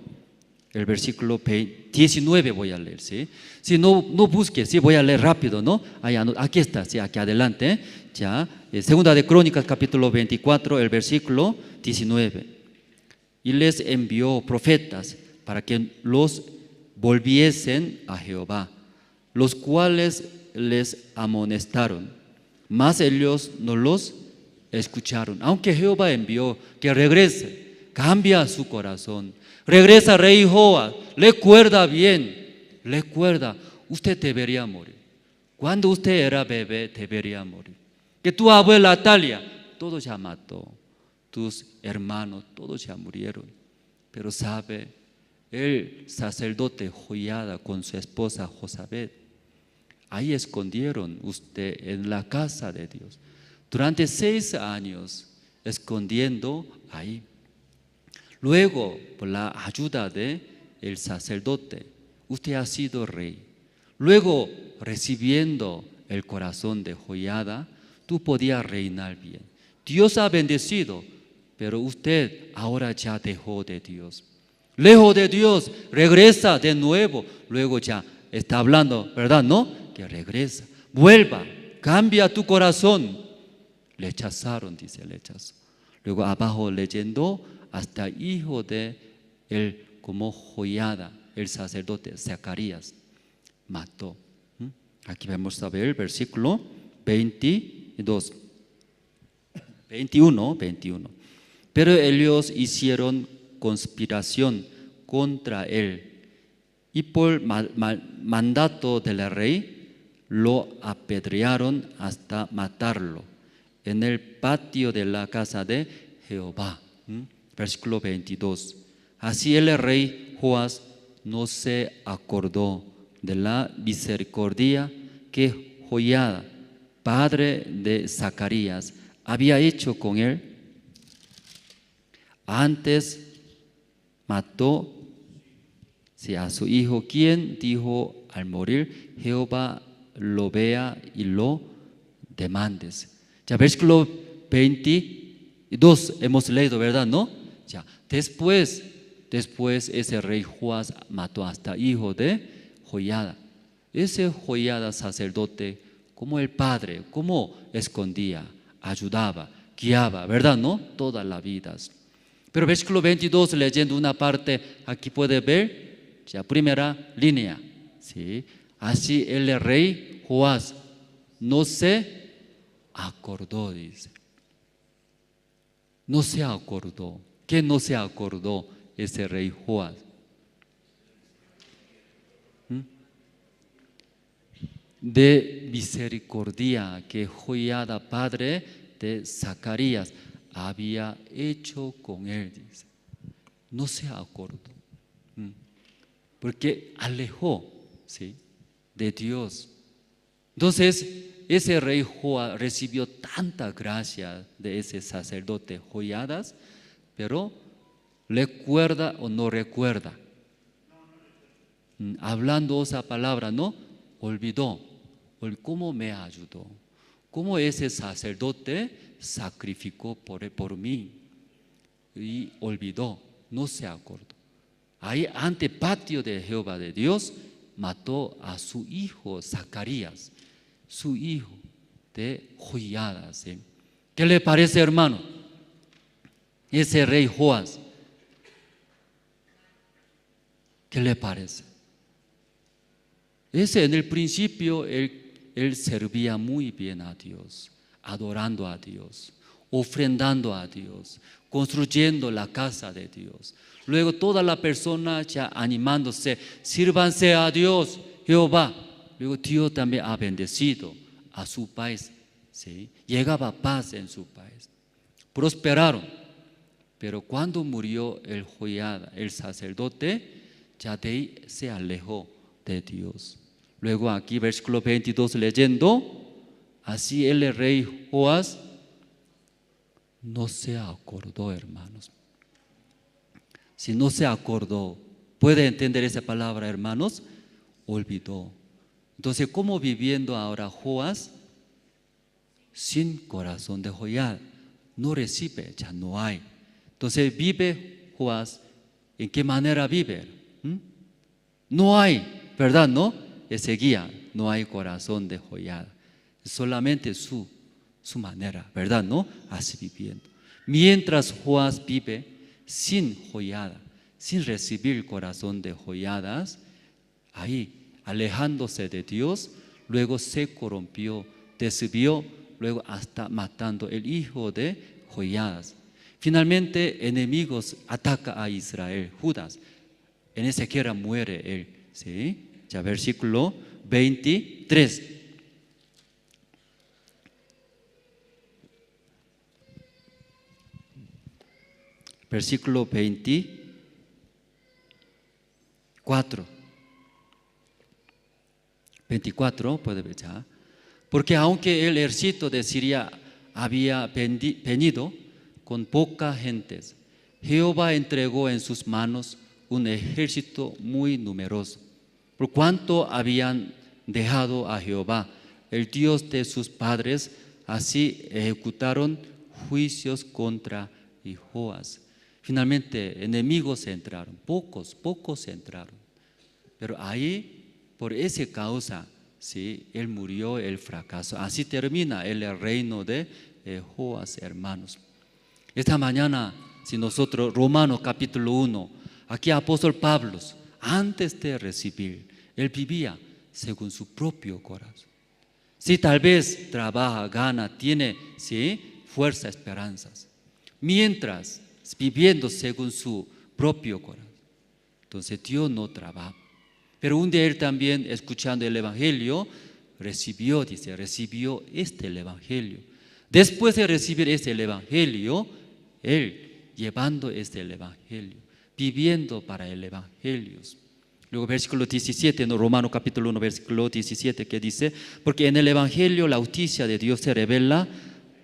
el versículo 19 voy a leer, ¿sí? Si no busque, sí, voy a leer rápido, ¿no? Aquí está, sí, aquí adelante, ya. Segunda de Crónicas, capítulo 24, el versículo 19. Y les envió profetas para que los volviesen a Jehová, los cuales les amonestaron, mas ellos no los escucharon. Aunque Jehová envió que regrese, cambia su corazón. Regresa, rey Joás, recuerda bien, recuerda, usted debería morir. Cuando usted era bebé, debería morir. Que tu abuela Atalia, todos ya mató. Tus hermanos, todos ya murieron. Pero sabe, el sacerdote Joiada con su esposa Josabet, ahí escondieron usted en la casa de Dios. Durante 6 años, escondiendo ahí. Luego, por la ayuda del sacerdote, usted ha sido rey. Luego, recibiendo el corazón de Joiada, tú podías reinar bien. Dios ha bendecido, pero usted ahora ya dejó de Dios. Lejos de Dios, regresa de nuevo. Luego ya está hablando, ¿verdad? ¿No? Que regresa, vuelva, cambia tu corazón. Rechazaron, dice, rechazó. Luego abajo leyendo, hasta hijo de él como Joiada, el sacerdote Zacarías, mató. Aquí vamos a ver el versículo 21. Pero ellos hicieron conspiración contra él y por mandato del rey lo apedrearon hasta matarlo en el patio de la casa de Jehová. Versículo 22. Así el rey Joás no se acordó de la misericordia que Joiada, padre de Zacarías, había hecho con él. Antes mató a su hijo, quien dijo al morir, Jehová lo vea y lo demandes. Ya, versículo 22 hemos leído, ¿verdad? ¿No? Ya, después ese rey Joás mató hasta hijo de Joiada. Ese Joiada sacerdote, como el padre, como escondía, ayudaba, guiaba, ¿verdad? ¿No? Toda la vida. Pero versículo 22, leyendo una parte, aquí puede ver, ya primera línea, ¿sí? Así el rey Joás no se acordó, dice. No se acordó. ¿Qué no se acordó ese rey Joás? De misericordia que Joiada, padre de Zacarías, había hecho con él, dice. No se acordó, porque alejó, ¿sí?, de Dios. Entonces, ese rey Joás recibió tanta gracia de ese sacerdote Joiadas, pero ¿recuerda o no recuerda? hablando esa palabra, ¿no? Olvidó cómo me ayudó, cómo ese sacerdote sacrificó por mí, y olvidó, no se acordó. Ahí ante patio de Jehová de Dios mató a su hijo Zacarías, su hijo de Joiada, ¿sí? ¿Qué le parece, hermano? Ese rey Joás, ¿qué le parece? Ese en el principio él servía muy bien a Dios, adorando a Dios, ofrendando a Dios, construyendo la casa de Dios. Luego toda la persona ya animándose, sírvanse a Dios, Jehová. Luego Dios también ha bendecido a su país, ¿sí? Llegaba paz en su país, prosperaron. Pero cuando murió el Joiada, el sacerdote, ya de ahí se alejó de Dios. Luego aquí versículo 22 leyendo, así el rey Joás no se acordó, hermanos. Si no se acordó, ¿puede entender esa palabra, hermanos? Olvidó. Entonces, ¿cómo viviendo ahora Joás? Sin corazón de Joiada. No recibe, ya no hay. Entonces, vive Joás. ¿En qué manera vive? No hay, ¿verdad? No, ese guía, no hay corazón de Joiada. Solamente su manera, ¿verdad? No, así viviendo. Mientras Joás vive sin Joiada, sin recibir el corazón de Joiadas, ahí alejándose de Dios, luego se corrompió, desvió, luego hasta matando el hijo de Joiadas. Finalmente, enemigos ataca a Israel, Judas. En esa guerra muere él, ¿sí? Ya versículo 23. Versículo 24. 24, puede ver ya. Porque aunque el ejército de Siria había venido con poca gente, Jehová entregó en sus manos un ejército muy numeroso, por cuanto habían dejado a Jehová, el Dios de sus padres, así ejecutaron juicios contra Joás. Finalmente, enemigos entraron, pocos entraron, pero ahí, por esa causa, sí, él murió, el fracaso. Así termina el reino de Joás, hermanos. Esta mañana, si nosotros, Romanos capítulo 1, aquí apóstol Pablo, antes de recibir, él vivía según su propio corazón. Si tal vez trabaja, gana, tiene, ¿sí?, fuerza, esperanzas, mientras viviendo según su propio corazón, entonces Dios no trabaja. Pero un día él también, escuchando el evangelio, recibió el evangelio. Después de recibir el evangelio, él llevando el evangelio, viviendo para el evangelio. Luego versículo 17, en Romanos capítulo 1, versículo 17, que dice, porque en el evangelio la justicia de Dios se revela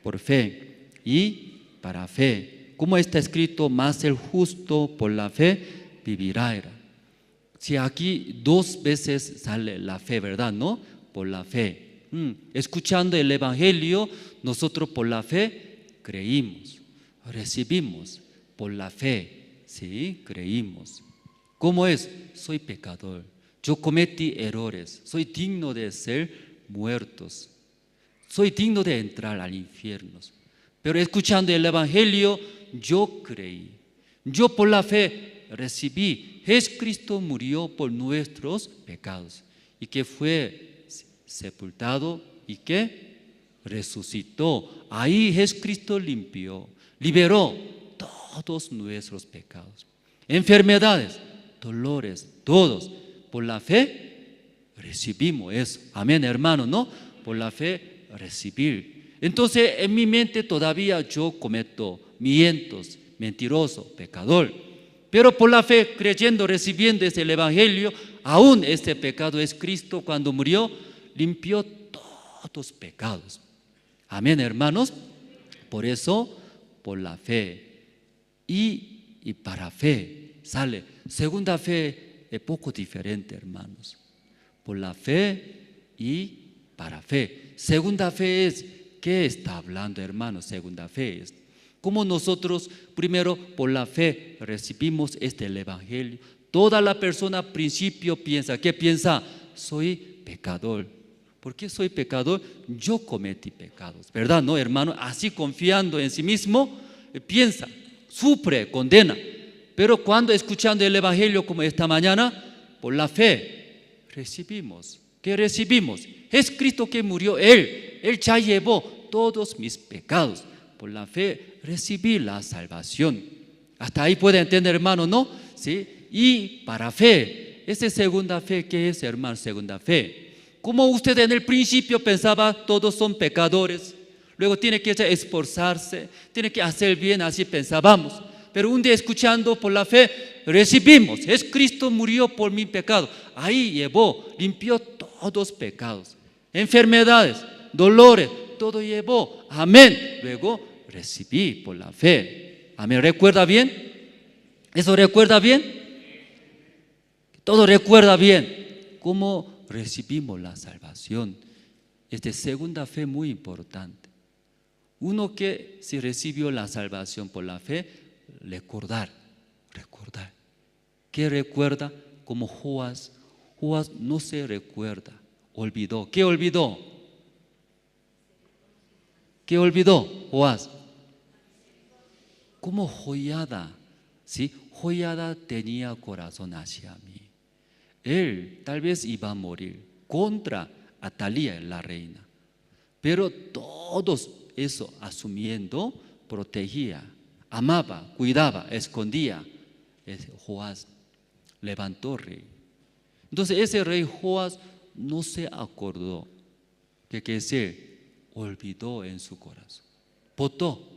por fe y para fe. Como está escrito, más el justo por la fe vivirá. Si aquí dos veces sale la fe, ¿verdad? ¿No? Por la fe. Escuchando el evangelio, nosotros por la fe creímos, recibimos. Por la fe, sí, creímos. ¿Cómo es? Soy pecador, yo cometí errores, soy digno de ser muertos, soy digno de entrar al infierno. Pero escuchando el evangelio, yo creí, yo por la fe recibí. Jesucristo murió por nuestros pecados y que fue sepultado y que resucitó. Ahí Jesucristo limpió, liberó todos nuestros pecados, enfermedades, dolores, todos. Por la fe recibimos eso. Amén, hermano, ¿no? Por la fe recibir. Entonces en mi mente todavía yo cometo mientos, mentiroso, pecador. Pero por la fe, creyendo, recibiendo el evangelio, aún este pecado es Cristo cuando murió, limpió todos pecados. Amén, hermanos. Por eso, por la fe y para fe sale. Segunda fe es poco diferente, hermanos. Por la fe y para fe. Segunda fe es, ¿qué está hablando, hermanos? Segunda fe es, como nosotros primero por la fe recibimos el evangelio. Toda la persona al principio piensa, ¿qué piensa? Soy pecador. ¿Por qué soy pecador? Yo cometí pecados, ¿verdad? ¿No, hermano? Así confiando en sí mismo, piensa, sufre, condena. Pero cuando escuchando el evangelio como esta mañana, por la fe recibimos. ¿Qué recibimos? Es Cristo que murió, Él ya llevó todos mis pecados. Por la fe recibí la salvación. Hasta ahí puede entender, hermano, ¿no? ¿Sí? Y para fe, esa segunda fe, ¿qué es, hermano? Segunda fe. Como usted en el principio pensaba, todos son pecadores, luego tiene que esforzarse, tiene que hacer bien, así pensábamos. Pero un día escuchando por la fe, recibimos, es Cristo murió por mi pecado. Ahí llevó, limpió todos los pecados, enfermedades, dolores, todo llevó. Amén. Luego recibí por la fe. Amén. ¿Recuerda bien? ¿Eso recuerda bien? Todo recuerda bien. ¿Cómo recibimos la salvación? Esta segunda fe muy importante. Uno que si recibió la salvación por la fe, recordar. ¿Qué recuerda? Como Joás no se recuerda, olvidó. ¿Qué olvidó? ¿Qué olvidó Joás? Como Joiada, ¿sí? Joiada tenía corazón hacia mí. Él tal vez iba a morir contra Atalía, la reina. Pero todos eso asumiendo, protegía, amaba, cuidaba, escondía. Joás levantó rey. Entonces ese rey Joás no se acordó que se olvidó en su corazón. Votó,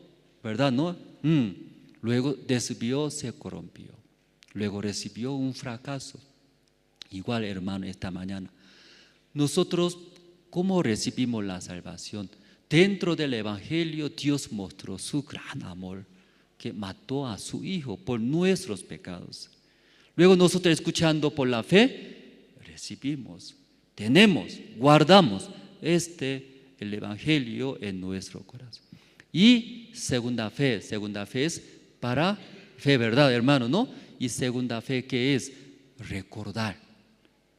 ¿verdad? ¿No? Luego desvió, se corrompió. Luego recibió un fracaso. Igual, hermano, esta mañana. Nosotros, ¿cómo recibimos la salvación? Dentro del evangelio, Dios mostró su gran amor, que mató a su Hijo por nuestros pecados. Luego nosotros escuchando por la fe, recibimos, tenemos, guardamos el evangelio en nuestro corazón. Y segunda fe es para fe, ¿verdad, hermano? ¿No? Y segunda fe, ¿qué es? Recordar.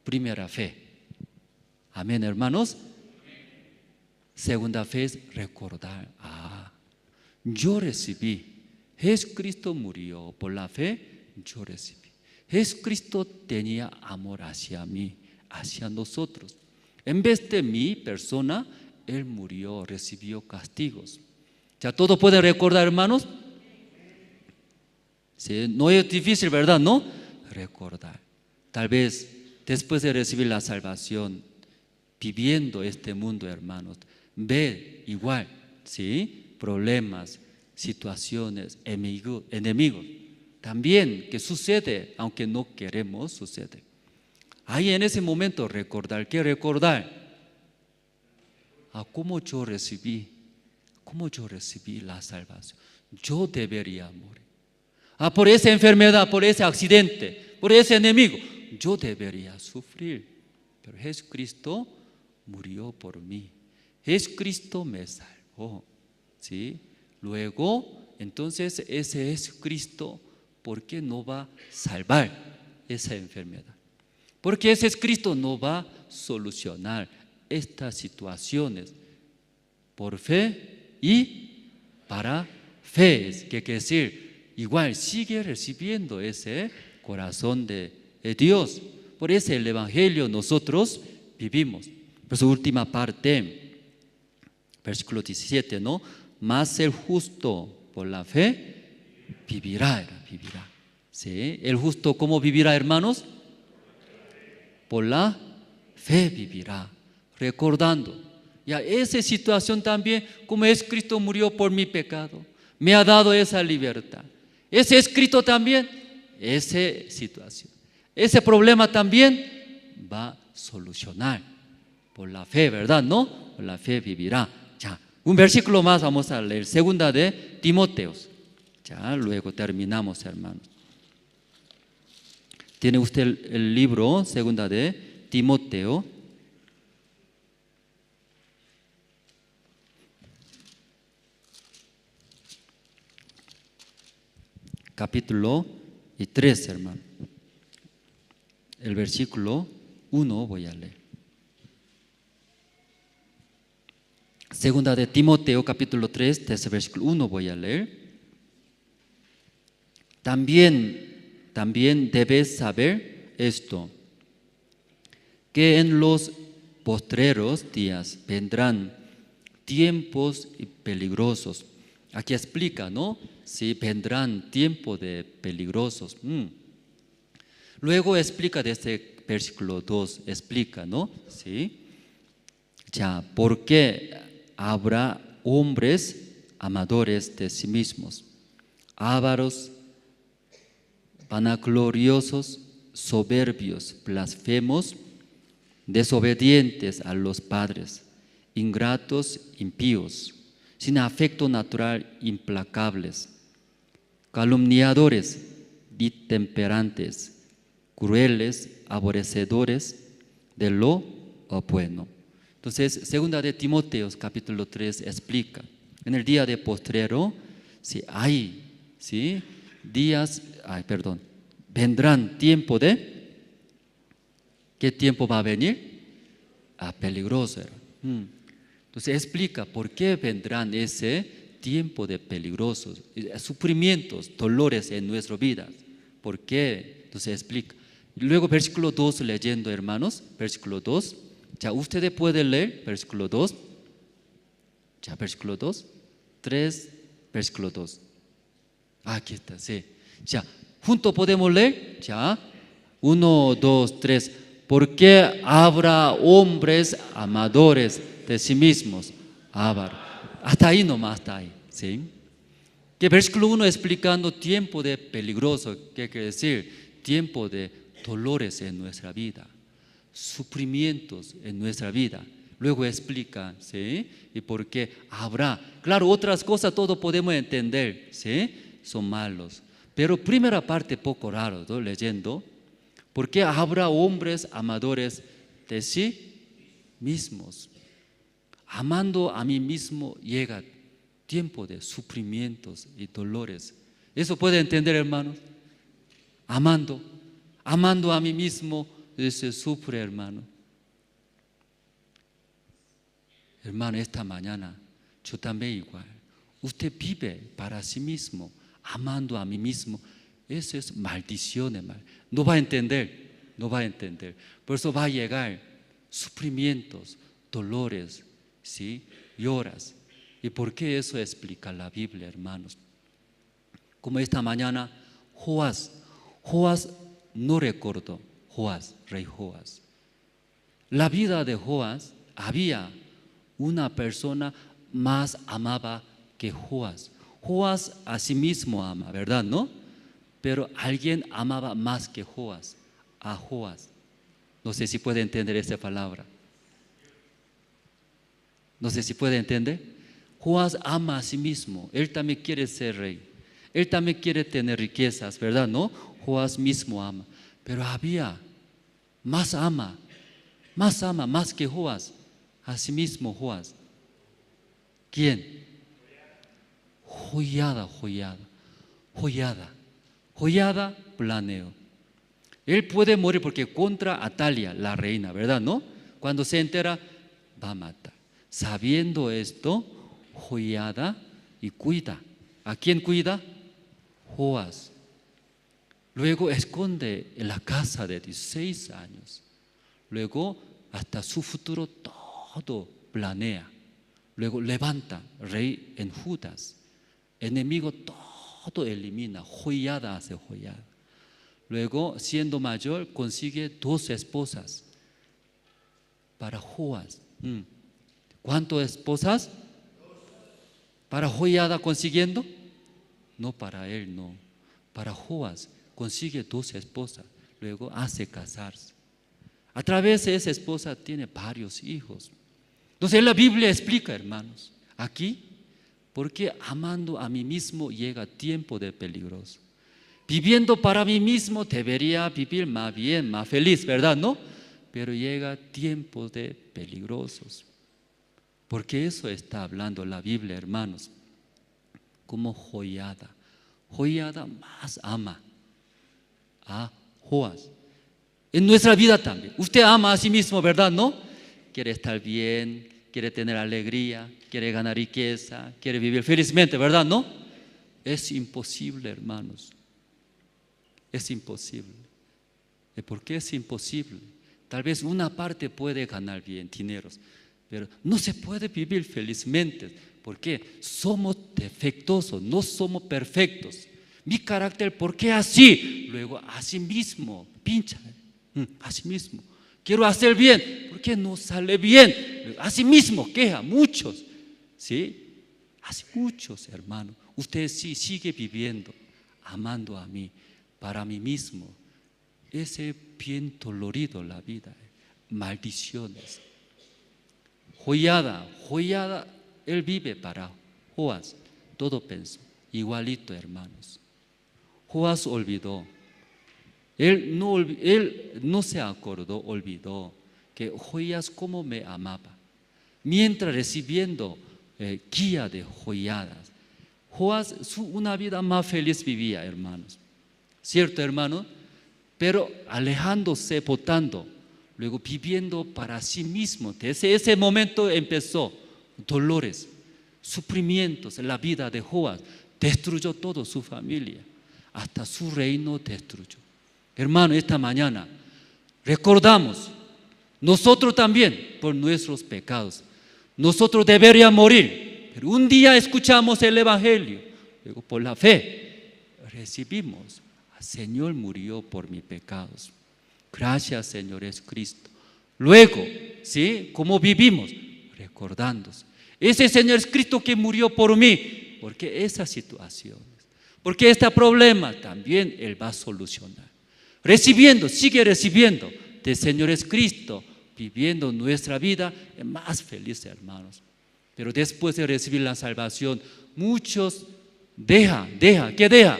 Primera fe. Amén, hermanos. Segunda fe es recordar. Yo recibí. Jesucristo murió por la fe, yo recibí. Jesucristo tenía amor hacia mí, hacia nosotros. En vez de mi persona, Él murió, recibió castigos. ¿Ya todo puede recordar, hermanos? Sí, no es difícil, ¿verdad? ¿No? Recordar. Tal vez después de recibir la salvación, viviendo este mundo, hermanos, ve igual, ¿sí? Problemas, situaciones, enemigos. También que sucede, aunque no queremos, sucede. Ahí en ese momento recordar, ¿qué recordar? ¿Cómo yo recibí la salvación? Yo debería morir. Por esa enfermedad, por ese accidente, por ese enemigo, yo debería sufrir. Pero Jesucristo murió por mí. Jesucristo me salvó, ¿sí? Luego, entonces ese Jesucristo, ¿por qué no va a salvar esa enfermedad? Porque ese Cristo no va a solucionar estas situaciones por fe y para fe. ¿Qué quiere decir? Igual sigue recibiendo ese corazón de Dios. Por eso el evangelio nosotros vivimos. Por su última parte, versículo 17, ¿no? Mas el justo por la fe vivirá. ¿Sí? El justo, ¿cómo vivirá, hermanos? Por la fe vivirá, recordando. Ya esa situación también, como es Cristo murió por mi pecado, me ha dado esa libertad. Ese es Cristo también, esa situación, ese problema también va a solucionar por la fe, ¿verdad? ¿No? Por la fe vivirá. Ya, un versículo más vamos a leer, segunda de Timoteos. Ya, luego terminamos, hermanos. Tiene usted el libro segunda de Timoteo. Capítulo 3, hermano. El versículo 1 voy a leer. Segunda de Timoteo, capítulo 3, desde el versículo 1 voy a leer. También debes saber esto, que en los postreros días vendrán tiempos peligrosos. Aquí explica, ¿no? Sí, vendrán tiempos de peligrosos. Luego explica desde versículo 2, explica, ¿no? Sí. Ya, porque habrá hombres amadores de sí mismos, ávaros, vanagloriosos, soberbios, blasfemos, desobedientes a los padres, ingratos, impíos, sin afecto natural, implacables, calumniadores, intemperantes, crueles, aborrecedores de lo bueno. Entonces, segunda de Timoteo, capítulo 3, explica, en el día de postrero, si hay, ¿sí? Vendrán tiempo de, ¿qué tiempo va a venir? Peligroso. Entonces explica por qué vendrán ese tiempo de peligrosos, sufrimientos, dolores en nuestra vida. ¿Por qué? Entonces explica. Luego versículo 2 leyendo, hermanos, versículo 2. Ya ustedes pueden leer versículo 2. Ya versículo 2, 3, versículo 2. Aquí está, sí. Ya, juntos podemos leer. Ya, 1, 2, 3. Porque habrá hombres amadores de sí mismos. Hasta ahí nomás, hasta ahí. ¿Sí? Que versículo 1 explicando tiempo de peligroso. ¿Qué quiere decir? Tiempo de dolores en nuestra vida, sufrimientos en nuestra vida. Luego explica, ¿sí? Y por qué habrá. Claro, otras cosas todo podemos entender, ¿sí? Son malos. Pero primera parte poco raro, ¿no? Leyendo. Porque habrá hombres amadores de sí mismos. Amando a mí mismo llega tiempo de sufrimientos y dolores. ¿Eso puede entender, hermanos? Amando a mí mismo se sufre, hermano. Hermano, esta mañana yo también igual. Usted vive para sí mismo, amando a mí mismo. Eso es maldición, hermano. No va a entender. Por eso va a llegar sufrimientos, dolores, ¿sí? Lloras. ¿Y por qué eso explica la Biblia, hermanos? Como esta mañana, Joás no recordó, rey Joás. La vida de Joás, había una persona más amada que Joás. Joás a sí mismo ama, ¿verdad? ¿No? Pero alguien amaba más que Joás, a Joás. No sé si puede entender esa palabra. No sé si puede entender. Joás ama a sí mismo. Él también quiere ser rey. Él también quiere tener riquezas, ¿verdad? ¿No? Joás mismo ama. Pero había más que Joás. A sí mismo Joás. ¿Quién? Joiada planeó. Él puede morir porque contra Atalia, la reina, ¿verdad? ¿No? Cuando se entera, va a matar. Sabiendo esto, Joiada y cuida. ¿A quién cuida? Joás. Luego esconde en la casa de 16 años. Luego hasta su futuro todo planea. Luego levanta rey en Judas. Enemigo todo elimina. Joiada hace Joiada. Luego, siendo mayor, consigue 2 esposas para Joás. ¿Cuántas esposas? ¿Para Joiada consiguiendo? No, para él no. Para Joás consigue 2 esposas. Luego hace casarse. A través de esa esposa tiene varios hijos. Entonces la Biblia explica, hermanos, aquí, porque amando a mí mismo llega tiempo de peligroso. Viviendo para mí mismo debería vivir más bien, más feliz, ¿verdad? ¿No? Pero llega tiempos de peligrosos. Porque eso está hablando la Biblia, hermanos. Como Joiada. Joiada más ama a Joás. En nuestra vida también. Usted ama a sí mismo, ¿verdad? ¿No? Quiere estar bien, quiere tener alegría, quiere ganar riqueza, quiere vivir felizmente, ¿verdad? ¿No? Es imposible, hermanos. Es imposible. ¿Y por qué es imposible? Tal vez una parte puede ganar bien dineros, pero no se puede vivir felizmente. ¿Por qué? Somos defectuosos, no somos perfectos. Mi carácter, ¿por qué así? Luego, así mismo, pincha. Así mismo. Quiero hacer bien, ¿por qué no sale bien? Así mismo, queja, muchos. ¿Sí? Así muchos, hermanos. Usted sí sigue viviendo, amando a mí, para mí mismo. Ese bien dolorido la vida, maldiciones. Joiada, él vive para Joás, todo pensó, igualito, hermanos. Joás olvidó. Él no se acordó, olvidó que Joías cómo me amaba. Mientras recibiendo guía de Joiadas, Joás una vida más feliz vivía, hermanos. ¿Cierto, hermano? Pero alejándose, votando, luego viviendo para sí mismo. Desde ese momento empezó dolores, sufrimientos en la vida de Joás. Destruyó toda su familia, hasta su reino destruyó. Hermano, esta mañana recordamos, nosotros también por nuestros pecados, nosotros deberíamos morir, pero un día escuchamos el Evangelio, luego por la fe recibimos, el Señor murió por mis pecados, gracias Señor Jesucristo. Luego, ¿sí? ¿Cómo vivimos? Recordando, ese Señor Jesucristo que murió por mí, porque esas situaciones, porque este problema también Él va a solucionar. Recibiendo, sigue recibiendo del Señor Jesucristo, viviendo nuestra vida más feliz, hermanos. Pero después de recibir la salvación, muchos ¿qué deja?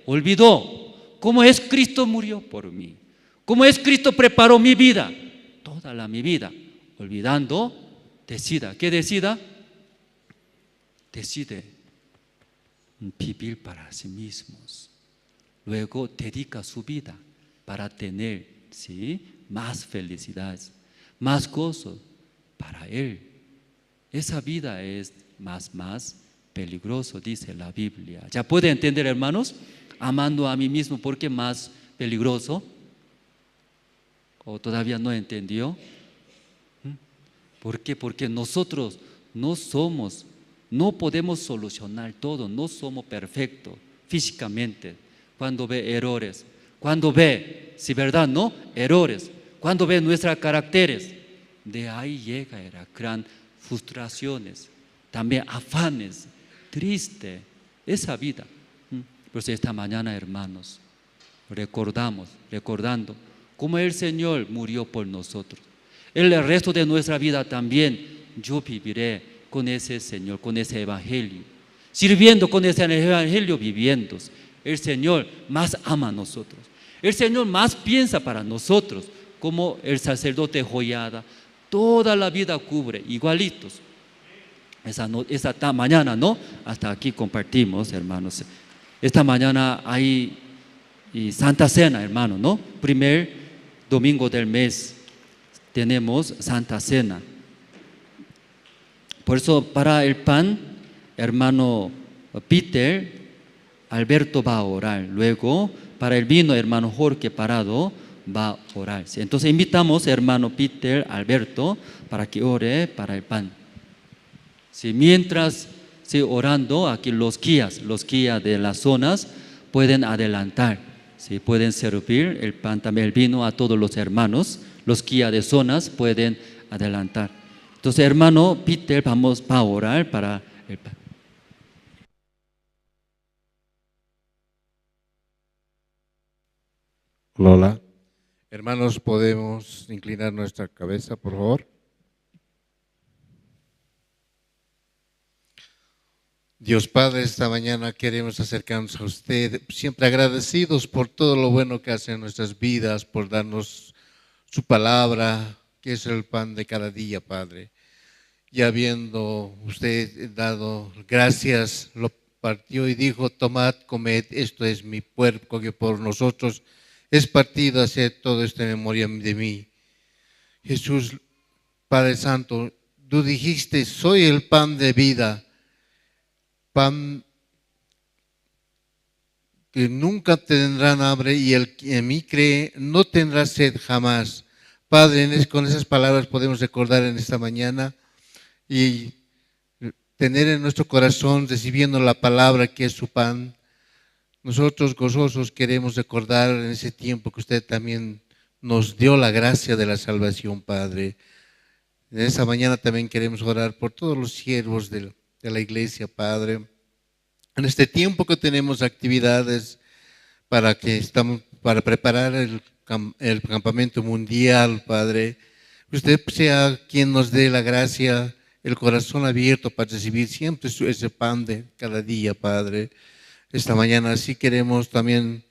Olvidó cómo es Cristo murió por mí, cómo es Cristo preparó mi vida, toda mi vida, olvidando, ¿qué decida? Decide vivir para sí mismos. Luego dedica su vida para tener, ¿sí?, más felicidades, más gozo para Él. Esa vida es más peligroso, dice la Biblia. ¿Ya puede entender, hermanos? Amando a mí mismo, ¿por qué más peligroso? ¿O todavía no entendió? ¿Por qué? Porque nosotros no podemos solucionar todo, no somos perfectos físicamente. Cuando ve errores, cuando ve, si verdad, no, errores, cuando ve nuestros caracteres, de ahí llega gran frustraciones, también afanes, triste, esa vida. Por eso esta mañana, hermanos, recordando cómo el Señor murió por nosotros. El resto de nuestra vida también yo viviré con ese Señor, con ese Evangelio, sirviendo con ese Evangelio, viviendo. El Señor más ama a nosotros. El Señor más piensa para nosotros, como el sacerdote Joiada, toda la vida cubre, igualitos. Esta mañana, ¿no? Hasta aquí compartimos, hermanos. Esta mañana hay Santa Cena, hermano, ¿no? Primer domingo del mes tenemos Santa Cena. Por eso para el pan, hermano Peter Alberto va a orar. Luego, para el vino, hermano Jorge Parado va a orar. Entonces, invitamos hermano Peter Alberto para que ore para el pan. Mientras orando, aquí los guías de las zonas pueden adelantar. Pueden servir el pan, también el vino a todos los hermanos. Los guías de zonas pueden adelantar. Entonces, hermano Peter, vamos a orar para el pan. Lola. Hermanos, podemos inclinar nuestra cabeza, por favor. Dios Padre, esta mañana queremos acercarnos a usted, siempre agradecidos por todo lo bueno que hace en nuestras vidas, por darnos su palabra, que es el pan de cada día, Padre. Y habiendo usted dado gracias, lo partió y dijo: tomad, comed, esto es mi cuerpo que por nosotros es partido, haced todo esto en memoria de mí. Jesús, Padre Santo, tú dijiste: soy el pan de vida, pan que nunca tendrán hambre, y el que en mí cree no tendrá sed jamás. Padre, con esas palabras podemos recordar en esta mañana y tener en nuestro corazón, recibiendo la palabra que es su pan. Nosotros gozosos queremos recordar en ese tiempo que usted también nos dio la gracia de la salvación, Padre. En esta mañana también queremos orar por todos los siervos de la iglesia, Padre. En este tiempo que tenemos actividades para preparar el campamento mundial, Padre, usted sea quien nos dé la gracia, el corazón abierto para recibir siempre ese pan de cada día, Padre. Esta mañana sí queremos también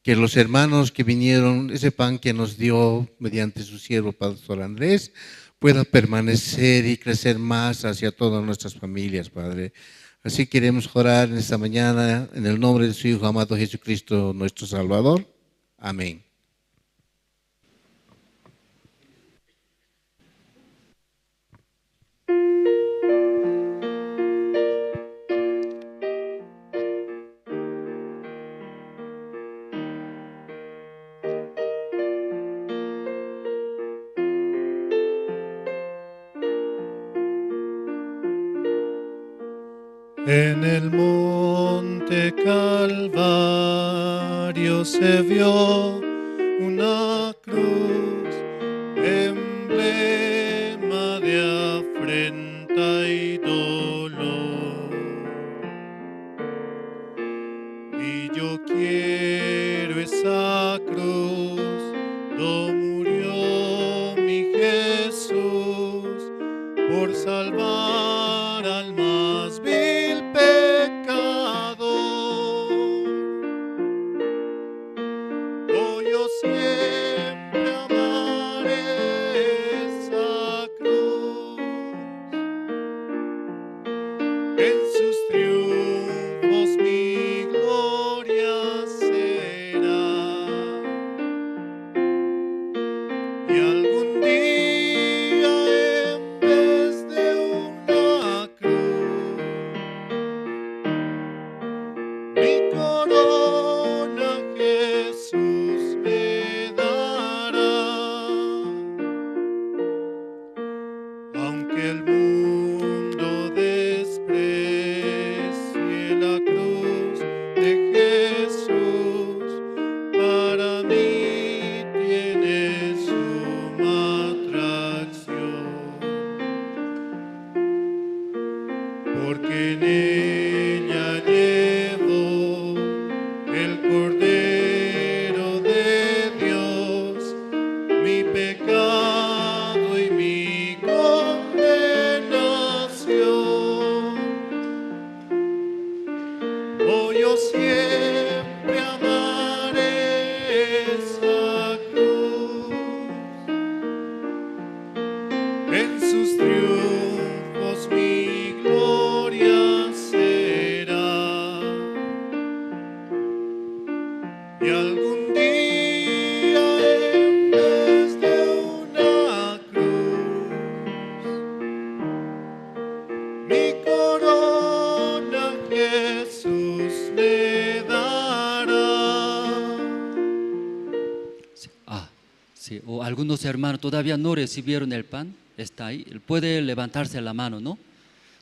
que los hermanos que vinieron, ese pan que nos dio mediante su siervo Pastor Andrés, pueda permanecer y crecer más hacia todas nuestras familias, Padre. Así queremos orar en esta mañana en el nombre de su Hijo amado Jesucristo, nuestro Salvador. Amén. En el monte Calvario se vio una cruz, emblema de afrenta y dolor. Y yo quiero esa cruz, donde murió mi Jesús, por salvar al más vil pecador. Oh, yo siempre amaré esa cruz, en sus triunfos mi gloria será. Y algún día, en vez de una cruz, mi corona Jesús me dará. Aunque el mundo desprecie la cruz de Jesús, para mí tiene suma atracción, porque en ella llevo el Cordero de Dios, mi pecado y mi condenación. Oh, yo siempre amaré esa cruz, en sus triunfos mi gloria será. Y algún día, en vez de una cruz, mi corona Jesús me dará. Sí, o algunos hermanos todavía no recibieron el pan, está ahí, puede levantarse la mano, ¿no?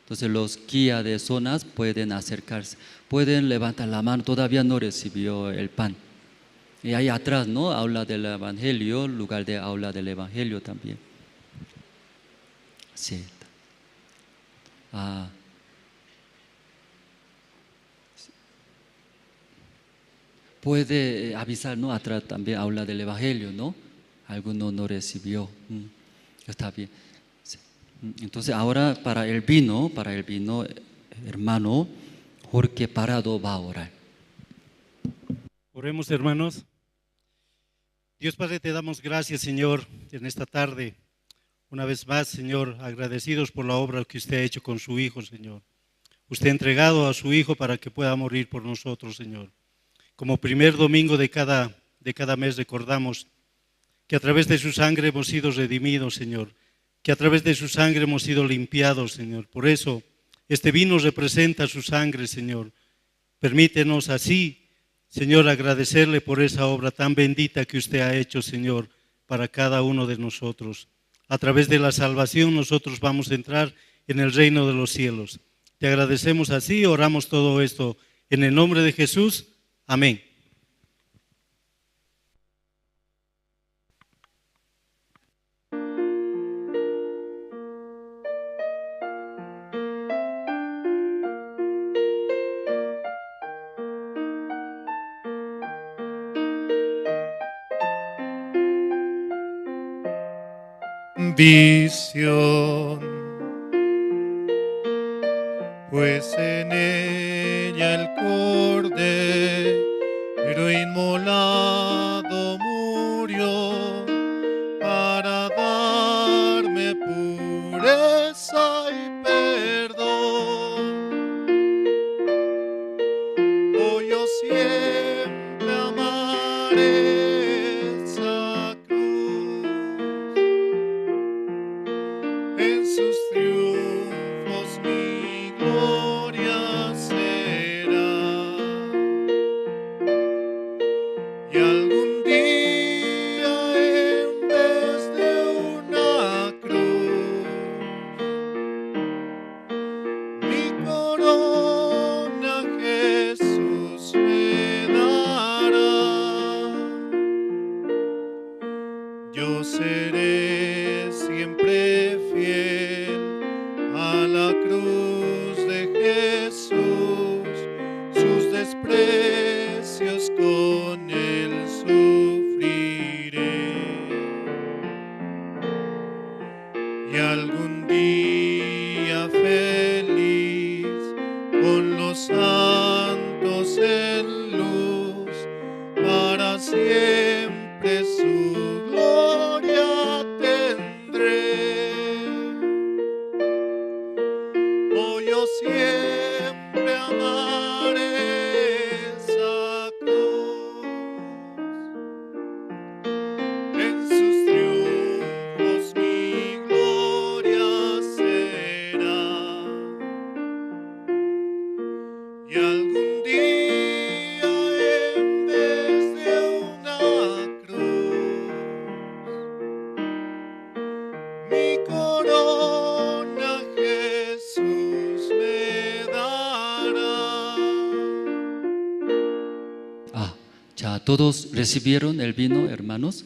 Entonces los guías de zonas pueden acercarse, pueden levantar la mano, todavía no recibió el pan. Y ahí atrás, ¿no? Aula del Evangelio, lugar de aula del Evangelio también. Sí. Puede avisar, ¿no? Atrás también aula del Evangelio, ¿no? Alguno no recibió. Está bien. Sí. Entonces ahora para el vino, hermano, Jorge Parado va a orar. Oremos, hermanos. Dios Padre, te damos gracias, Señor, en esta tarde. Una vez más, Señor, agradecidos por la obra que usted ha hecho con su Hijo, Señor. Usted ha entregado a su Hijo para que pueda morir por nosotros, Señor. Como primer domingo de cada mes recordamos que a través de su sangre hemos sido redimidos, Señor. Que a través de su sangre hemos sido limpiados, Señor. Por eso, este vino representa su sangre, Señor. Permítenos así, Señor, agradecerle por esa obra tan bendita que usted ha hecho, Señor, para cada uno de nosotros. A través de la salvación nosotros vamos a entrar en el reino de los cielos. Te agradecemos así, oramos todo esto en el nombre de Jesús. Amén. Visión, pues en ella el Cordero inmolado murió para darme pureza y perdón. Oh, yo siempre amaré esa cruz, en sus triunfos mi gloria será. Y algún día en vez de una cruz, mi corona Jesús me dará. Yo seré siempre fiel a la cruz de Jesús, sus desprecios con él sufriré. Y algún día feliz con los santos en luz, para siempre su gloria tendré. Oh, yo siempre amaré esa cruz, en sus triunfos mi gloria será. Y algún día en vez de una cruz, mi corona Jesús me dará. Ya todos recibieron el vino, hermanos.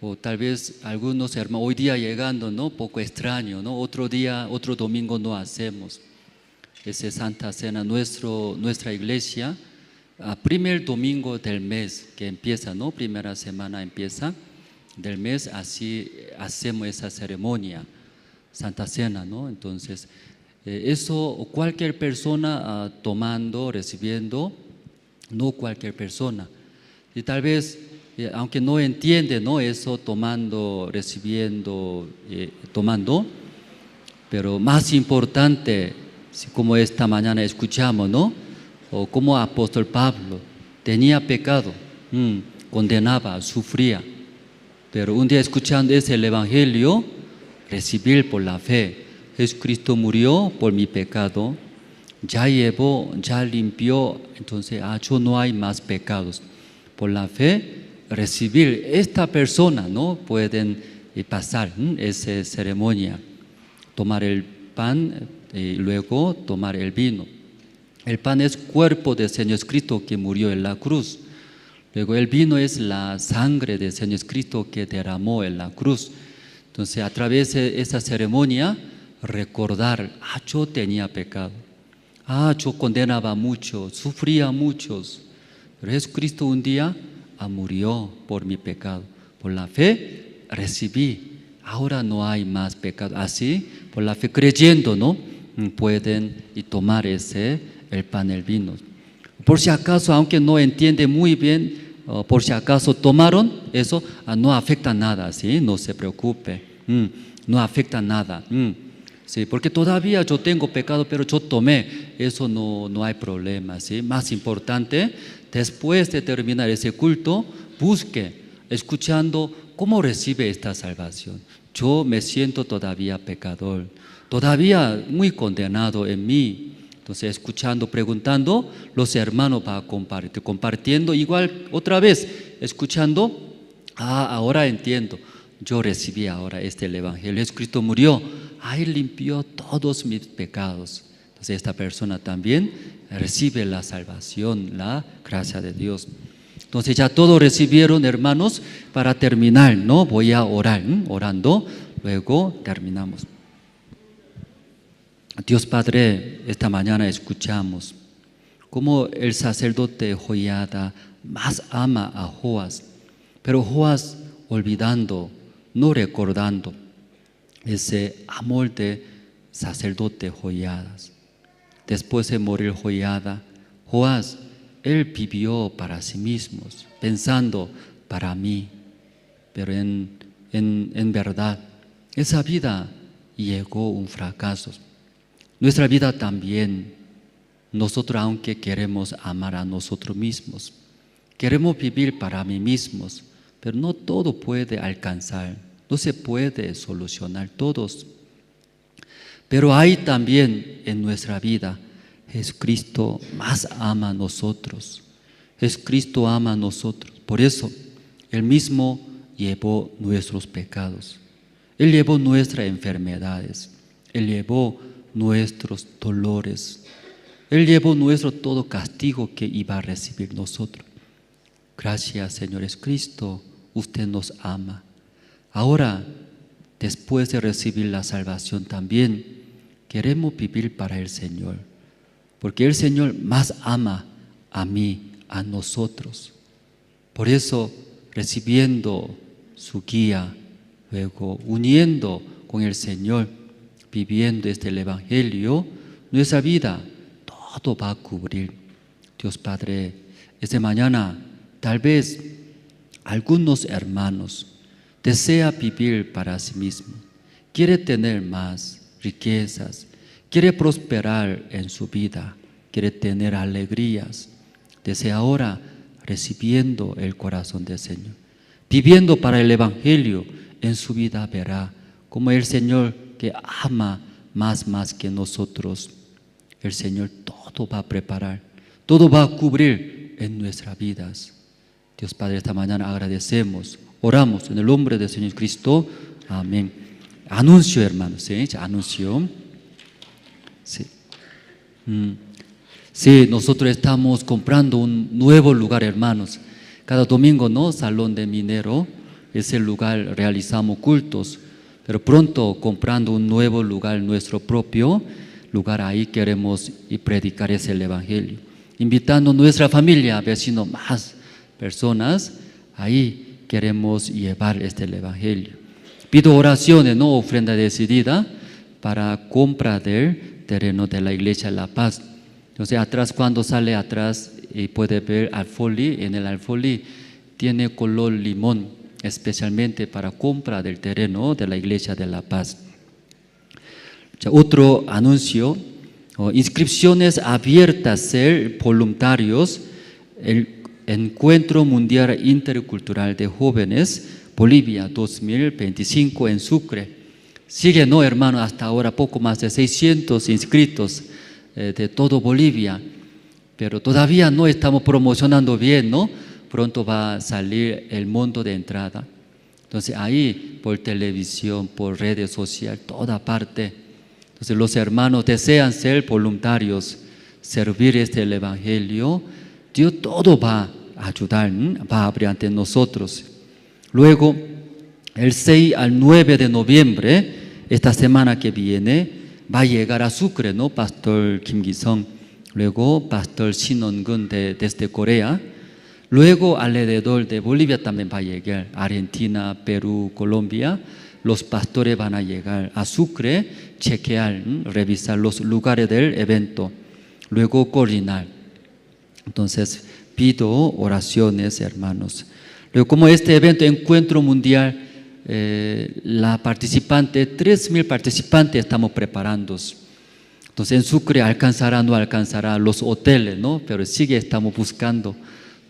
O tal vez algunos hermanos hoy día llegando, ¿no? Poco extraño, ¿no? Otro día, otro domingo no hacemos. Esa Santa Cena, nuestra iglesia, primer domingo del mes que empieza, ¿no? Primera semana empieza del mes, así hacemos esa ceremonia, Santa Cena, ¿no? Entonces, eso cualquier persona tomando, recibiendo, no cualquier persona. Y tal vez, aunque no entiende, ¿no? Eso tomando, recibiendo, tomando, pero más importante, como esta mañana escuchamos, ¿no? O como apóstol Pablo tenía pecado, condenaba, sufría, pero un día escuchando ese evangelio, recibir por la fe. Jesucristo murió por mi pecado, ya llevó, ya limpió, entonces yo no hay más pecados. Por la fe, recibir, esta persona, ¿no? Pueden pasar esa ceremonia, tomar el pan y luego tomar el vino. El pan es cuerpo del Señor Cristo que murió en la cruz. Luego el vino es la sangre del Señor Cristo que derramó en la cruz. Entonces a través de esa ceremonia recordar, yo tenía pecado, yo condenaba mucho, sufría muchos, pero Jesucristo un día murió por mi pecado. Por la fe recibí, ahora no hay más pecado. Así, por la fe creyendo, ¿no? Pueden tomar ese el pan, el vino. Por si acaso, aunque no entiende muy bien, por si acaso tomaron, eso no afecta nada, ¿sí? No se preocupe, no afecta nada. Sí, porque todavía yo tengo pecado, pero yo tomé, eso no hay problema, ¿sí? Más importante, después de terminar ese culto, busque, escuchando cómo recibe esta salvación. Yo me siento todavía pecador, todavía muy condenado en mí. Entonces, escuchando, preguntando, los hermanos van a compartiendo, igual otra vez, escuchando, ahora entiendo, yo recibí ahora el Evangelio, Jesucristo murió, ahí limpió todos mis pecados. Entonces, esta persona también recibe la salvación, la gracia de Dios. Entonces, ya todos recibieron, hermanos. Para terminar, ¿no? Voy a orar, orando, luego terminamos. Dios Padre, esta mañana escuchamos cómo el sacerdote Joiada más ama a Joás, pero Joás olvidando, no recordando ese amor de sacerdote Joiada. Después de morir Joiada, Joás, él vivió para sí mismo, pensando para mí, pero en verdad, esa vida llegó un fracaso. Nuestra vida también, nosotros aunque queremos amar a nosotros mismos, queremos vivir para mí mismos, pero no todo puede alcanzar, no se puede solucionar todos. Pero hay también en nuestra vida, Jesucristo más ama a nosotros, Jesucristo ama a nosotros, por eso Él mismo llevó nuestros pecados, Él llevó nuestras enfermedades, Él llevó nuestros dolores, Él llevó nuestro todo castigo que iba a recibir nosotros. Gracias, Señor Jesucristo, usted nos ama. Ahora, después de recibir la salvación también, queremos vivir para el Señor, porque el Señor más ama a mí, a nosotros. Por eso, recibiendo su guía, luego uniendo con el Señor, viviendo el Evangelio, nuestra vida todo va a cubrir. Dios Padre, esta mañana tal vez algunos hermanos desea vivir para sí mismo, quiere tener más riquezas, quiere prosperar en su vida, quiere tener alegrías, desea ahora recibiendo el corazón del Señor, viviendo para el Evangelio. En su vida verá como el Señor que ama más que nosotros, el Señor todo va a preparar, todo va a cubrir en nuestras vidas. Dios Padre, esta mañana agradecemos, oramos en el nombre del Señor Cristo. Amén. Anuncio, hermanos, ¿sí? Anuncio. Sí. Sí, nosotros estamos comprando un nuevo lugar, hermanos. Cada domingo, ¿no? Salón de Minero, ese lugar realizamos cultos. Pero pronto comprando un nuevo lugar, nuestro propio lugar, ahí queremos y predicar ese Evangelio. Invitando a nuestra familia, vecinos, más personas, ahí queremos llevar este Evangelio. Pido oraciones, no ofrenda decidida, para compra del terreno de la Iglesia de La Paz. Entonces atrás, cuando sale atrás, puede ver alfolí, en el alfolí tiene color limón, especialmente para compra del terreno de la Iglesia de La Paz. Otro anuncio, inscripciones abiertas, ser voluntarios, el Encuentro Mundial Intercultural de Jóvenes, Bolivia 2025 en Sucre. Sigue, ¿no, hermano? Hasta ahora poco más de 600 inscritos de todo Bolivia, pero todavía no estamos promocionando bien, ¿no? Pronto va a salir el monto de entrada. Entonces ahí por televisión, por redes sociales, toda parte. Entonces los hermanos desean ser voluntarios, servir el Evangelio. Dios todo va a ayudar, va a abrir ante nosotros. Luego, el 6 al 9 de noviembre, esta semana que viene, va a llegar a Sucre, ¿no? Pastor Kim Gi-sung, luego Pastor Shin On-gun desde Corea. Luego, alrededor de Bolivia también va a llegar, Argentina, Perú, Colombia. Los pastores van a llegar a Sucre, chequear, revisar los lugares del evento. luego coordinar. Entonces, pido oraciones, hermanos. Luego, como este evento, Encuentro Mundial, la participante, 3.000 participantes estamos preparando. Entonces, en Sucre alcanzará, no alcanzará los hoteles, ¿no? Pero estamos buscando,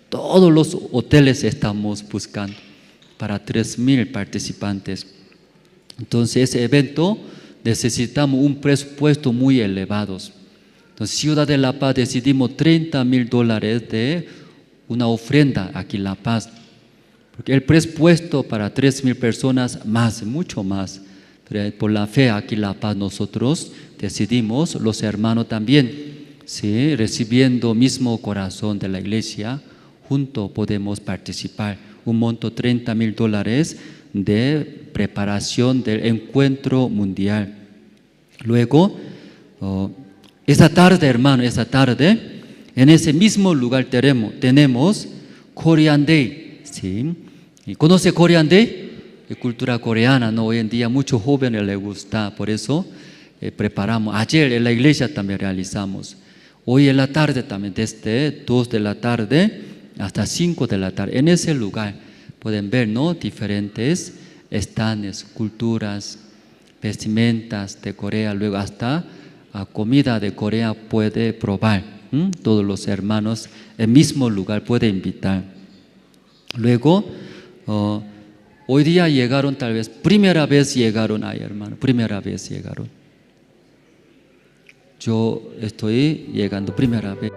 todos los hoteles estamos buscando para 3.000 participantes. Entonces, ese evento necesitamos un presupuesto muy elevado. Entonces, Ciudad de La Paz decidimos $30,000 de una ofrenda aquí en La Paz. Porque el presupuesto para 3.000 personas, más, mucho más. Pero por la fe aquí en La Paz nosotros decidimos, los hermanos también, ¿sí? Recibiendo mismo corazón de la iglesia, juntos podemos participar. Un monto $30,000 de preparación del encuentro mundial. Luego, esta tarde, hermano, esta tarde, en ese mismo lugar tenemos Korean Day, ¿sí? ¿Y conoce Korean Day? Cultura coreana, ¿no? Hoy en día muchos jóvenes les gusta, por eso preparamos. Ayer en la iglesia también realizamos. Hoy en la tarde también, desde 2 de la tarde hasta 5 de la tarde. En ese lugar pueden ver, ¿no? Diferentes stands, culturas, vestimentas de Corea, luego hasta comida de Corea puede probar. Todos los hermanos en el mismo lugar pueden invitar. Luego, hoy día llegaron, tal vez, primera vez llegaron ahí, hermano, primera vez llegaron. Yo estoy llegando primera vez.